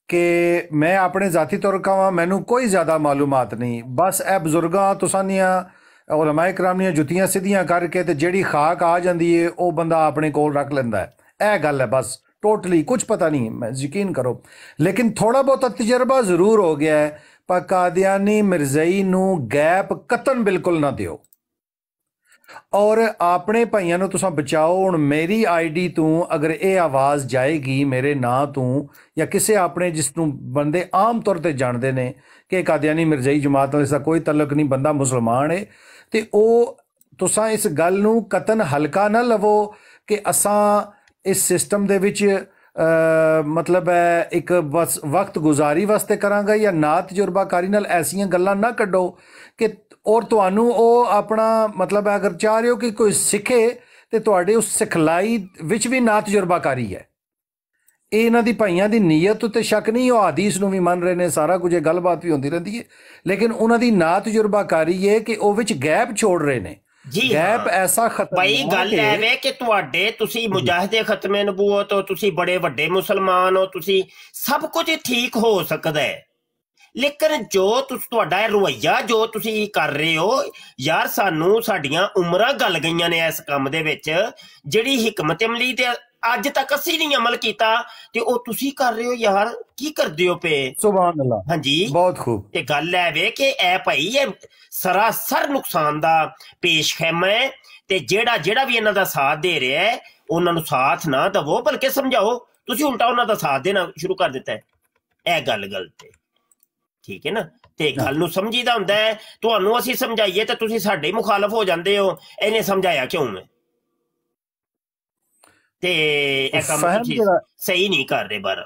ਕਿ ਮੈਂ ਆਪਣੇ ਜ਼ਾਤੀ ਤੌਰ ਕਹਾਂ ਮੈਨੂੰ ਕੋਈ ਜ਼ਿਆਦਾ ਮਾਲੂਮਾਤ ਨਹੀਂ। ਬਸ ਇਹ ਬਜ਼ੁਰਗਾਂ ਤੁਸਾਂ ਦੀਆਂ ਉਲਮਾਏ ਕਰਾਮ ਦੀਆਂ ਜੁੱਤੀਆਂ ਸਿੱਧੀਆਂ ਕਰਕੇ ਤੇ ਜਿਹੜੀ ਖਾਕ ਆ ਜਾਂਦੀ ਹੈ ਉਹ ਬੰਦਾ ਆਪਣੇ ਕੋਲ ਰੱਖ ਲੈਂਦਾ ਹੈ। ਇਹ ਗੱਲ ਹੈ ਬਸ, ਟੋਟਲੀ ਕੁਝ ਪਤਾ ਨਹੀਂ, ਮੈਂ ਯਕੀਨ ਕਰੋ। ਲੇਕਿਨ ਥੋੜਾ ਬਹੁਤਾ ਤਜਰਬਾ ਜ਼ਰੂਰ ਹੋ ਗਿਆ ਹੈ। ਪਰ ਕਾਦੀਆਨੀ ਮਿਰਜ਼ਈ ਨੂੰ ਗੈਪ ਕਤਨ ਬਿਲਕੁਲ ਨਾ ਦਿਓ ਔਰ ਆਪਣੇ ਭਾਈਆਂ ਨੂੰ ਤੁਸੀਂ ਬਚਾਓ। ਹੁਣ ਮੇਰੀ ਆਈਡੀ ਤੋਂ ਅਗਰ ਇਹ ਆਵਾਜ਼ ਜਾਏਗੀ ਮੇਰੇ ਨਾਂ ਤੋਂ ਜਾਂ ਕਿਸੇ ਆਪਣੇ ਜਿਸ ਨੂੰ ਬੰਦੇ ਆਮ ਤੌਰ ਤੇ ਜਾਣਦੇ ਨੇ ਕਿ ਕਾਦੀਆਨੀ ਮਿਰਜ਼ਈ ਜਮਾਤ ਨਾਲ ਇਸਦਾ ਕੋਈ ਤਲਕ ਨਹੀਂ, ਬੰਦਾ ਮੁਸਲਮਾਨ ਹੈ, ਤੇ ਉਹ ਤੁਸੀਂ ਇਸ ਗੱਲ ਨੂੰ ਕਤਨ ਹਲਕਾ ਨਾ ਲਵੋ ਕਿ ਅਸਾਂ ਇਸ ਸਿਸਟਮ ਦੇ ਵਿੱਚ ਮਤਲਬ ਹੈ ਇੱਕ ਬਸ ਵਕਤ ਗੁਜ਼ਾਰੀ ਵਾਸਤੇ ਕਰਾਂਗਾ ਜਾਂ ਨਾ ਤਜਰਬਾਕਾਰੀ ਨਾਲ ਐਸੀਆਂ ਗੱਲਾਂ ਨਾ ਕੱਢੋ ਕਿ ਔਰ ਤੁਹਾਨੂੰ ਉਹ ਆਪਣਾ ਮਤਲਬ ਹੈ ਅਗਰ ਚਾਹ ਰਹੇ ਹੋ ਕਿ ਕੋਈ ਸਿੱਖੇ ਤੇ ਤੁਹਾਡੇ ਉਸ ਸਿਖਲਾਈ ਵਿੱਚ ਵੀ ਨਾ ਤਜਰਬਾਕਾਰੀ ਹੈ। ਇਹ ਇਹਨਾਂ ਦੀ ਭਾਈਆਂ ਦੀ ਨੀਅਤ ਉੱਤੇ ਸ਼ੱਕ ਨਹੀਂ, ਉਹ ਹਦੀਸ ਨੂੰ ਵੀ ਮੰਨ ਰਹੇ ਨੇ, ਸਾਰਾ ਕੁਝ ਇਹ ਗੱਲਬਾਤ ਵੀ ਹੁੰਦੀ ਰਹਿੰਦੀ ਹੈ, ਲੇਕਿਨ ਉਹਨਾਂ ਦੀ ਨਾ ਤਜਰਬਾਕਾਰੀ ਹੈ ਕਿ ਉਹ ਵਿੱਚ ਗੈਪ ਛੋੜ ਰਹੇ ਨੇ। ਗੈਪ ਐਸਾ ਖਤਮ ਭਾਈ ਗੱਲ ਐਵੇਂ ਕਿ ਤੁਹਾਡੇ ਤੁਸੀਂ ਮੁਜਾਹਿਦੇ ਖਤਮੇ ਨਬੂਵਤ ਹੋ, ਤੁਸੀਂ ਬੜੇ ਵੱਡੇ ਮੁਸਲਮਾਨ ਹੋ, ਤੁਸੀਂ ਸਭ ਕੁਝ ਠੀਕ ਹੋ ਸਕਦਾ ਹੈ, ਲੇਕਿਨ ਜੋ ਤੁਹਾਡਾ ਰਵੱਈਆ ਜੋ ਤੁਸੀਂ ਕਰ ਰਹੇ ਹੋ ਯਾਰ, ਸਾਨੂੰ ਸਾਡੀਆਂ ਉਮਰਾਂ ਗਲ ਗਈਆਂ ਨੇ ਇਸ ਕੰਮ ਦੇ ਵਿੱਚ। ਜਿਹੜੀ ਹਿਕਮਤ ਅਮਲੀ ਤੇ ਅੱਜ ਤੱਕ ਅਸੀਂ ਨਹੀਂ ਅਮਲ ਕੀਤਾ ਤੇ ਉਹ ਤੁਸੀਂ ਕਰ ਰਹੇ ਹੋ ਯਾਰ, ਕੀ ਕਰਦੇ ਹੋ ਪਏ? ਸੁਭਾਨ ਅੱਲਾਹ। ਹਾਂਜੀ ਬਹੁਤ ਖੂਬ। ਇਹ ਗੱਲ ਹੈ ਵੇ ਕਿ ਇਹ ਭਾਈ ਇਹ ਸਰਾਸਰ ਨੁਕਸਾਨ ਦਾ ਪੇਸ਼ ਖੈਮਾ ਹੈ ਤੇ ਜਿਹੜਾ ਵੀ ਇਹਨਾਂ ਦਾ ਸਾਥ ਦੇ ਰਿਹਾ ਹੈ ਉਹਨਾਂ ਨੂੰ ਸਾਥ ਨਾ ਦਵੋ ਬਲਕਿ ਸਮਝਾਓ। ਤੁਸੀਂ ਉਲਟਾ ਉਹਨਾਂ ਦਾ ਸਾਥ ਦੇਣਾ ਸ਼ੁਰੂ ਕਰ ਦਿੱਤਾ ਹੈ। ਇਹ ਗੱਲ ਗਲਤ ਹੈ, ਠੀਕ ਹੈ ਨਾ? ਤੇ ਗੱਲ ਨੂੰ ਸਮਝੀਦਾ ਹੁੰਦਾ ਹੈ। ਤੁਹਾਨੂੰ ਅਸੀਂ ਸਮਝਾਈਏ ਤੇ ਤੁਸੀਂ ਸਾਡੇ ਮੁਖਾਲਫ ਹੋ ਜਾਂਦੇ ਹੋ, ਇਹਨੇ ਸਮਝਾਇਆ ਕਿਉਂ ਹੈ? ਤੇ ਇਹ ਕੰਮ ਤੁਸੀਂ ਸਹੀ ਨਹੀਂ ਕਰ ਰਹੇ ਬਾਹਰ।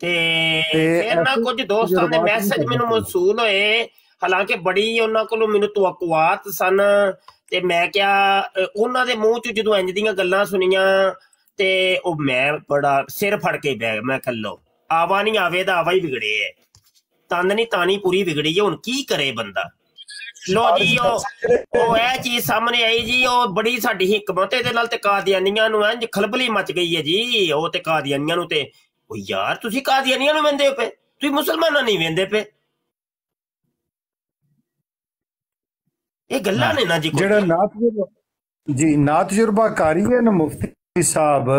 ਤੇ ਫਿਰ ਨਾ ਕੁਝ ਦੋਸਤਾਂ ਦੇ ਮੈਸੇਜ ਮੈਨੂੰ ਮੌਸੂਲ ਹੋਏ, ਹਾਲਾਂਕਿ ਬੜੀ ਉਹਨਾਂ ਕੋਲੋਂ ਮੈਨੂੰ ਤਵੱਕੁਆਤ ਸਨ ਤੇ ਮੈਂ ਕਿਹਾ ਉਹਨਾਂ ਦੇ ਮੂੰਹ ਚ ਜਦੋਂ ਇੰਜ ਦੀਆਂ ਗੱਲਾਂ ਸੁਣੀਆਂ ਤੇ ਉਹ ਮੈਂ ਬੜਾ ਸਿਰ ਫੜ ਕੇ ਬਹਿ ਗਿਆ। ਮੈਂ ਕਿਹਾ ਲਓ ਆਵਾ ਨਹੀਂ ਆਵੇ ਦਾ ਆਵਾ ਹੀ ਵਿਗੜੇ ਹੈ, ਤੰਦ ਨਹੀਂ ਤਾਣੀ ਪੂਰੀ ਵਿਗੜੀ ਹੈ, ਹੁਣ ਕੀ ਕਰੇ ਬੰਦਾ। ਲੋ ਜੀ ਉਹ ਇਹ ਚੀਜ਼ ਸਾਹਮਣੇ ਆਈ ਜੀ, ਉਹ ਬੜੀ ਸਾਡੀ ਹਿਕਮਤ ਇਹਦੇ ਨਾਲ ਤੇ ਕਾਦੀਆਨੀਆਂ ਨੂੰ ਇੰਜ ਖਲਬਲੀ ਮਚ ਗਈ ਹੈ ਜੀ। ਉਹ ਤੇ ਕਾਦੀਆਨੀਆਂ ਨੂੰ ਤੇ ਉਹ ਯਾਰ ਤੁਸੀਂ ਕਾਦੀਆਨੀਆਂ ਨੂੰ ਵੰਦੇ ਪਏ, ਤੁਸੀਂ ਮੁਸਲਮਾਨਾਂ ਨਹੀਂ ਵੰਦੇ ਪਏ। ਇਹ ਗੱਲਾਂ ਨੇ ਨਾ ਜੀ ਜਿਹੜਾ ਨਾ ਤਜਰਬਾਕਾਰੀ ਹੈ ਨਾ ਮੁਫਤੀ ਸਾਹਿਬ।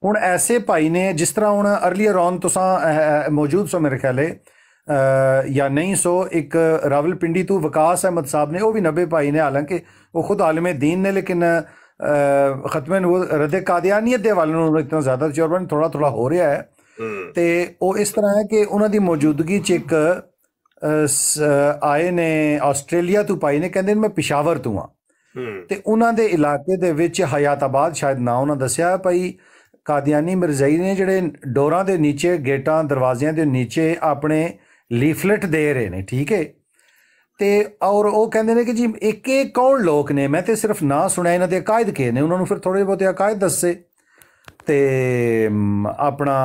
ਹੁਣ ਐਸੇ ਭਾਈ ਨੇ ਜਿਸ ਤਰ੍ਹਾਂ ਹੁਣ ਅਰਲੀਅਰ ਔਨ ਤੁਸਾਂ ਮੌਜੂਦ ਸੋ ਮੇਰੇ ਖਿਆਲੇ ਜਾਂ ਨਹੀਂ ਸੋ ਇੱਕ ਰਾਵਲਪਿੰਡੀ ਤੋਂ ਵਕਾਸ ਅਹਿਮਦ ਸਾਹਿਬ ਨੇ, ਉਹ ਵੀ 90 ਭਾਈ ਨੇ, ਹਾਲਾਂਕਿ ਉਹ ਖੁਦ ਆਲਿਮ ਦੀਨ ਨੇ, ਲੇਕਿਨ ਖਤਮੇ ਰਦ ਕਾਦੀਆਨੀਅਤ ਦੇ ਹਵਾਲੇ ਨੂੰ ਇਤਨਾ ਜ਼ਿਆਦਾ ਤਜਰਬਾ ਥੋੜਾ ਥੋੜਾ ਹੋ ਰਿਹਾ ਹੈ। ਤੇ ਉਹ ਇਸ ਤਰ੍ਹਾਂ ਹੈ ਕਿ ਉਹਨਾਂ ਦੀ ਮੌਜੂਦਗੀ 'ਚ ਇੱਕ ਆਏ ਨੇ ਆਸਟ੍ਰੇਲੀਆ ਤੋਂ ਭਾਈ ਨੇ, ਕਹਿੰਦੇ ਮੈਂ ਪਿਸ਼ਾਵਰ ਤੋਂ ਹਾਂ, ਤੇ ਉਹਨਾਂ ਦੇ ਇਲਾਕੇ ਦੇ ਵਿੱਚ ਹਯਾਤਾਬਾਦ ਸ਼ਾਇਦ ਨਾ ਉਹਨਾਂ ਦੱਸਿਆ ਭਾਈ ਕਾਦੀਆਨੀ ਮਿਰਜ਼ਈ ਨੇ ਜਿਹੜੇ ਡੋਰਾਂ ਦੇ ਨੀਚੇ, ਗੇਟਾਂ ਦਰਵਾਜ਼ਿਆਂ ਦੇ ਨੀਚੇ ਆਪਣੇ ਲੀਫਲੇਟ ਦੇ ਰਹੇ ਨੇ, ਠੀਕ ਹੈ। ਤੇ ਔਰ ਉਹ ਕਹਿੰਦੇ ਨੇ ਕਿ ਜੀ ਇਹ ਕੌਣ ਲੋਕ ਨੇ, ਮੈਂ ਤੇ ਸਿਰਫ ਨਾਂ ਸੁਣਿਆ, ਇਹਨਾਂ ਦੇ ਅਕਾਇਦ ਕੇ ਨੇ। ਉਹਨਾਂ ਨੂੰ ਫਿਰ ਥੋੜੇ ਬਹੁਤੇ ਅਕਾਇਦ ਦੱਸੇ ਤੇ ਆਪਣਾ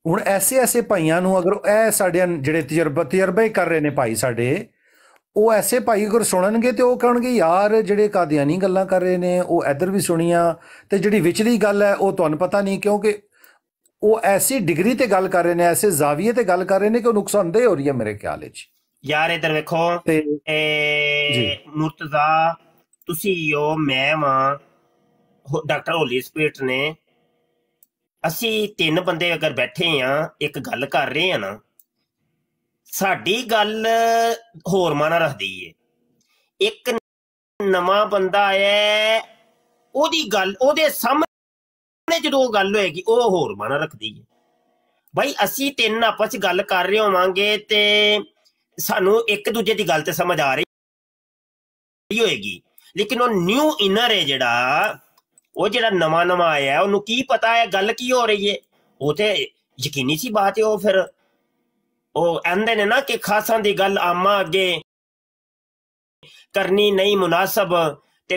ਹੁਣ ਐਸੇ ਭਾਈਆਂ ਨੂੰ ਅਗਰ ਇਹ ਸਾਡੇ ਜਿਹੜੇ ਤਜਰਬੇ ਕਰ ਰਹੇ ਨੇ ਭਾਈ ਸਾਡੇ, ਉਹ ਐਸੇ ਭਾਈ ਅਗਰ ਸੁਣਨਗੇ ਤੇ ਉਹ ਕਹਿਣਗੇ ਯਾਰ ਜਿਹੜੇ ਕਾਦੀਆਨੀ ਗੱਲਾਂ ਕਰ ਰਹੇ ਨੇ ਉਹ ਇੱਧਰ ਵੀ ਸੁਣੀਆਂ, ਤੇ ਜਿਹੜੀ ਵਿਚਲੀ ਗੱਲ ਹੈ ਉਹ ਤੁਹਾਨੂੰ ਪਤਾ ਨਹੀਂ, ਕਿਉਂਕਿ ਉਹ ਐਸੀ ਡਿਗਰੀ ਤੇ ਗੱਲ ਕਰ ਰਹੇ ਨੇ, ਐਸੇ ਜ਼ਾਵੀਏ ਤੇ ਗੱਲ ਕਰ ਰਹੇ ਨੇ ਕਿ ਉਹ ਨੁਕਸਾਨਦੇਹ ਹੋ ਰਹੀ ਹੈ ਮੇਰੇ ਖਿਆਲ ਵਿੱਚ। ਯਾਰ ਇੱਧਰ ਵੇਖੋ ਮੁਰਤਜ਼ਾ, ਤੁਸੀਂ ਹੋ, ਮੈਂ ਵਾਂ, ਡਾਕਟਰ ਹੋਲੀ ਸਪਿਰਿਟ ਨੇ, ਅਸੀਂ ਤਿੰਨ ਬੰਦੇ ਅਗਰ ਬੈਠੇ ਆ ਇੱਕ ਗੱਲ ਕਰ ਰਹੇ ਆ ਨਾ, ਸਾਡੀ ਗੱਲ ਹੋਰ ਮਾਨਾ ਰੱਖਦੀ ਏ। ਇੱਕ ਨਵਾਂ ਬੰਦਾ ਆਇਆ, ਉਹਦੀ ਗੱਲ ਉਹਦੇ ਸਾਹਮਣੇ ਜਦੋਂ ਗੱਲ ਹੋਏਗੀ ਉਹ ਹੋਰ ਮਾਨਾ ਰੱਖਦੀ ਏ। ਬਾਈ ਅਸੀਂ ਤਿੰਨ ਆਪਸ ਚ ਗੱਲ ਕਰ ਰਹੇ ਹੋਵਾਂਗੇ ਤੇ ਸਾਨੂੰ ਇੱਕ ਦੂਜੇ ਦੀ ਗੱਲ ਤੇ ਸਮਝ ਆ ਰਹੀ ਹੋਏਗੀ, ਲੇਕਿਨ ਉਹ ਨਿਊ ਇਨਰ ਹੈ ਜਿਹੜਾ, ਉਹ ਜਿਹੜਾ ਨਵਾਂ ਆਇਆ ਉਹਨੂੰ ਕੀ ਪਤਾ ਹੈ ਗੱਲ ਕੀ ਹੋ ਰਹੀ ਹੈ, ਉਹ ਤੇ ਯਕੀਨੀ ਸੀ ਬਾਤ ਹੈ। ਉਹ ਫਿਰ ਉਹ ਆਂਦੇ ਨੇ ਨਾ ਕਿ ਖਾਸਾਂ ਦੀ ਗੱਲ ਆਮਾ ਅੱਗੇ ਕਰਨੀ ਨਹੀਂ ਮੁਨਾਸਬ, ਤੇ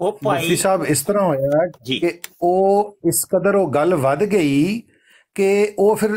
ਉਹ ਭਾਈ ਸਾਹਿਬ ਇਸ ਤਰ੍ਹਾਂ ਹੋਇਆ ਕਿ ਉਹ ਇਸ ਕਦਰ ਉਹ ਗੱਲ ਵੱਧ ਗਈ ਕਿ ਉਹ ਫਿਰ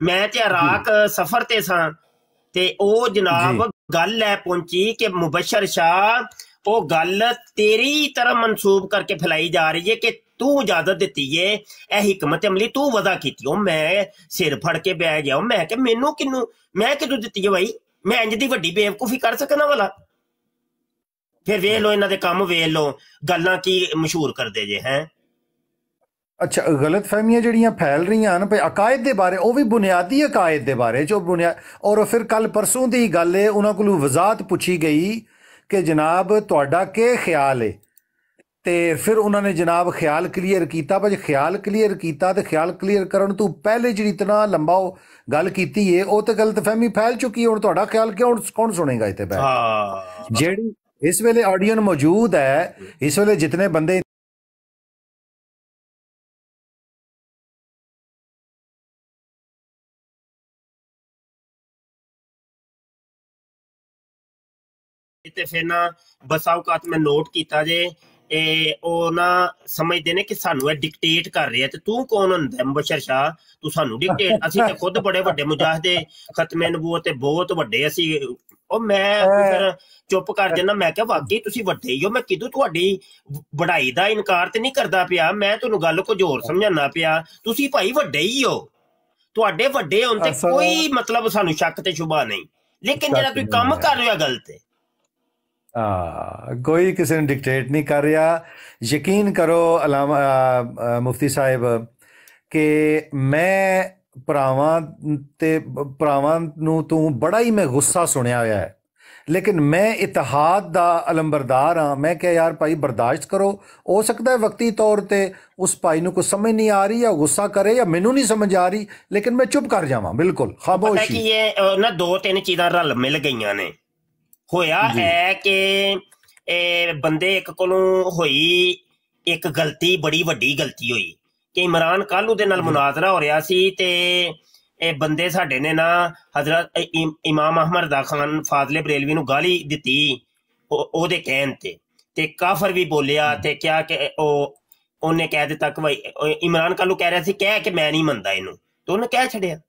ਮੈਂ ਤੇ ਇਰਾਕ ਸਫ਼ਰ ਤੇ ਸਾਂ, ਤੇ ਉਹ ਜਨਾਬ ਗੱਲ ਐ ਪਹੁੰਚੀ ਕਿ ਮੁਬਸ਼ਰ ਸ਼ਾਹ ਉਹ ਗੱਲ ਤੇਰੀ ਤਰ੍ਹਾਂ ਮਨਸੂਬ ਕਰਕੇ ਫੈਲਾਈ ਜਾ ਰਹੀ ਹੈ ਕਿ ਤੂੰ ਇਜਾਜ਼ਤ ਦਿੱਤੀ ਏ, ਇਹ ਹਿਕਮਤ ਅਮਲੀ ਤੂੰ ਵਜ਼ਾ ਕੀਤੀ। ਉਹ ਮੈਂ ਸਿਰ ਫੜ ਕੇ ਬਹਿ ਗਿਆ, ਮੈਂ ਕਿ ਮੈਨੂੰ ਕਿਨੂੰ, ਮੈਂ ਕਿਦੋਂ ਦਿੱਤੀ ਹੈ ਬਾਈ, ਮੈਂ ਇੰਜ ਦੀ ਵੱਡੀ ਬੇਵਕੂਫੀ ਕਰ ਸਕਣਾ ਵਾਲਾ। ਫਿਰ ਵੇਖ ਲੋ ਇਹਨਾਂ ਦੇ ਕੰਮ, ਵੇਖ ਲੋ ਗੱਲਾਂ ਕੀ ਮਸ਼ਹੂਰ ਕਰਦੇ ਜੇ ਹੈ। ਅੱਛਾ, ਗਲਤ ਫਹਿਮੀਆਂ ਜਿਹੜੀਆਂ ਫੈਲ ਰਹੀਆਂ ਹਨ ਅਕਾਇਦ ਦੇ ਬਾਰੇ, ਉਹ ਵੀ ਬੁਨਿਆਦੀ ਅਕਾਇਦ ਦੇ ਬਾਰੇ ਜੋ ਔਰ ਫਿਰ ਕੱਲ ਪਰਸੋਂ ਦੀ ਗੱਲ ਹੈ, ਉਹਨਾਂ ਕੋਲੋਂ ਵਜ਼ਾਤ ਪੁੱਛੀ ਗਈ ਕਿ ਜਨਾਬ ਤੁਹਾਡਾ ਕੀ ਖਿਆਲ ਹੈ, ਤੇ ਫਿਰ ਉਹਨਾਂ ਨੇ ਜਨਾਬ ਖਿਆਲ ਕਲੀਅਰ ਕੀਤਾ। ਭਾਜੀ ਖਿਆਲ ਕਲੀਅਰ ਕੀਤਾ ਤੇ ਖਿਆਲ ਕਲੀਅਰ ਕਰਨ ਤੋਂ ਪਹਿਲੇ ਜਿਹੜੀ ਇਤਨਾ ਲੰਬਾ ਉਹ ਗੱਲ ਕੀਤੀ ਹੈ, ਉਹ ਤੇ ਗਲਤਫਹਿਮੀ ਫੈਲ ਚੁੱਕੀ ਹੈ। ਹੁਣ ਤੁਹਾਡਾ ਖਿਆਲ ਕੌਣ ਸੁਣੇਗਾ ਇੱਥੇ ਬੈਠ? ਜਿਹੜੀ ਇਸ ਵੇਲੇ ਆਡੀਅנס ਮੌਜੂਦ ਹੈ, ਇਸ ਵੇਲੇ ਜਿਤਨੇ ਬੰਦੇ ਤੇ ਫਿਰ ਨਾ ਬਸ ਔਕਾਤ ਮੈਂ ਨੋਟ ਕੀਤਾ ਜੇ, ਉਹ ਨਾ ਸਮਝਦੇ ਨੇ ਕਿ ਸਾਨੂੰ ਇਹ ਡਿਕਟੇਟ ਕਰ ਰਿਹਾ, ਤੇ ਤੂੰ ਕੌਣ ਹੁੰਦਾ ਮੁਬਸ਼ਰ ਸ਼ਾਹ, ਤੂੰ ਸਾਨੂੰ ਡਿਕਟੇਟ? ਅਸੀਂ ਤੇ ਖੁਦ ਬੜੇ ਵੱਡੇ ਮੁਜਾਹਿਦੇ ਖਤਮੇ ਨਬੂਵਤ ਤੇ ਬਹੁਤ ਵੱਡੇ ਅਸੀਂ। ਉਹ ਮੈਂ ਫਿਰ ਚੁੱਪ ਕਰ ਜਾਂਦਾ, ਮੈਂ ਕਿਹਾ ਵਾਕਈ ਤੁਸੀਂ ਵੱਡੇ ਹੀ ਹੋ, ਮੈਂ ਕਿਦੋਂ ਤੁਹਾਡੀ ਵਡਾਈ ਦਾ ਇਨਕਾਰ ਤੇ ਨਹੀਂ ਕਰਦਾ ਪਿਆ, ਮੈਂ ਤੁਹਾਨੂੰ ਗੱਲ ਕੁਝ ਹੋਰ ਸਮਝਾਉਣਾ ਪਿਆ, ਤੁਸੀਂ ਭਾਈ ਵੱਡੇ ਹੀ ਹੋ, ਤੁਹਾਡੇ ਵੱਡੇ ਹੋਣ ਤੇ ਕੋਈ ਮਤਲਬ ਸਾਨੂੰ ਸ਼ੱਕ ਤੇ ਸ਼ੁਬਾ ਨਹੀਂ, ਲੇਕਿਨ ਜਿਹੜਾ ਤੁਸੀਂ ਕੰਮ ਕਰ ਰਹੇ ਹੋ ਗਲਤ ਹੈ। ਕੋਈ ਕਿਸੇ ਨੂੰ ਡਿਕਟੇਟ ਨਹੀਂ ਕਰ ਰਿਹਾ। ਯਕੀਨ ਕਰੋ ਅਲਾਮਾ ਮੁਫਤੀ ਸਾਹਿਬ ਕਿ ਮੈਂ ਭਰਾਵਾਂ ਨੂੰ ਤੂੰ ਬੜਾ ਹੀ ਮੈਂ ਗੁੱਸਾ ਸੁਣਿਆ ਹੋਇਆ ਹੈ, ਲੇਕਿਨ ਮੈਂ ਇਤਿਹਾਦ ਦਾ ਅਲੰਬਰਦਾਰ ਹਾਂ। ਮੈਂ ਕਿਹਾ ਯਾਰ ਭਾਈ ਬਰਦਾਸ਼ਤ ਕਰੋ, ਹੋ ਸਕਦਾ ਹੈ ਵਕਤੀ ਤੌਰ ਤੇ ਉਸ ਭਾਈ ਨੂੰ ਕੁਝ ਸਮਝ ਨਹੀਂ ਆ ਰਹੀ ਜਾਂ ਗੁੱਸਾ ਕਰੇ ਜਾਂ ਮੈਨੂੰ ਨਹੀਂ ਸਮਝ ਆ ਰਹੀ, ਲੇਕਿਨ ਮੈਂ ਚੁੱਪ ਕਰ ਜਾਵਾਂ ਬਿਲਕੁਲ ਖਾਮੋਸ਼। ਕਿ ਇਹ ਨਾ ਦੋ ਤਿੰਨ ਚੀਜ਼ਾਂ ਰਲ ਮਿਲ ਗਈਆਂ ਨੇ। ਹੋਇਆ ਹੈ ਕਿ ਬੰਦੇ ਇੱਕ ਕੋਲੋਂ ਹੋਈ ਇੱਕ ਗਲਤੀ, ਬੜੀ ਵੱਡੀ ਗਲਤੀ ਹੋਈ ਕਿ ਇਮਰਾਨ ਕਾਲੂ ਦੇ ਨਾਲ ਮੁਨਾਜ਼ਰਾ ਹੋ ਰਿਹਾ ਸੀ, ਤੇ ਇਹ ਬੰਦੇ ਸਾਡੇ ਨੇ ਨਾ ਹਜ਼ਰਤ ਇਮਾਮ ਅਹਿਮਦ ਰਜ਼ਾ ਖਾਨ ਫਾਜ਼ਲੇ ਬਰੇਲਵੀ ਨੂੰ ਗਾਲੀ ਦਿੱਤੀ ਉਹਦੇ ਕਹਿਣ ਤੇ ਕਾਫਰ ਵੀ ਬੋਲਿਆ, ਤੇ ਕਿਹਾ ਕਿ ਉਹਨੇ ਕਹਿ ਦਿੱਤਾ ਕਿ ਭਾਈ ਇਮਰਾਨ ਕਾਲੂ ਕਹਿ ਰਿਹਾ ਸੀ ਕਹਿ ਕਿ ਮੈਂ ਨਹੀਂ ਮੰਨਦਾ ਇਹਨੂੰ, ਤੇ ਉਹਨੇ ਕਹਿ ਛੱਡਿਆ।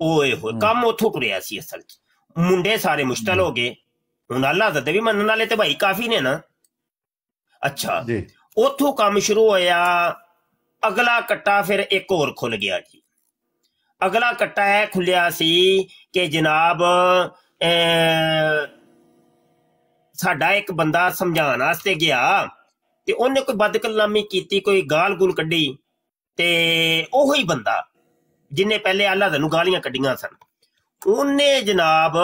ਓਏ ਹੋਏ ਕੰਮ ਉੱਥੋਂ ਤੁਰਿਆ ਸੀ। ਅਸਲ 'ਚ ਮੁੰਡੇ ਸਾਰੇ ਮੁਸ਼ਤਲ ਹੋ ਗਏ। ਹੁਣ ਅੱਲਾ ਦੇ ਵੀ ਮੰਨਣ ਵਾਲੇ ਤੇ ਭਾਈ ਕਾਫੀ ਨੇ ਨਾ। ਅੱਛਾ, ਉੱਥੋਂ ਕੰਮ ਸ਼ੁਰੂ ਹੋਇਆ। ਅਗਲਾ ਕੱਟਾ ਫਿਰ ਇੱਕ ਹੋਰ ਖੁੱਲ ਗਿਆ ਜੀ। ਅਗਲਾ ਕੱਟਾ ਇਹ ਖੁੱਲਿਆ ਸੀ ਕਿ ਜਨਾਬ ਸਾਡਾ ਇੱਕ ਬੰਦਾ ਸਮਝਾਉਣ ਵਾਸਤੇ ਗਿਆ ਤੇ ਉਹਨੇ ਕੋਈ ਬਦਕਲਾਮੀ ਕੀਤੀ, ਕੋਈ ਗਾਲ ਗੂਲ ਕੱਢੀ, ਤੇ ਉਹੀ ਬੰਦਾ ਜਿਹਨੇ ਪਹਿਲੇ ਅੱਲਾਹ ਨੂੰ ਗਾਲੀਆਂ ਕੱਢੀਆਂ ਸਨ, ਉਹਨੇ ਜਨਾਬ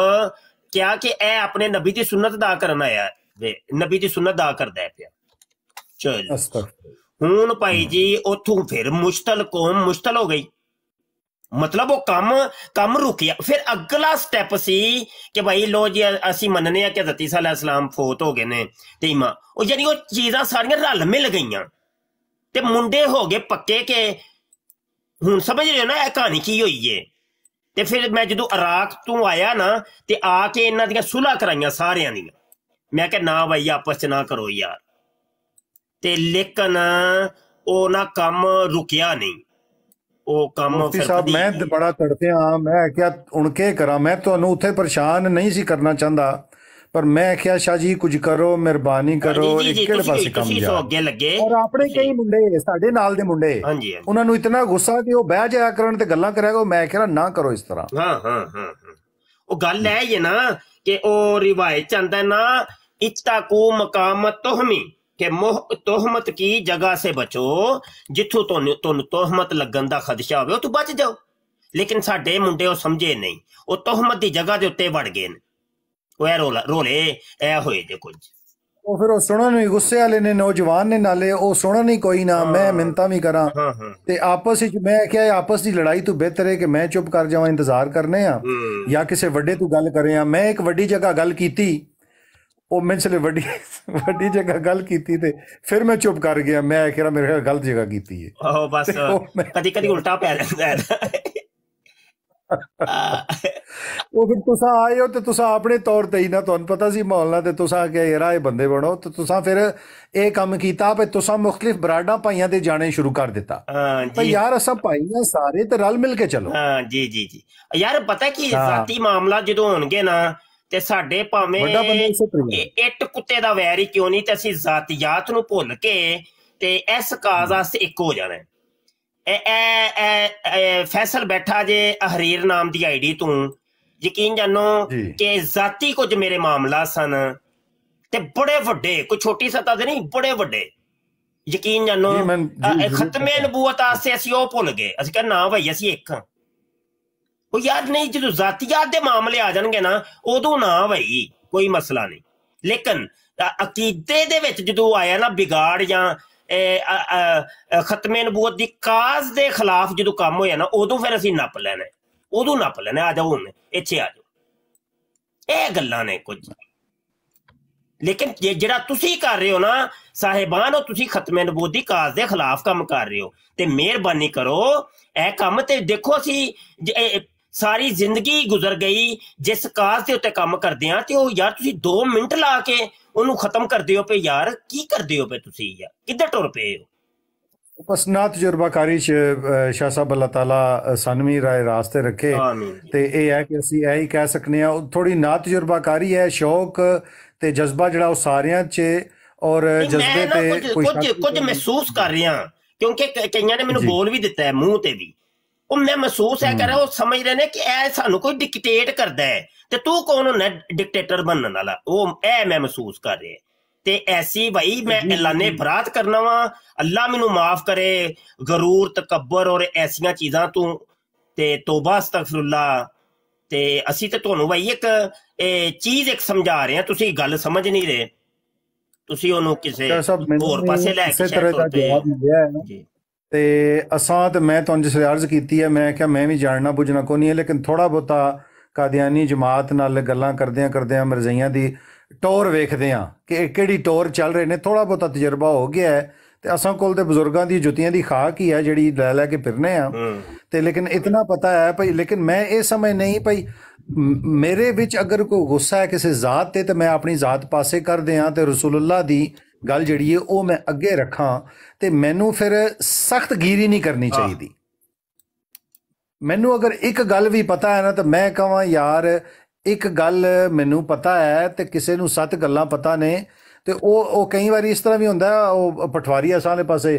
ਕਿਹਾ ਕਿ ਇਹ ਆਪਣੇ ਨਬੀ ਦੀ ਸੁਨਤ ਅਦਾ ਕਰਨ ਆਇਆ, ਨਬੀ ਦੀ ਸੁਨਤ ਅਦਾ ਕਰਦਾ ਪਿਆ। ਚਲੋ ਹੁਣ ਭਾਈ ਜੀ ਉੱਥੋਂ ਫਿਰ ਮੁਸ਼ਤਲ ਕੌਮ ਮੁਸ਼ਤਲ ਹੋ ਗਈ, ਮਤਲਬ ਉਹ ਕੰਮ ਰੁਕਿਆ। ਫਿਰ ਅਗਲਾ ਸਟੈਪ ਸੀ ਕਿ ਭਾਈ ਲੋ ਜੀ ਅਸੀਂ ਮੰਨਨੇ ਆ ਕਿ ਹਜ਼ਰਤ ਈਸਾ ਅਲੈਹਿਸ ਸਲਾਮ ਫੌਤ ਹੋ ਗਏ ਨੇ ਤੇ ਇਮਾਂ ਉਹ ਯਾਨੀ ਉਹ ਚੀਜ਼ਾਂ ਸਾਰੀਆਂ ਰਲ ਮਿਲ ਗਈਆਂ ਤੇ ਮੁੰਡੇ ਹੋ ਗਏ ਪੱਕੇ ਕਿ ਹੁਣ ਸਮਝ ਰਹੇ ਹੋ ਨਾ ਇਹ ਕਹਾਣੀ ਕੀ ਹੋਈ ਏ। ਤੇ ਫਿਰ ਮੈਂ ਜਦੋਂ ਇਰਾਕ ਤੋਂ ਆਇਆ ਨਾ ਤੇ ਆ ਕੇ ਇਹਨਾਂ ਦੀਆਂ ਸੁਲ੍ਹਾ ਕਰਾਈਆਂ ਸਾਰਿਆਂ ਦੀਆਂ। ਮੈਂ ਕਿਹਾ ਨਾ ਭਾਈ ਆਪਸ ਚ ਨਾ ਕਰੋ ਯਾਰ, ਤੇ ਲੇਕਿਨ ਉਹ ਨਾ ਕੰਮ ਰੁਕਿਆ ਨਹੀਂ, ਉਹ ਕੰਮ ਮੁਫਤੀ ਸਾਹਿਬ ਮੈਂ ਬੜਾ ਤੜਫਿਆ। ਮੈਂ ਕਿਹਾ ਹੁਣ ਕੀ ਕਰਾਂ, ਮੈਂ ਤੁਹਾਨੂੰ ਉੱਥੇ ਪਰੇਸ਼ਾਨ ਨਹੀਂ ਸੀ ਕਰਨਾ ਚਾਹੁੰਦਾ, ਪਰ ਮੈਂ ਕਿਹਾ ਸ਼ਾਹ ਜੀ ਕੁਝ ਕਰੋ, ਮਿਹਰਬਾਨੀ ਕਰੋ, ਕਿਹੜੇ ਪਾਸੇ ਕੰਮ ਜਾ। ਔਰ ਆਪਣੇ ਕਈ ਮੁੰਡੇ ਸਾਡੇ ਨਾਲ ਦੇ ਮੁੰਡੇ ਉਹਨਾਂ ਨੂੰ ਇਤਨਾ ਗੁੱਸਾ ਕਿ ਉਹ ਬਹਿ ਜਾਇਆ ਕਰਨ ਤੇ ਗੱਲਾਂ ਕਰਿਆ, ਮੈਂ ਕਿਹਾ ਨਾ ਕਰੋ ਇਸ ਤਰ੍ਹਾਂ। ਹਾਂ ਉਹ ਗੱਲ ਹੈ ਹੀ ਨਾ ਕਿ ਉਹ ਰਿਵਾਇਤ ਚ ਆਂਦਾ ਨਾ ਇਤਕੂ ਮਕਾਮਤ ਤੋਹਮੀ کہ تہمت کی جگہ سے بچو، جتھوں تہن تہمت لگن دا خدشہ ہوئے تو بچ جاؤ، لیکن ساڈے منڈے وہ سمجھے نہیں، وہ تہمت دی جگہ دے اتنے وڑ گئے وہ رولے اے ہوئے جے کچھ۔ وہ پھر وہ سنن بھی غصے والے نے، نوجوان نے نالے وہ سنن ہی کوئی نہ، میں منتا بھی کراں تے آپس وچ میں کیا آپس دی لڑائی تو بہتر ہے کہ میں چپ کر جاواں انتظار کرنے ہاں یا کسے وڈے تو گل کرے ہاں۔ میں ایک وڈی جگہ گل کیتی، وہ میں چلے وڈی جگہ گل کیتی تے پھر میں چپ کر گیا، میں کہہ میرے خیال غلط جگہ کیتی ہے۔ بس کدی کدی الٹا پہ جاندا ہے۔ وہ پھر تساں آئے ہو تے تساں اپنے طور تے ہی نہ تہن پتہ سی ماحول نہ تے تساں کہ یار اے بندے بنو، تو تساں پھر اے کام کیتا پہ تساں مختلف براڈاں پائیاں تے جانے شروع کر دیتا بھئی یار اساں پائیاں سارے تے رل مل کے چلو۔ جی جی جی یار پتہ کی ذاتی معاملہ جدوں ہون گے نا تے ساڈے پاویں اٹ کتے دا ویر ہی کیوں نہیں تے اسی ذاتیات نو بھول کے تے اس کاز واسطے ایک ہو جانا ہے۔ فیصل بیٹھا جے احریر نام دی آئی ڈی تو یقین جانو کہ ذاتی کچھ میرے معاملہ سن تے بڑے وڈے، کوئی چھوٹی سطح دے نہیں، بڑے وڈے یقین جانو ختم نبوت واسطے اسی او بھول گئے، اسی کہ نا بھائی اسی ایک ہاں۔ وہ یار نہیں جدو ذاتیات دے معاملے آ جان گے نا ادو نہ بھائی کوئی مسئلہ نہیں، لیکن عقیدے دے وچ جدو آیا نا بگاڑ یا ختم نبوت دی کاز دے خلاف جدو کام ہویا نا ادو پھر اسی نپ لینا، ادو نپ لینا، آ جاؤ ہن اتھے آ جاؤ، اے گلاں نے کچھ۔ لیکن جڑا تسی کر رہے ہو نا صاحبان، ہو تسی ختم نبوت دی کاز دے خلاف کام کر رہے ہو تے مہربانی کرو اے کام تے دیکھو اسی ساری زندگی گزر گئی جس کاز دے اتنے کام کردے ہاں تے او یار تسی 2 منٹ لا کے انہوں ختم کر دیو پہ، یار کی کر دیو پہ تسی یار کدھر ٹر پے ہو؟ بس نا تجربہ کاری شاہ صاحب اللہ تعالیٰ سانوی رائے راستے رکھے تے اے ہے کہ اسی اے ہی کہہ سکنے ہیں تھوڑی نا تجربہ کاری ہے، شوق تے جذبہ جڑا وہ ساریاں چے اور جذبے تے کچھ محسوس کر رہے ہیں کیونکہ کئیاں نے مینوں بول بھی دیتا ہے منہ تے بھی، وہ میں محسوس ہے کر رہا، وہ سمجھ رہے ہیں کہ اے سانو کوئی ڈکٹیٹ کردا ہے تے تو کون ہونا ڈکٹیٹر بننے والا، وہ اے میں محسوس کر رہے تے ایسی بھائی میں اللہ نے برات کرنا وا، اللہ مینوں معاف کرے غرور تکبر اور ایسیاں چیزاں تو تے توبہ استغفر اللہ۔ تے اسی تے تانوں بھائی ایک چیز ایک سمجھا رہے ہیں، تسی گل سمجھ نہیں رہے، تسی انہوں کسے اور پاسے لے کے شاید ہوتے ہیں۔ تے اساں تے میں تانوں جس عرض کیتی ہے میں کہ میں بھی جاننا بوجھنا کو نہیں ہے، لیکن تھوڑا بہتا قادیانی جماعت نال گلاں کردیاں مرزائیاں دی ٹور ویکھدے ہاں کہ کیڑی ٹور چل رہے نے، تھوڑا بہتا تجربہ ہو گیا ہے تے اساں کول تے بزرگاں دی جتیاں دی خاک ہی ہے جڑی لے کے پھرنے ہاں تے، لیکن اتنا پتہ ہے بھائی، لیکن میں اے سمجھ نہیں بھائی میرے وچ اگر کوئی غصہ ہے کسی ذات تے میں اپنی ذات پاسے کر دیاں تے رسول اللہ دی گل جڑی ہے او میں اگے رکھاں تے مینوں پھر سخت گیری نہیں کرنی چاہیے دی۔ مینوں اگر ایک گل بھی پتہ ہے نا تو میں کہاں یار ایک گل مینوں پتہ ہے تے کسے نوں 7 گلاں پتہ نے تے او کئی واری اس طرح بھی ہوندا ہے، او پٹواری اساں دے پاسے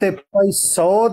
ਤੇ ਭਾਈ 100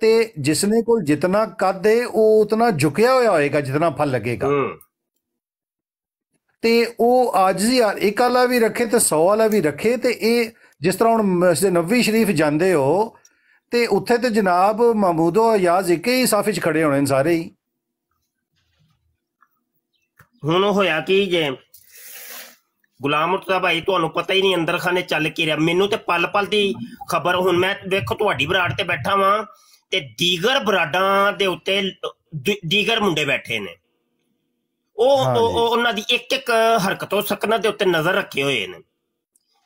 ਤੇ ਜਿਸਨੇ ਕੋਲ ਜਿਤਨਾ ਕੱਦ ਹੈ ਉਹ ਉਤਨਾ ਝੁਕਿਆ ਹੋਇਆ ਹੋਏਗਾ ਜਿਤਨਾ ਫਲ ਲੱਗੇਗਾ ਤੇ ਉਹ ਆਜਜ਼ੀ ਇੱਕ ਵਾਲਾ ਵੀ ਰੱਖੇ ਤੇ 100 ਵਾਲਾ ਵੀ ਰੱਖੇ ਤੇ ਇਹ ਜਿਸ ਤਰ੍ਹਾਂ ਹੁਣ ਮਸਜਿਦ ਨਬਵੀ ਸ਼ਰੀਫ ਜਾਂਦੇ ਹੋ ਤੇ ਉੱਥੇ ਤੇ ਜਨਾਬ ਮਹਮੂਦੋ ਅਯਾਜ਼ ਇੱਕ ਹੀ ਸਾਫ 'ਚ ਖੜੇ ਹੋਣੇ ਸਾਰੇ ਹੀ। ਹੁਣ ਹੋਇਆ ਕੀ ਜੇ ਗੁਲਾਮ ਮੁਰਤਜ਼ਾ ਭਾਈ ਤੁਹਾਨੂੰ ਪਤਾ ਹੀ ਨਹੀਂ ਅੰਦਰ ਖਾਨੇ ਚੱਲ ਕੀ ਰਿਹਾ। ਮੈਨੂੰ ਤੇ ਪਲ ਪਲ ਦੀ ਖਬਰ ਹੁਣ ਮੈਂ ਵੇਖੋ ਤੁਹਾਡੀ ਬਰਾੜ ਤੇ ਬੈਠਾ ਵਾਂ ਤੇ ਦੀਗਰ ਬਰਾਡਾਂ ਦੇ ਉੱਤੇ ਦੀਗਰ ਮੁੰਡੇ ਬੈਠੇ ਨੇ ਉਹ ਉਹਨਾਂ ਦੀ ਇੱਕ ਇੱਕ ਹਰਕਤ ਹੋ ਸਕਣਾ ਦੇ ਉੱਤੇ ਨਜ਼ਰ ਰੱਖੇ ਹੋਏ ਨੇ।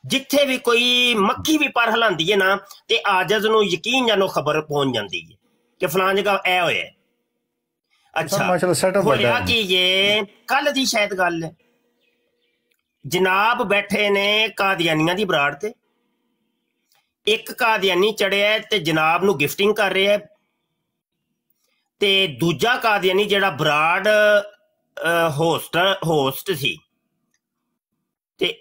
ਜਿੱਥੇ ਵੀ ਕੋਈ ਮੱਖੀ ਵੀ ਪਰ ਹਿਲਾਉਂਦੀ ਹੈ ਨਾ ਤੇ ਆਜਜ਼ ਨੂੰ ਯਕੀਨ ਜਾਨੋ ਖਬਰ ਪਹੁੰਚ ਜਾਂਦੀ ਹੈ ਕਿ ਫਲਾਂ ਜਗ੍ਹਾ ਇਹ ਹੋਇਆ। ਅੱਛਾ ਹੋਇਆ ਕੀ ਇਹ ਕੱਲ ਦੀ ਸ਼ਾਇਦ ਗੱਲ ਹੈ ਜਨਾਬ ਬੈਠੇ ਨੇ ਕਾਦੀਆਨੀਆਂ ਦੀ ਬਰਾੜ ਤੇ ਇੱਕ ਕਾਦੀਆਨੀ ਚੜਿਆ ਤੇ ਜਨਾਬ ਨੂੰ ਗਿਫਟਿੰਗ ਕਰ ਰਿਹਾ ਤੇ ਦੂਜਾ ਕਾਦੀਆਨੀ ਜਿਹੜਾ ਬਰਾੜ ਹੋਸਟ ਸੀ ਤੇ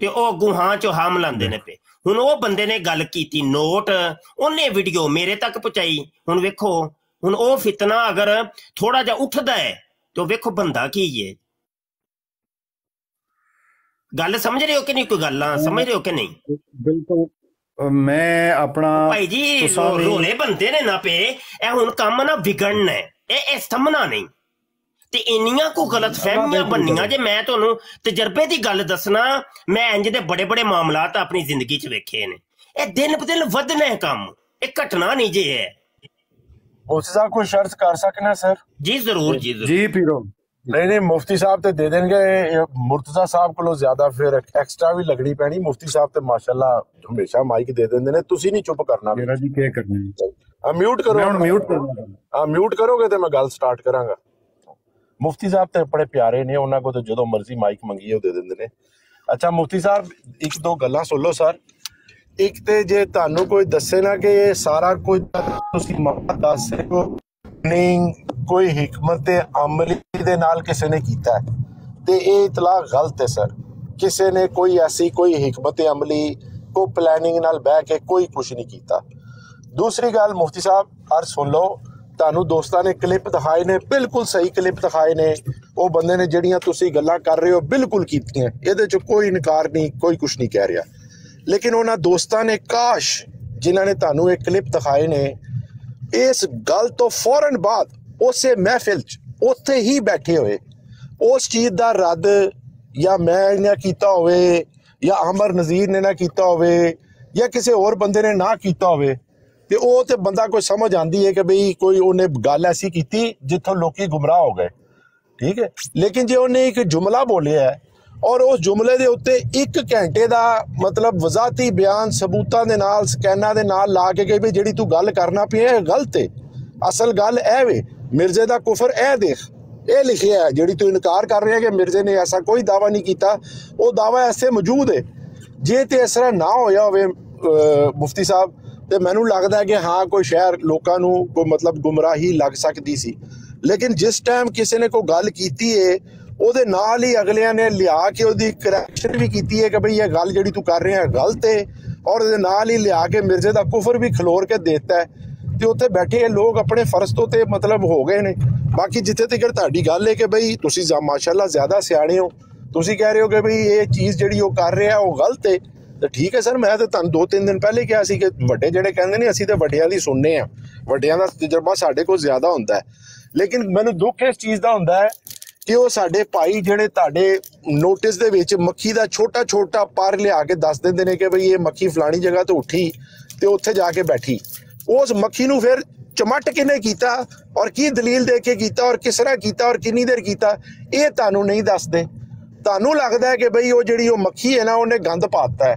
ਤੇ ਉਹ ਗੁਹਾਂ ਚੋਂ ਹਾਂ ਮਿਲਾਉਂਦੇ ਨੇ ਪਏ। ਹੁਣ ਉਹ ਬੰਦੇ ਨੇ ਗੱਲ ਕੀਤੀ ਨੋਟ ਉਹਨੇ ਵੀਡੀਓ ਮੇਰੇ ਤੱਕ ਪਹੁੰਚਾਈ। ਹੁਣ ਵੇਖੋ ਹੁਣ ਉਹ ਫਿਤਨਾ ਅਗਰ ਥੋੜਾ ਜਿਹਾ ਉੱਠਦਾ ਹੈ ਤੇ ਵੇਖੋ ਬੰਦਾ ਕੀ ਹੈ। ਗੱਲ ਸਮਝ ਰਹੇ ਹੋ ਕਿ ਨਹੀਂ ਕੋਈ ਗੱਲਾਂ ਸਮਝ ਰਹੇ ਹੋ ਕਿ ਨਹੀਂ? ਬਿਲਕੁਲ ਮੈਂ ਆਪਣਾ ਭਾਈ ਜੀ ਰੋਲੇ ਬੰਦੇ ਨੇ ਨਾ ਪਏ ਇਹ ਹੁਣ ਕੰਮ ਨਾ ਵਿਗੜਨਾ ਹੈ ਇਹ ਸਥੰਭਣਾ ਨਹੀਂ ਤੇ ਇੰਨੀਆਂ ਕੋ ਗਲਤ ਫਹਿਮੀਆਂ ਬਣਨੀਆਂ ਜੇ ਮੈਂ ਤੁਹਾਨੂੰ ਤਜਰਬੇ ਦੀ ਗੱਲ ਦੱਸਣਾ ਮੈਂ ਇੰਜ ਦੇ ਬੜੇ ਬੜੇ ਮਾਮਲਾਤ ਆਪਣੀ ਜ਼ਿੰਦਗੀ 'ਚ ਵੇਖੇ ਨੇ। ਇਹ ਦਿਨ ਬ ਦਿਨ ਵਧਣਾ ਹੈ ਕੰਮ ਇਹ ਘਟਣਾ ਨਹੀਂ ਜੇ ਹੈ। ਮੁਫਤੀ ਸਾਹਿਬ ਕੋਈ ਸ਼ਰਤ ਕਰ ਸਕਣਾ ਸਰ? ਜੀ ਜ਼ਰੂਰ ਜੀ ਜੀ ਪੀਰੋ ਨਹੀਂ ਮੁਫਤੀ ਸਾਹਿਬ ਤੇ ਦੇ ਦੇਣਗੇ ਮੁਰਤਜ਼ਾ ਸਾਹਿਬ ਕੋਲੋਂ ਜ਼ਿਆਦਾ ਫਿਰ ਐਕਸਟਰਾ ਵੀ ਲੱਗਣੀ ਪੈਣੀ। ਮੁਫਤੀ ਸਾਹਿਬ ਤੇ ਮਾਸ਼ਾਅੱਲਾ ਹਮੇਸ਼ਾ ਮਾਈਕ ਦੇ ਦਿੰਦੇ ਨੇ ਤੁਸੀਂ ਨਹੀਂ ਚੁੱਪ ਕਰਨਾ। ਮੇਰਾ ਜੀ ਕੀ ਕਰਨਾ ਮਿਊਟ ਕਰੋ ਮਿਊਟ ਕਰੋਗੇ ਤੇ ਮੈਂ ਗੱਲ ਸਟਾਰਟ ਕਰਾਂਗਾ। ਮੁਫਤੀ ਸਾਹਿਬ ਤੇ ਬੜੇ ਪਿਆਰੇ ਨੇ ਉਹਨਾਂ ਕੋਲ ਤੇ ਜਦੋਂ ਮਰਜ਼ੀ ਮਾਈਕ ਮੰਗੀਏ ਉਹ ਦੇ ਦਿੰਦੇ ਨੇ। ਅੱਛਾ ਮੁਫਤੀ ਸਾਹਿਬ ਇੱਕ ਦੋ ਗੱਲਾਂ ਸੁਣ ਲਓ ਸਰ। ਇੱਕ ਤੇ ਜੇ ਤੁਹਾਨੂੰ ਕੋਈ ਦੱਸੇ ਨਾ ਕਿ ਇਹ ਸਾਰਾ ਕੁਝ ਤੁਸੀਂ ਦੱਸ ਸਕੋ ਨਹੀਂ ਕੋਈ ਹਕਮਤ ਅਮਲੀ ਦੇ ਨਾਲ ਕਿਸੇ ਨੇ ਕੀਤਾ ਤੇ ਇਹ ਇਤਲਾਹ ਗਲਤ ਹੈ ਸਰ। ਕਿਸੇ ਨੇ ਕੋਈ ਐਸੀ ਕੋਈ ਹਕਮਤ ਅਮਲੀ ਕੋ ਪਲੈਨਿੰਗ ਨਾਲ ਬਹਿ ਕੇ ਕੋਈ ਕੁਛ ਨਹੀਂ ਕੀਤਾ। ਦੂਸਰੀ ਗੱਲ ਮੁਫਤੀ ਸਾਹਿਬ ਅਰ ਸੁਣ ਲਓ ਤੁਹਾਨੂੰ ਦੋਸਤਾਂ ਨੇ ਕਲਿੱਪ ਦਿਖਾਏ ਨੇ ਬਿਲਕੁਲ ਸਹੀ ਕਲਿੱਪ ਦਿਖਾਏ ਨੇ ਉਹ ਬੰਦੇ ਨੇ ਜਿਹੜੀਆਂ ਤੁਸੀਂ ਗੱਲਾਂ ਕਰ ਰਹੇ ਹੋ ਬਿਲਕੁਲ ਕੀਤੀਆਂ ਇਹਦੇ 'ਚ ਕੋਈ ਇਨਕਾਰ ਨਹੀਂ ਕੋਈ ਕੁਛ ਨਹੀਂ ਕਹਿ ਰਿਹਾ। ਲੇਕਿਨ ਉਹਨਾਂ ਦੋਸਤਾਂ ਨੇ ਕਾਸ਼ ਜਿਨ੍ਹਾਂ ਨੇ ਤੁਹਾਨੂੰ ਇਹ ਕਲਿੱਪ ਦਿਖਾਏ ਨੇ ਇਸ ਗੱਲ ਤੋਂ ਫੌਰਨ ਬਾਅਦ ਉਸੇ ਮਹਿਫਿਲ 'ਚ ਉੱਥੇ ਹੀ ਬੈਠੇ ਹੋਏ ਉਸ ਚੀਜ਼ ਦਾ ਰੱਦ ਜਾਂ ਮੈਂ ਨਾ ਕੀਤਾ ਹੋਵੇ ਜਾਂ ਅਮਰ ਨਜ਼ੀਰ ਨੇ ਨਾ ਕੀਤਾ ਹੋਵੇ ਜਾਂ ਕਿਸੇ ਹੋਰ ਬੰਦੇ ਨੇ ਨਾ ਕੀਤਾ ਹੋਵੇ ਤੇ ਉਹ ਤੇ ਬੰਦਾ ਕੋਈ ਸਮਝ ਆਂਦੀ ਹੈ ਕਿ ਬਈ ਕੋਈ ਉਹਨੇ ਗੱਲ ਐਸੀ ਕੀਤੀ ਜਿੱਥੋਂ ਲੋਕੀ ਗੁੰਮਰਾਹ ਹੋ ਗਏ ਠੀਕ ਹੈ। ਲੇਕਿਨ ਜੇ ਉਹਨੇ ਇੱਕ ਜੁਮਲਾ ਬੋਲਿਆ ਔਰ ਉਸ ਜੁਮਲੇ ਦੇ ਉੱਤੇ 1 ਘੰਟੇ ਦਾ ਮਤਲਬ ਵਜ਼ਾਤੀ ਬਿਆਨ ਸਬੂਤਾਂ ਦੇ ਨਾਲ ਸਕੈਨਾਂ ਦੇ ਨਾਲ ਲਾ ਕੇ ਕਿ ਬਈ ਜਿਹੜੀ ਤੂੰ ਗੱਲ ਕਰਨਾ ਪਈ ਇਹ ਗਲਤ ਹੈ ਅਸਲ ਗੱਲ ਇਹ ਵੇ ਮਿਰਜ਼ੇ ਦਾ ਕੁਫਰ ਇਹ ਦੇਖ ਇਹ ਲਿਖਿਆ ਹੈ ਜਿਹੜੀ ਤੂੰ ਇਨਕਾਰ ਕਰ ਰਿਹਾ ਕਿ ਮਿਰਜ਼ੇ ਨੇ ਐਸਾ ਕੋਈ ਦਾਵਾ ਨਹੀਂ ਕੀਤਾ ਉਹ ਦਾਵਾ ਐਸੇ ਮੌਜੂਦ ਹੈ। ਜੇ ਤੇ ਇਸ ਤਰ੍ਹਾਂ ਨਾ ਹੋਇਆ ਹੋਵੇ ਮੁਫਤੀ ਸਾਹਿਬ ਤੇ ਮੈਨੂੰ ਲੱਗਦਾ ਹੈ ਕਿ ਹਾਂ ਕੋਈ ਸ਼ਹਿਰ ਲੋਕਾਂ ਨੂੰ ਕੋਈ ਮਤਲਬ ਗੁੰਮਰਾਹੀ ਲੱਗ ਸਕਦੀ ਸੀ। ਲੇਕਿਨ ਜਿਸ ਟਾਈਮ ਕਿਸੇ ਨੇ ਕੋਈ ਗੱਲ ਕੀਤੀ ਹੈ ਉਹਦੇ ਨਾਲ ਹੀ ਅਗਲਿਆਂ ਨੇ ਲਿਆ ਕੇ ਉਹਦੀ ਕਰੈਕਸ਼ਨ ਵੀ ਕੀਤੀ ਹੈ ਕਿ ਬਈ ਇਹ ਗੱਲ ਜਿਹੜੀ ਤੂੰ ਕਰ ਰਿਹਾ ਹੈ ਗਲਤ ਹੈ ਔਰ ਉਹਦੇ ਨਾਲ ਹੀ ਲਿਆ ਕੇ ਮਿਰਜ਼ੇ ਦਾ ਕੁਫਰ ਵੀ ਖਲੋਰ ਕੇ ਦੇਤਾ ਹੈ ਤੇ ਉੱਥੇ ਬੈਠੇ ਲੋਕ ਆਪਣੇ ਫਰਜ਼ ਤੋਂ ਤੇ ਮਤਲਬ ਹੋ ਗਏ ਨੇ। ਬਾਕੀ ਜਿੱਥੇ ਤੱਕ ਤੁਹਾਡੀ ਗੱਲ ਹੈ ਕਿ ਬਈ ਤੁਸੀਂ ਮਾਸ਼ਾਅੱਲਾ ਜ਼ਿਆਦਾ ਸਿਆਣੇ ਹੋ ਤੁਸੀਂ ਕਹਿ ਰਹੇ ਹੋ ਕਿ ਬਈ ਇਹ ਚੀਜ਼ ਜਿਹੜੀ ਉਹ ਕਰ ਰਿਹਾ ਉਹ ਗਲਤ ਹੈ ਤਾਂ ਠੀਕ ਹੈ ਸਰ। ਮੈਂ ਤਾਂ ਤੁਹਾਨੂੰ 2-3 ਦਿਨ ਪਹਿਲੇ ਕਿਹਾ ਸੀ ਕਿ ਵੱਡੇ ਜਿਹੜੇ ਕਹਿੰਦੇ ਨੇ ਅਸੀਂ ਤਾਂ ਵੱਡਿਆਂ ਦੀ ਸੁਣਨੇ ਆ ਵੱਡਿਆਂ ਦਾ ਤਜਰਬਾ ਸਾਡੇ ਕੋਲ ਜ਼ਿਆਦਾ ਹੁੰਦਾ ਹੈ। ਲੇਕਿਨ ਮੈਨੂੰ ਦੁੱਖ ਇਸ ਚੀਜ਼ ਦਾ ਹੁੰਦਾ ਹੈ ਕਿ ਉਹ ਸਾਡੇ ਭਾਈ ਜਿਹੜੇ ਤੁਹਾਡੇ ਨੋਟਿਸ ਦੇ ਵਿੱਚ ਮੱਖੀ ਦਾ ਛੋਟਾ ਛੋਟਾ ਪਰ ਲਿਆ ਕੇ ਦੱਸ ਦਿੰਦੇ ਨੇ ਕਿ ਬਈ ਇਹ ਮੱਖੀ ਫਲਾਣੀ ਜਗ੍ਹਾ ਤੋਂ ਉੱਠੀ ਤੇ ਉੱਥੇ ਜਾ ਕੇ ਬੈਠੀ ਉਸ ਮੱਖੀ ਨੂੰ ਫਿਰ ਚਮਟ ਕਿਨੇ ਕੀਤਾ ਔਰ ਕੀ ਦਲੀਲ ਦੇ ਕੇ ਕੀਤਾ ਔਰ ਕਿਸ ਤਰ੍ਹਾਂ ਕੀਤਾ ਔਰ ਕਿੰਨੀ ਦੇਰ ਕੀਤਾ, ਇਹ ਤੁਹਾਨੂੰ ਨਹੀਂ ਦੱਸਦੇ। ਤੁਹਾਨੂੰ ਲੱਗਦਾ ਹੈ ਕਿ ਬਈ ਉਹ ਜਿਹੜੀ ਉਹ ਮੱਖੀ ਹੈ ਨਾ ਉਹਨੇ ਗੰਦ ਪਾਤਾ ਹੈ।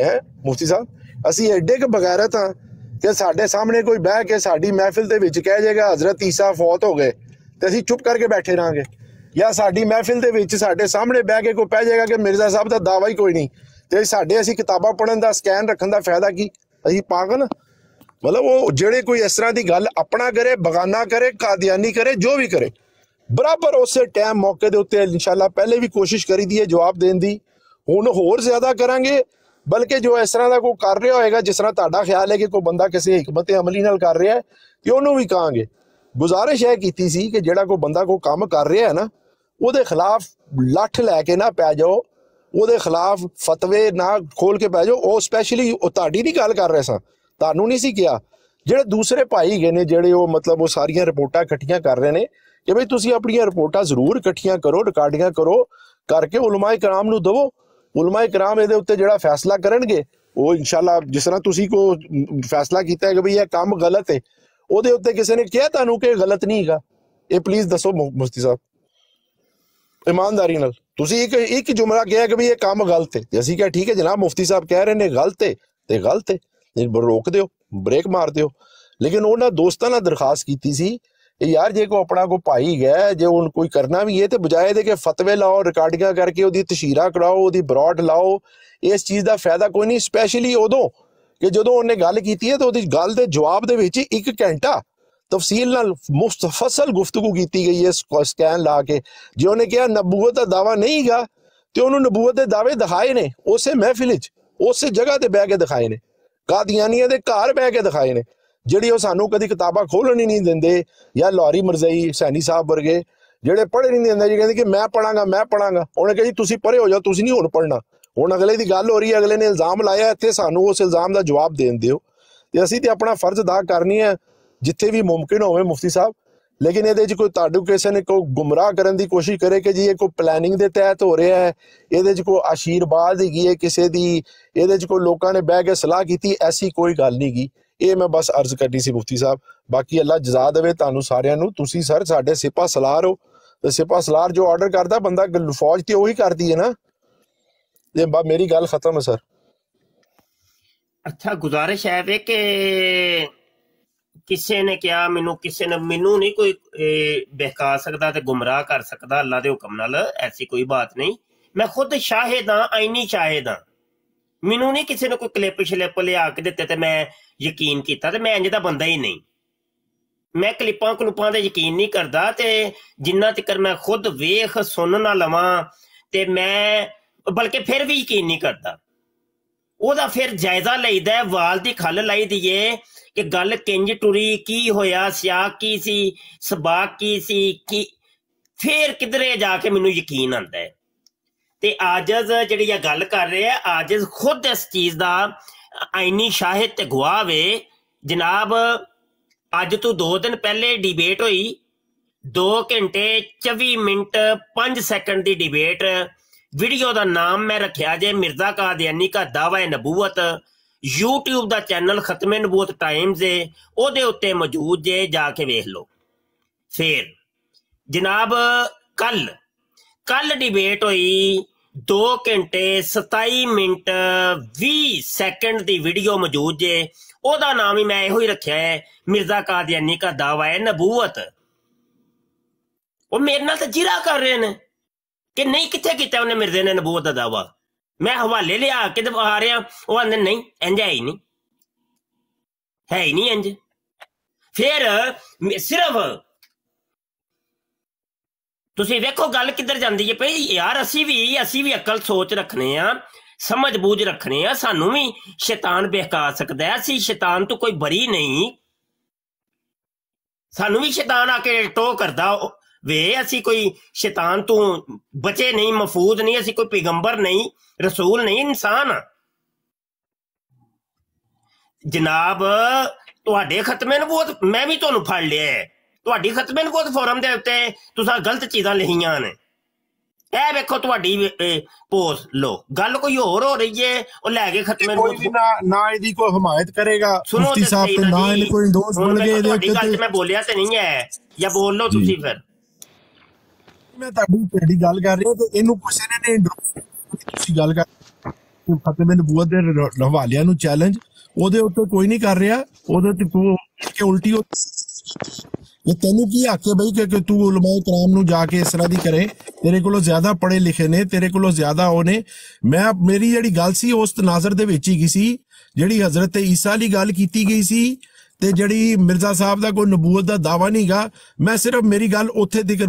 ਹੈ ਮੁਫਤੀ ਸਾਹਿਬ? ਅਸੀਂ ਐਡੇ ਕੁ ਬਗੈਰਤ ਹਾਂ ਕਿ ਸਾਡੇ ਸਾਹਮਣੇ ਕੋਈ ਬਹਿ ਕੇ ਸਾਡੀ ਮਹਿਫਿਲ ਦੇ ਵਿੱਚ ਕਹਿ ਜਾਏਗਾ ਹਜ਼ਰਤ ਈਸਾ ਫੌਤ ਹੋ ਗਏ ਤੇ ਅਸੀਂ ਚੁੱਪ ਕਰਕੇ ਬੈਠੇ ਰਹਾਂਗੇ, ਜਾਂ ਸਾਡੀ ਮਹਿਫਿਲ ਦੇ ਵਿੱਚ ਸਾਡੇ ਸਾਹਮਣੇ ਬਹਿ ਕੇ ਕੋਈ ਕਹਿ ਜਾਏਗਾ ਕਿ ਮਿਰਜ਼ਾ ਸਾਹਿਬ ਦਾ ਦਾਵਾ ਹੀ ਕੋਈ ਨਹੀਂ, ਤੇ ਅਸੀਂ ਕਿਤਾਬਾਂ ਪੜ੍ਹਨ ਦਾ, ਸਕੈਨ ਰੱਖਣ ਦਾ ਫਾਇਦਾ ਕੀ? ਅਸੀਂ ਪਾਗਲ? ਮਤਲਬ ਉਹ ਜਿਹੜੇ ਕੋਈ ਇਸ ਤਰ੍ਹਾਂ ਦੀ ਗੱਲ ਆਪਣਾ ਕਰੇ, ਬਗਾਨਾ ਕਰੇ, ਕਾਦੀਆਨੀ ਕਰੇ, ਜੋ ਵੀ ਕਰੇ, ਬਰਾਬਰ ਉਸੇ ਟਾਈਮ ਮੌਕੇ ਦੇ ਉੱਤੇ ਇਨਸ਼ਾਅੱਲਾ ਪਹਿਲੇ ਵੀ ਕੋਸ਼ਿਸ਼ ਕਰੀ ਦੀ ਹੈ ਜਵਾਬ ਦੇਣ ਦੀ, ਹੁਣ ਹੋਰ ਜ਼ਿਆਦਾ ਕਰਾਂਗੇ। ਬਲਕਿ ਜੋ ਇਸ ਤਰ੍ਹਾਂ ਦਾ ਕੋਈ ਕਰ ਰਿਹਾ ਹੋਏਗਾ, ਜਿਸ ਤਰ੍ਹਾਂ ਤੁਹਾਡਾ ਖਿਆਲ ਹੈ ਕਿ ਕੋਈ ਬੰਦਾ ਕਿਸੇ ਹਿਕਮਤ ਅਮਲੀ ਨਾਲ ਕਰ ਰਿਹਾ ਹੈ, ਤੇ ਉਹਨੂੰ ਵੀ ਕਹਾਂਗੇ। ਗੁਜ਼ਾਰਿਸ਼ ਇਹ ਕੀਤੀ ਸੀ ਕਿ ਜਿਹੜਾ ਕੋਈ ਬੰਦਾ ਕੋਈ ਕੰਮ ਕਰ ਰਿਹਾ ਹੈ ਨਾ, ਉਹਦੇ ਖਿਲਾਫ ਲੱਠ ਲੈ ਕੇ ਨਾ ਪੈ ਜਾਓ, ਉਹਦੇ ਖਿਲਾਫ ਫਤਵੇ ਨਾ ਖੋਲ ਕੇ ਪੈ ਜਾਓ। ਉਹ ਸਪੈਸ਼ਲੀ ਉਹ ਤੁਹਾਡੀ ਨਹੀਂ ਗੱਲ ਕਰ ਰਹੇ ਸਾਂ, ਤੁਹਾਨੂੰ ਨਹੀਂ ਸੀ ਕਿਹਾ। ਜਿਹੜੇ ਦੂਸਰੇ ਭਾਈ ਹੈਗੇ ਨੇ, ਜਿਹੜੇ ਉਹ ਮਤਲਬ ਉਹ ਸਾਰੀਆਂ ਰਿਪੋਰਟਾਂ ਇਕੱਠੀਆਂ ਕਰ ਰਹੇ ਨੇ, ਕਿ ਬਈ ਤੁਸੀਂ ਆਪਣੀਆਂ ਰਿਪੋਰਟਾਂ ਜ਼ਰੂਰ ਇਕੱਠੀਆਂ ਕਰੋ, ਰਿਕਾਰਡਿੰਗਾਂ ਕਰੋ, ਕਰਕੇ ਉਲਮਾ ਇਕਰਾਮ ਨੂੰ ਦਵੋ। ਉਲਮਾ ਇਕਰਾਮ ਇਹਦੇ ਉੱਤੇ ਜਿਹੜਾ ਫੈਸਲਾ ਕਰਨਗੇ, ਉਹ ਇਨਸ਼ਾਅੱਲਾ ਜਿਸ ਤਰ੍ਹਾਂ ਤੁਸੀਂ ਕੋ ਫੈਸਲਾ ਕੀਤਾ ਹੈ ਕਿ ਬਈ ਇਹ ਕੰਮ ਗਲਤ ਹੈ, ਉਹਦੇ ਉੱਤੇ ਕਿਸੇ ਨੇ ਕਿਹਾ ਤੁਹਾਨੂੰ ਕਿ ਗਲਤ ਨਹੀਂ ਹੈਗਾ, ਇਹ ਪਲੀਜ਼ ਦੱਸੋ ਮੁਫਤੀ ਸਾਹਿਬ ਇਮਾਨਦਾਰੀ ਨਾਲ। ਤੁਸੀਂ ਇੱਕ ਜੁਮਲਾ ਕਿਹਾ ਕਿ ਬਈ ਇਹ ਕੰਮ ਗਲਤ ਹੈ, ਤੇ ਅਸੀਂ ਕਿਹਾ ਠੀਕ ਹੈ ਜਨਾਬ ਮੁਫਤੀ ਸਾਹਿਬ ਕਹਿ ਰਹੇ ਨੇ ਗਲਤ ਹੈ ਤੇ ਗਲਤ ਹੈ, ਰੋਕ ਦਿਓ, ਬ੍ਰੇਕ ਮਾਰ ਦਿਓ। ਲੇਕਿਨ ਉਹਨਾਂ ਦੋਸਤਾਂ ਨਾਲ ਦਰਖਾਸਤ ਕੀਤੀ ਸੀ ਯਾਰ ਜੇ ਕੋ ਆਪਣਾ ਕੋ ਭਾਈ ਹੈ, ਜੇ ਹੁਣ ਕੋਈ ਕਰਨਾ ਵੀ ਹੈ ਤੇ ਬਜਾਏ ਦੇ ਕਿ ਫਤਵੇ ਲਾਓ, ਰਿਕਾਰਡਿੰਗਾਂ ਕਰਕੇ ਉਹਦੀ ਤਸ਼ਹੀਰਾਂ ਕਰਾਓ, ਉਹਦੀ ਬਰੌਡ ਲਾਓ, ਇਸ ਚੀਜ਼ ਦਾ ਫਾਇਦਾ ਕੋਈ ਨਹੀਂ। ਸਪੈਸ਼ਲੀ ਉਦੋਂ ਕਿ ਜਦੋਂ ਉਹਨੇ ਗੱਲ ਕੀਤੀ ਹੈ ਤੇ ਉਹਦੀ ਗੱਲ ਦੇ ਜਵਾਬ ਦੇ ਵਿੱਚ 1 ਘੰਟਾ ਤਫਸੀਲ ਨਾਲ ਮੁਫਸਲ ਗੁਫ਼ਤਗੂ ਕੀਤੀ ਗਈ ਹੈ ਸਕੈਨ ਲਾ ਕੇ। ਜੇ ਉਹਨੇ ਕਿਹਾ ਨਬੂਵਤ ਦਾ ਦਾਵਾ ਨਹੀਂ ਗਾ, ਤੇ ਉਹਨੂੰ ਨਬੂਵਤ ਦੇ ਦਾਅਵੇ ਦਿਖਾਏ ਨੇ ਉਸੇ ਮਹਿਫਿਲ 'ਚ, ਉਸੇ ਜਗ੍ਹਾ ਤੇ ਬਹਿ ਕੇ ਦਿਖਾਏ ਨੇ, ਕਾਦੀਆਨੀਆਂ ਦੇ ਘਰ ਬਹਿ ਕੇ ਦਿਖਾਏ ਨੇ, ਜਿਹੜੀ ਉਹ ਸਾਨੂੰ ਕਦੀ ਕਿਤਾਬਾਂ ਖੋਲਣ ਹੀ ਨਹੀਂ ਦਿੰਦੇ, ਜਾਂ ਲਾਹੌਰੀ ਮਰਜ਼ਈ ਹੁਸੈਨੀ ਸਾਹਿਬ ਵਰਗੇ ਜਿਹੜੇ ਪੜ੍ਹੇ ਨਹੀਂ ਦਿੰਦੇ, ਜੀ ਕਹਿੰਦੇ ਕਿ ਮੈਂ ਪੜਾਂਗਾ। ਉਹਨੇ ਕਿਹਾ ਜੀ ਤੁਸੀਂ ਪੜ੍ਹੇ ਹੋ ਜਾਓ, ਤੁਸੀਂ ਨਹੀਂ ਹੁਣ ਪੜ੍ਹਨਾ। ਹੁਣ ਅਗਲੇ ਦੀ ਗੱਲ ਹੋ ਰਹੀ ਹੈ, ਅਗਲੇ ਨੇ ਇਲਜ਼ਾਮ ਲਾਇਆ, ਇੱਥੇ ਸਾਨੂੰ ਉਸ ਇਲਜ਼ਾਮ ਦਾ ਜਵਾਬ ਦੇਣ ਦਿਓ, ਤੇ ਅਸੀਂ ਤੇ ਆਪਣਾ ਫਰਜ਼ ਅਦਾ ਕਰਨੀ ਹੈ ਜਿੱਥੇ ਵੀ ਮੁਮਕਿਨ ਹੋਵੇ ਮੁਫਤੀ ਸਾਹਿਬ। ਲੇਕਿਨ ਇਹਦੇ 'ਚ ਕੋਈ ਤੁਹਾਨੂੰ ਕਿਸੇ ਨੇ ਕੋਈ ਗੁੰਮਰਾਹ ਕਰਨ ਦੀ ਕੋਸ਼ਿਸ਼ ਕਰੇ ਕਿ ਜੀ ਇਹ ਕੋਈ ਪਲੈਨਿੰਗ ਦੇ ਤਹਿਤ ਹੋ ਰਿਹਾ ਹੈ, ਇਹਦੇ 'ਚ ਕੋਈ ਆਸ਼ੀਰਵਾਦ ਹੈਗੀ ਹੈ ਕਿਸੇ ਦੀ, ਇਹਦੇ 'ਚ ਕੋਈ ਲੋਕਾਂ ਨੇ ਬਹਿ ਕੇ ਸਲਾਹ ਕੀਤੀ, ਐਸੀ ਕੋਈ ਗੱਲ ਨਹੀਂ ਗੀ। ਇਹ ਮੈਂ ਬਸ ਅਰਜ਼ ਕਰਨੀ ਸੀ ਮੁਫਤੀ ਸਾਹਿਬ। ਬਾਕੀ ਅੱਲਾ ਜਜ਼ਾ ਦੇਵੇ ਤੁਹਾਨੂੰ ਸਾਰਿਆਂ ਨੂੰ। ਤੁਸੀਂ ਸਰ ਸਾਡੇ ਸਿਪਾ ਸਲਾਰ ਹੋ, ਤੇ ਸਿਪਾ ਸਲਾਰ ਜੋ ਆਰਡਰ ਕਰਦਾ ਬੰਦਾ ਫੌਜ ਤੇ ਉਹੀ ਕਰਦੀ ਹੈ ਨਾ। ਇਹ ਮੇਰੀ ਗੱਲ ਖਤਮ ਹੈ ਸਰ। ਅੱਛਾ, ਗੁਜ਼ਾਰਿਸ਼ ਹੈ ਵੇ ਕਿ ਕਿਸੇ ਨੇ ਕਿਹਾ ਮੈਨੂੰ ਨਹੀਂ ਕੋਈ ਬਹਿਕਾ ਸਕਦਾ ਤੇ ਗੁੰਮਰਾਹ ਕਰ ਸਕਦਾ ਅੱਲਾ ਦੇ ਹੁਕਮ ਨਾਲ, ਐਸੀ ਕੋਈ ਬਾਤ ਨਹੀਂ। ਮੈਂ ਖੁਦ ਸ਼ਾਹਿਦ ਹਾਂ, ਆਈਨੀ ਸ਼ਾਹਿਦ ਹਾਂ। ਮੈਨੂੰ ਨਹੀਂ ਕਿਸੇ ਨੇ ਕੋਈ ਕਲਿੱਪ ਸ਼ਲਿੱਪ ਲਿਆ ਕੇ ਦਿੱਤੇ ਤੇ ਮੈਂ ਯਕੀਨ ਕੀਤਾ, ਤੇ ਮੈਂ ਇੰਜ ਦਾ ਬੰਦਾ ਹੀ ਨਹੀਂ। ਮੈਂ ਕਲਿੱਪਾਂ ਕਲੁੱਪਾਂ ਤੇ ਯਕੀਨ ਨਹੀਂ ਕਰਦਾ, ਤੇ ਜਿੰਨਾ ਤੱਕ ਮੈਂ ਖੁਦ ਵੇਖ ਸੁਣ ਨਾ ਲਵਾਂ ਤੇ ਮੈਂ ਬਲਕਿ ਫਿਰ ਵੀ ਯਕੀਨ ਨਹੀਂ ਕਰਦਾ। ਉਹਦਾ ਫਿਰ ਜਾਇਜ਼ਾ ਲਈਦਾ ਹੈ, ਵਾਲ ਦੀ ਖੱਲ ਲਾਈ ਦੀਏ ਕਿ ਗੱਲ ਕਿੰਜ ਟੁਰੀ, ਕੀ ਹੋਇਆ, ਸਿਆਕ ਕੀ ਸੀ, ਸਬਾਕ ਕੀ ਸੀ, ਕੀ ਫਿਰ ਕਿਧਰੇ ਜਾ ਕੇ ਮੈਨੂੰ ਯਕੀਨ ਆਉਂਦਾ ਹੈ। ਤੇ ਆਜਜ਼ ਜਿਹੜੀ ਇਹ ਗੱਲ ਕਰ ਰਹੇ ਆ, ਆਜਜ਼ ਖੁਦ ਇਸ ਚੀਜ਼ ਦਾ ਆਈਨੀ ਸ਼ਾਹਿਦ ਤੇ ਗਵਾਹ ਵੇ। ਜਨਾਬ ਅੱਜ ਤੋਂ 2 ਦਿਨ ਪਹਿਲੇ ਡਿਬੇਟ ਹੋਈ, 2 ਘੰਟੇ 24 ਮਿੰਟ 5 ਸੈਕਿੰਡ ਦੀ ਡਿਬੇਟ। ਵੀਡੀਓ ਦਾ ਨਾਮ ਮੈਂ ਰੱਖਿਆ ਜੇ ਮਿਰਜ਼ਾ ਕਾਦੀਆਨੀ ਕਾ ਦਾਵਾ ਨਬੂਵਤ। YouTube ਦਾ ਚੈਨਲ ਖਤਮੇ ਨਬੂਵਤ ਟਾਈਮਜ਼ ਹੈ, ਉਹਦੇ ਉੱਤੇ ਮੌਜੂਦ ਜੇ, ਜਾ ਕੇ ਵੇਖ ਲਓ। ਫਿਰ ਜਨਾਬ ਕੱਲ ਡਿਬੇਟ ਹੋਈ, 2 ਘੰਟੇ 27 ਮਿੰਟ 20 ਸੈਕਿੰਡ ਦੀ ਵੀਡੀਓ ਮੌਜੂਦ ਜੇ। ਉਹਦਾ ਨਾਮ ਹੀ ਮੈਂ ਇਹੋ ਹੀ ਰੱਖਿਆ ਹੈ, ਮਿਰਜ਼ਾ ਕਾਦੀਆਨੀ ਕਾ ਦਾਵਾ ਹੈ ਨਬੂਵਤ। ਉਹ ਮੇਰੇ ਨਾਲ ਤਾਂ ਜਿਰਾ ਕਰ ਰਹੇ ਨੇ ਕਿ ਨਹੀਂ, ਕਿੱਥੇ ਕੀਤਾ ਉਹਨੇ ਮਿਰਜ਼ੇ ਨੇ ਨਬੂਵਤ ਦਾ ਦਾਵਾ। ਮੈਂ ਹਵਾਲੇ ਲਿਆ ਕੇ ਦਿਖਾ ਰਿਹਾ, ਉਹ ਆਂਦੇ ਨਹੀਂ ਇੰਜ ਹੈ ਹੀ ਨਹੀਂ ਇੰਜ। ਫਿਰ ਸਿਰਫ ਤੁਸੀਂ ਵੇਖੋ ਗੱਲ ਕਿੱਧਰ ਜਾਂਦੀ ਹੈ ਭਈ। ਯਾਰ ਅਸੀਂ ਵੀ ਅਕਲ ਸੋਚ ਰੱਖਣੇ ਆ, ਸਮਝ ਬੂਝ ਰੱਖਣੇ ਆ। ਸਾਨੂੰ ਵੀ ਸ਼ੈਤਾਨ ਬਹਿਕਾ ਸਕਦਾ ਹੈ, ਅਸੀਂ ਸ਼ੈਤਾਨ ਤੋਂ ਕੋਈ ਬਰੀ ਨਹੀਂ। ਸਾਨੂੰ ਵੀ ਸ਼ੈਤਾਨ ਆ ਕੇ ਟੋ ਕਰਦਾ ਵੇ, ਅਸੀਂ ਕੋਈ ਸ਼ੈਤਾਨ ਤੋਂ ਬਚੇ ਨਹੀਂ, ਮਹਫੂਜ਼ ਨਹੀਂ। ਅਸੀਂ ਕੋਈ ਪੈਗੰਬਰ ਨਹੀਂ, ਰਸੂਲ ਨਹੀਂ, ਇਨਸਾਨ ਆ। ਜਨਾਬ ਤੁਹਾਡੇ ਖਤਮੇ ਨਬੂਵਤ ਮੈਂ ਵੀ ਤੁਹਾਨੂੰ ਫੜ ਲਿਆ, ਤੁਹਾਡੀ ਖਤਮੇ ਨਬੂਵਤ ਫੋਰਮ ਦੇ ਉੱਤੇ ਤੁਸੀਂ ਗਲਤ ਚੀਜ਼ਾਂ ਲਿਖੀਆਂ ਨੇ। ਇਹ ਵੇਖੋ ਤੁਹਾਡੀ ਪੋਸ ਲੋ ਗੱਲ ਕੋਈ ਹੋਰ ਹੋ ਰਹੀ ਹੈ ਉਹ ਲੈ ਕੇ ਖਤਮੇ ਕੋਈ ਵੀ ਨਾ ਇਹਦੀ ਕੋਈ ਹਮਾਇਤ ਕਰੇਗਾ ਮੁਫਤੀ ਸਾਹਿਬ ਤੇ ਨਾ ਇਹਨੇ ਕੋਈ ਦੋਸਤ ਬਣ ਗਏ ਇਹਦੇ ਉੱਤੇ ਗੱਲ ਮੈਂ ਬੋਲਿਆ ਤੇ ਨਹੀਂ ਹੈ ਜਾਂ ਬੋਲ ਲਓ ਤੁਸੀਂ ਫਿਰ ਮੈਂ ਤੁਹਾਡੀ ਗੱਲ ਕਰ ਰਿਹਾ ਤੇ ਇਹਨੂੰ ਕਿਸੇ ਨੇ ਤੁਸੀਂ ਗੱਲ ਕਰ ਖਤਮੇ ਨਬੂਵਤ ਦੇ ਹਵਾਲਿਆਂ ਨੂੰ ਚੈਲੰਜ ਉਹਦੇ ਉੱਤੇ ਕੋਈ ਨਹੀਂ ਕਰ ਰਿਹਾ ਉਹਦੇ ਤੇ ਤੂੰ ਕਿ ਉਲਟੀ ਇਹ ਤੈਨੂੰ ਕੀ ਆਖੇ ਬਈ ਕਿ ਤੂੰ ਉਲਮਾਏ ਕਰਾਮ ਨੂੰ ਜਾ ਕੇ ਇਸ ਤਰ੍ਹਾਂ ਦੀ ਕਰੇ ਤੇਰੇ ਕੋਲੋਂ ਜ਼ਿਆਦਾ ਪੜ੍ਹੇ ਲਿਖੇ ਨੇ ਤੇਰੇ ਕੋਲੋਂ ਜ਼ਿਆਦਾ ਉਹ ਨੇ ਮੇਰੀ ਜਿਹੜੀ ਗੱਲ ਸੀ ਉਸ ਤਨਾਜ਼ਰ ਦੇ ਵਿੱਚ ਹੀ ਗਈ ਸੀ ਜਿਹੜੀ ਹਜ਼ਰਤ ਈਸਾ ਦੀ ਗੱਲ ਕੀਤੀ ਗਈ ਸੀ ਤੇ ਜਿਹੜੀ ਮਿਰਜ਼ਾ ਸਾਹਿਬ ਦਾ ਕੋਈ ਨਬੂਵਤ ਦਾ ਦਾਵਾ ਨਹੀਂਗਾ ਮੈਂ ਸਿਰਫ ਮੇਰੀ ਗੱਲ ਉੱਥੇ ਤੱਕ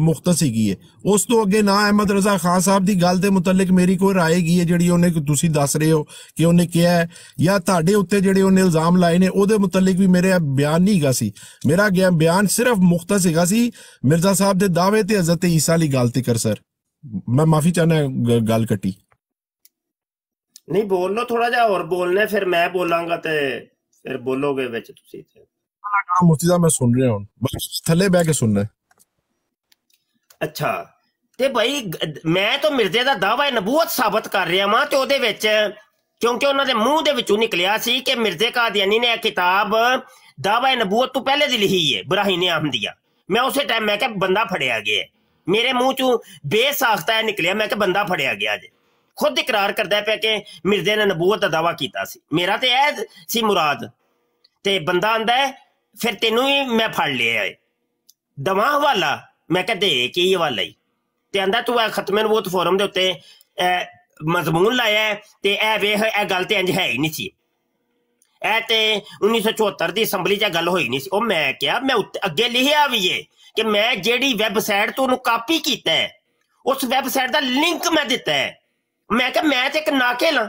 ਮੁਖਤਸ ਹੈਗੀ ਹੈ ਉਸ ਤੋਂ ਅੱਗੇ ਨਾ ਅਹਿਮਦ ਰਜ਼ਾ ਖਾਨ ਸਾਹਿਬ ਦੀ ਗੱਲ ਦੇ ਮੁਤਲਕ ਮੇਰੀ ਕੋਈ ਰਾਏ ਹੈਗੀ ਹੈ ਜਿਹੜੀ ਉਹਨੇ ਤੁਸੀਂ ਦੱਸ ਰਹੇ ਹੋ ਕਿ ਉਹਨੇ ਕਿਹਾ ਹੈ ਜਾਂ ਤੁਹਾਡੇ ਉੱਤੇ ਜਿਹੜੇ ਉਹਨੇ ਇਲਜ਼ਾਮ ਲਾਏ ਨੇ ਉਹਦੇ ਮੁਤਲਕ ਵੀ ਮੇਰੇ ਬਿਆਨ ਨਹੀਂ ਹੈਗਾ ਸੀ ਮੇਰਾ ਬਿਆਨ ਸਿਰਫ ਮੁਖਤਸ ਹੈਗਾ ਸੀ ਮਿਰਜ਼ਾ ਸਾਹਿਬ ਦੇ ਦਾਅਵੇ ਤੇ ਹਜ਼ਰਤ ਈਸਾ ਦੀ ਗੱਲ ਤੇ ਕਰ ਸਰ ਮੈਂ ਮਾਫੀ ਚਾਹਨਾ ਗੱਲ ਕੱਟੀ ਨਹੀਂ ਬੋਲ ਲਓ ਥੋੜਾ ਜਿਹਾ ਹੋਰ ਬੋਲਣਾ ਫਿਰ ਮੈਂ ਬੋਲਾਂਗਾ ਤੇ ਫਿਰ ਬੋਲੋਗੇ ਵਿੱਚ ਤੁਸੀਂ ਮੁਫਤੀ ਸਾਹਿਬ ਮੈਂ ਸੁਣ ਰਿਹਾ ਹੁਣ ਥੱਲੇ ਬਹਿ ਕੇ ਸੁਣਨਾ ਅੱਛਾ ਤੇ ਭਾਈ ਮੈਂ ਤਾਂ ਮਿਰਜ਼ੇ ਦਾ ਦਾਅਵਾ ਨਬੂਵਤ ਸਾਬਤ ਕਰ ਰਿਹਾ ਵਾਂ ਤੇ ਉਹਦੇ ਵਿੱਚ ਕਿਉਂਕਿ ਉਹਨਾਂ ਦੇ ਮੂੰਹ ਦੇ ਵਿੱਚੋਂ ਨਿਕਲਿਆ ਸੀ ਕਿ ਮਿਰਜ਼ੇ ਕਾਦੀਆਨੀ ਨੇ ਇਹ ਕਿਤਾਬ ਦਾਅਵਾ ਨਬੂਵਤ ਤੋਂ ਪਹਿਲੇ ਦੀ ਲਿਖੀ ਹੈ ਬਰਾਹੀਨ ਅਹਮਦੀਆ ਮੈਂ ਉਸੇ ਟਾਈਮ ਮੈਂ ਕਿਹਾ ਬੰਦਾ ਫੜਿਆ ਗਿਆ ਮੇਰੇ ਮੂੰਹ ਚੋਂ ਬੇਸਾਖਤਾ ਨਿਕਲਿਆ ਮੈਂ ਕਿਹਾ ਬੰਦਾ ਫੜਿਆ ਗਿਆ ਜੇ ਖੁਦ ਇਕਰਾਰ ਕਰਦਾ ਪਿਆ ਕਿ ਮਿਰਜ਼ੇ ਨੇ ਨਬੂਵਤ ਦਾ ਦਾਵਾ ਕੀਤਾ ਸੀ ਮੇਰਾ ਤੇ ਇਹ ਸੀ ਮੁਰਾਦ ਤੇ ਬੰਦਾ ਆਂਦਾ ਹੈ ਫਿਰ ਤੈਨੂੰ ਹੀ ਮੈਂ ਫੜ ਲਿਆ ਏ ਦਵਾ ਹਵਾਲਾ ਮੈਂ ਕਿਹਾ ਦੇ ਕੀ ਹਵਾਲਾ ਹੀ ਤੇ ਆਂਦਾ ਤੂੰ ਇਹ ਖਤਮੇ ਨਬੂਵਤ ਫੋਰਮ ਦੇ ਉੱਤੇ ਮਜ਼ਮੂਨ ਲਾਇਆ ਤੇ ਇਹ ਵੇਖ ਇਹ ਗੱਲ ਤੇ ਇੰਜ ਹੈ ਹੀ ਨਹੀਂ ਸੀ ਇਹ ਤੇ 1974 ਦੀ ਅਸੈਂਬਲੀ 'ਚ ਗੱਲ ਹੋਈ ਨਹੀਂ ਸੀ ਉਹ ਮੈਂ ਕਿਹਾ ਮੈਂ ਅੱਗੇ ਲਿਖਿਆ ਵੀ ਏ ਕਿ ਮੈਂ ਜਿਹੜੀ ਵੈਬਸਾਈਟ ਤੋਂ ਉਹਨੂੰ ਕਾਪੀ ਕੀਤਾ ਹੈ ਉਸ ਵੈਬਸਾਈਟ ਦਾ ਲਿੰਕ ਮੈਂ ਦਿੱਤਾ ਹੈ ਮੈਂ ਕਿਹਾ ਮੈਂ ਤੇ ਇੱਕ ਨਾਕਿਲ ਹਾਂ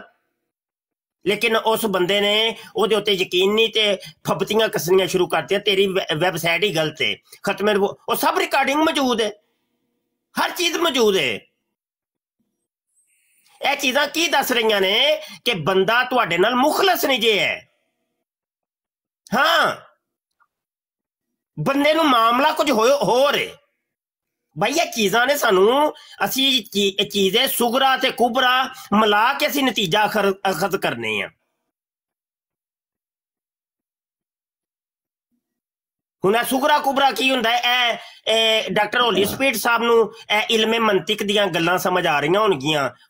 ਲੇਕਿਨ ਉਸ ਬੰਦੇ ਨੇ ਉਹਦੇ ਉੱਤੇ ਯਕੀਨ ਨਹੀਂ ਤੇ ਫਬਤੀਆਂ ਕੱਸਣੀਆਂ ਸ਼ੁਰੂ ਕਰਤੀਆਂ ਤੇਰੀ ਵੈਬਸਾਈਟ ਹੀ ਗਲਤ ਹੈ ਖਤਮੇ ਉਹ ਸਭ ਰਿਕਾਰਡਿੰਗ ਮੌਜੂਦ ਹੈ ਹਰ ਚੀਜ਼ ਮੌਜੂਦ ਹੈ ਇਹ ਚੀਜ਼ਾਂ ਕੀ ਦੱਸ ਰਹੀਆਂ ਨੇ ਕਿ ਬੰਦਾ ਤੁਹਾਡੇ ਨਾਲ ਮੁਖਲਸ ਨਹੀਂ ਜੇ ਹੈ ਹਾਂ ਬੰਦੇ ਨੂੰ ਮਾਮਲਾ ਕੁਝ ਹੋਰ ਹੈ ਭਾਈ ਇਹ ਚੀਜ਼ਾਂ ਨੇ ਸਾਨੂੰ ਅਸੀਂ ਚੀਜ਼ੇ ਸੁਗਰਾ ਤੇ ਕੁਬਰਾ ਮਿਲਾ ਕੇ ਅਸੀਂ ਨਤੀਜਾ ਅਖਦ ਕਰਨੇ ਆ ਹੁਣ ਇਹ ਸੁਗਰਾ ਕੁਬਰਾ ਕੀ ਹੁੰਦਾ ਇਹ ਡਾਕਟਰ ਹੋਲੀ ਸਪੀਡ ਸਾਹਿਬ ਨੂੰ ਇਹ ਇਲਮੇ ਮੰਤਿਕ ਦੀਆਂ ਗੱਲਾਂ ਸਮਝ ਆ ਰਹੀਆਂ ਹੋਣਗੀਆਂ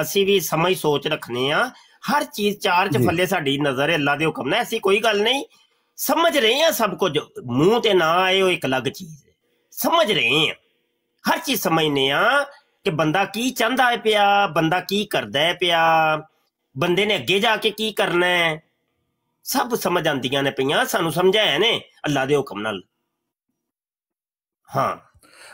ਅਸੀਂ ਵੀ ਸਮਝ ਸੋਚ ਰੱਖਨੇ ਆ ਹਰ ਚੀਜ਼ ਚਾਰ ਚ ਫੱਲੇ ਸਾਡੀ ਨਜ਼ਰ ਹੈ ਅੱਲਾ ਦੇ ਹੁਕਮ ਨਾਲ ਐਸੀ ਕੋਈ ਗੱਲ ਨਹੀਂ ਸਮਝ ਰਹੇ ਆ ਸਭ ਕੁਝ ਮੂੰਹ ਤੇ ਨਾ ਆਏ ਉਹ ਇੱਕ ਅਲੱਗ ਚੀਜ਼ ਹੈ ਸਮਝ ਰਹੇ ਆ ਹਰ ਚੀਜ਼ ਸਮਝਨੇ ਆ ਕਿ ਬੰਦਾ ਕੀ ਚਾਹੁੰਦਾ ਹੈ ਪਿਆ ਬੰਦਾ ਕੀ ਕਰਦਾ ਹੈ ਪਿਆ ਬੰਦੇ ਨੇ ਅੱਗੇ ਜਾ ਕੇ ਕੀ ਕਰਨਾ ਹੈ ਸਭ ਸਮਝ ਆਉਂਦੀਆਂ ਨੇ ਪਈਆਂ ਸਾਨੂੰ ਸਮਝਾਇਆ ਨੇ ਅੱਲਾ ਦੇ ਹੁਕਮ ਨਾਲ ہاں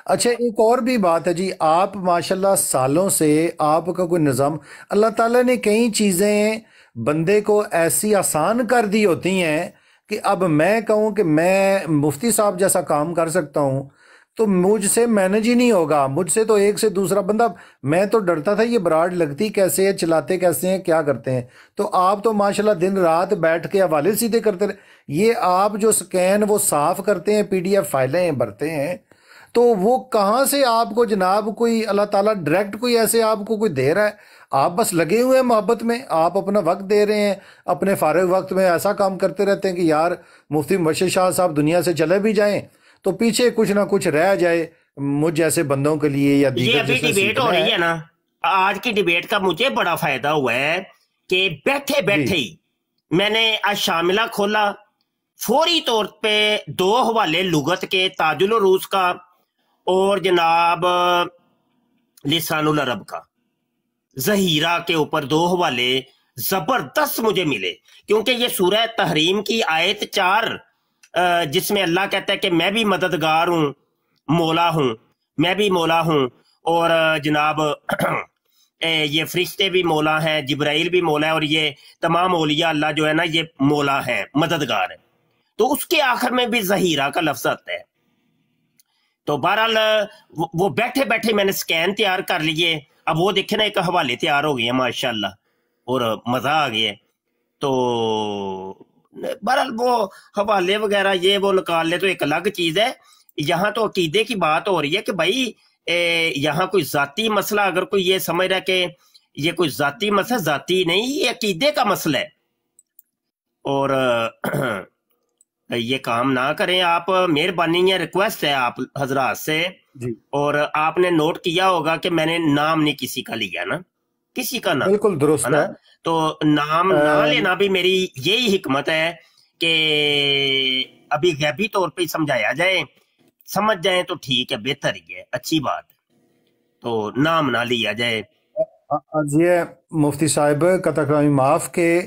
اچھا ایک اور بھی بات ہے جی، آپ ماشاءاللہ سالوں سے آپ کا کوئی نظام، اللہ تعالیٰ نے کئی چیزیں بندے کو ایسی آسان کر دی ہوتی ہیں کہ اب میں کہوں کہ میں مفتی صاحب جیسا کام کر سکتا ہوں تو مجھ سے مینج ہی نہیں ہوگا، مجھ سے تو ایک سے دوسرا بندہ، میں تو ڈرتا تھا یہ براڈ لگتی کیسے ہے، چلاتے کیسے ہیں، کیا کرتے ہیں، تو آپ تو ماشاءاللہ دن رات بیٹھ کے حوالے سیدھے کرتے رہے، یہ آپ جو سکین وہ صاف کرتے ہیں، پی ڈی ایف فائلیں بھرتے ہیں، تو وہ کہاں سے آپ کو جناب کوئی اللہ تعالیٰ ڈائریکٹ کوئی ایسے آپ کو کوئی دے رہا ہے؟ آپ بس لگے ہوئے ہیں محبت میں، آپ اپنا وقت دے رہے ہیں، اپنے فارغ وقت میں ایسا کام کرتے رہتے ہیں کہ یار مفتی مبشر شاہ صاحب دنیا سے چلے بھی جائیں تو پیچھے کچھ نہ کچھ رہ جائے مجھ جیسے بندوں کے لیے یا دیگر. یہ ابھی ڈیبیٹ ہو رہی ہے نا، آج کی ڈیبیٹ کا مجھے بڑا فائدہ ہوا ہے کہ بیٹھے بیٹھے ہی میں نے آج شاملہ کھولا، فوری طور پہ 2 حوالے لغت کے، تاج العروض کا اور جناب لسان العرب کا، ظہیرہ کے اوپر 2 حوالے زبردست مجھے ملے، کیونکہ یہ سورہ تحریم کی آیت 4 جس میں اللہ کہتا ہے کہ میں بھی مددگار ہوں، مولا ہوں، میں بھی مولا ہوں، اور جناب یہ فرشتے بھی مولا ہیں، جبرائیل بھی مولا ہے، اور یہ تمام اولیاء اللہ جو ہے نا یہ مولا ہیں، مددگار ہیں، تو اس کے آخر میں بھی ظہیرہ کا لفظ آتا ہے. تو بہرحال وہ بیٹھے بیٹھے میں نے سکین تیار کر لیے، اب وہ دیکھیں نا ایک حوالے تیار ہو گئے ہیں ماشاءاللہ، اور مزہ آ گیا ہے. تو بہرحال وہ حوالے وغیرہ یہ وہ نکال لے تو ایک الگ چیز ہے. یہاں تو عقیدے کی بات ہو رہی ہے کہ بھائی یہاں کوئی ذاتی مسئلہ، اگر کوئی یہ سمجھ رہا ہے کہ یہ کوئی ذاتی مسئلہ، ذاتی نہیں، یہ عقیدے کا مسئلہ ہے، اور یہ کام نہ کریں آپ. مہربانی ہے، ریکویسٹ ہے آپ حضرات سے جی. اور آپ نے نوٹ کیا ہوگا کہ میں نے نام نہیں کسی کا لیا نا، کسی کا نام، بالکل درست ہے، تو نام نہ لینا بھی میری یہی حکمت ہے کہ ابھی غیبی طور پہ سمجھایا جائے، سمجھ جائیں تو ٹھیک ہے، بہتر ہی ہے، اچھی بات ہے، تو نام نہ لیا جائے. یہ مفتی صاحب قطع کلامی معاف کے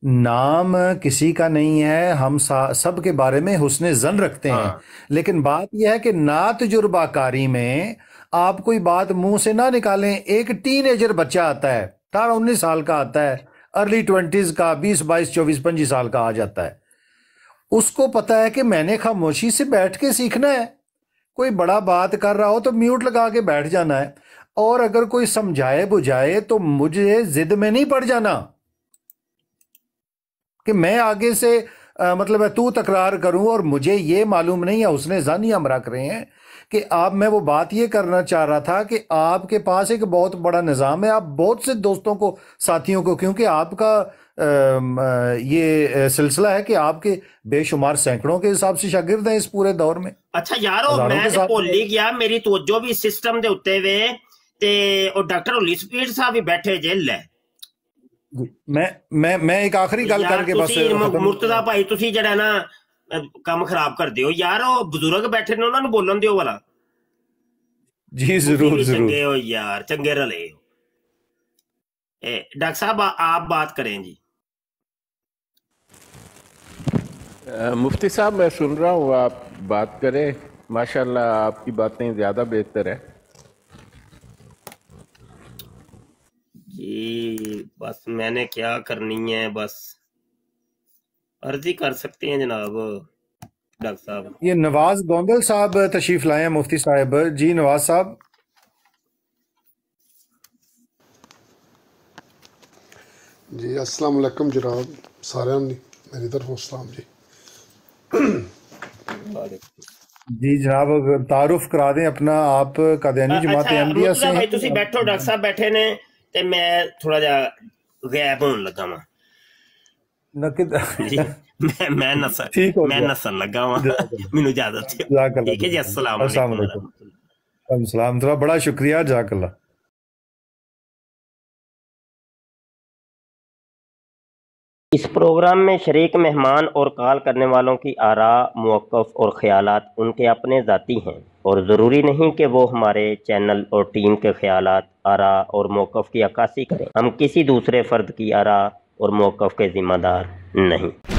نام کسی کا نہیں ہے، ہم سب کے بارے میں حسن ظن رکھتے ہیں، لیکن بات یہ ہے کہ نا تجربہ کاری میں آپ کوئی بات منہ سے نہ نکالیں. ایک ٹین ایجر بچہ آتا ہے، 18-19 سال کا آتا ہے، ارلی 20s کا، 20, 22, 24, 25 سال کا آ جاتا ہے، اس کو پتا ہے کہ میں نے خاموشی سے بیٹھ کے سیکھنا ہے، کوئی بڑا بات کر رہا ہو تو میوٹ لگا کے بیٹھ جانا ہے، اور اگر کوئی سمجھائے بجھائے تو مجھے ضد میں نہیں پڑ جانا کہ میں آگے سے مطلب ہے تو تکرار کروں، اور مجھے یہ معلوم نہیں ہے، حسن ظن ہی ہم رکھ رہے ہیں کہ آپ، میں وہ بات یہ کرنا چاہ رہا تھا کہ آپ کے پاس ایک بہت بڑا نظام ہے، آپ بہت سے دوستوں کو، ساتھیوں کو، کیونکہ آپ کا یہ سلسلہ ہے کہ آپ کے بے شمار سینکڑوں کے حساب سے شاگرد ہیں اس پورے دور میں. اچھا یارو میں تے بھول ہی گیا، میری توجہ بھی سسٹم دے اوتے وے تے او ڈاکٹر ہولی سپیڈ صاحب بھی بیٹھے جیل ہے. میں ایک آخری گل کر کے بس مرتضی بھائی تسی جڑا نا کام خراب کر دیو یار، او بزرگ بیٹھے نے انہاں نوں بولن دیو والا. جی ضرور ضرور. چنگے ہو یار، چنگے رلے ہو. ڈاکٹر صاحب آپ بات کریں جی. مفتی صاحب میں سن رہا ہوں، آپ بات کریں، ماشاءاللہ آپ کی باتیں زیادہ بہتر ہے. جی بس میں نے کیا کرنی ہے، بس عرضی کر سکتے ہیں جناب ڈاکٹر صاحب. یہ نواز گونگل صاحب تشریف لائے ہیں مفتی صاحب. جی نواز صاحب. جی السلام علیکم جناب، سارے میری طرف السلام. جی جناب تعارف کرا دیں اپنا، آپ قادیانی جماعت احمدیہ سے ہیں. تسی بیٹھو، ڈاکٹر صاحب بیٹھے نے تے میں تھوڑا جا غائب ہون لگا ہاں. میں نسن لگا ہاں، مینوں اجازت ہے. ٹھیک ہے جی، السلام علیکم. السلام، بڑا شکریہ، جزاک اللہ. اس پروگرام میں شریک مہمان اور کال کرنے والوں کی آراء، موقف اور خیالات ان کے اپنے ذاتی ہیں اور ضروری نہیں کہ وہ ہمارے چینل اور ٹیم کے خیالات، آراء اور موقف کی عکاسی کریں. ہم کسی دوسرے فرد کی آراء اور موقف کے ذمہ دار نہیں.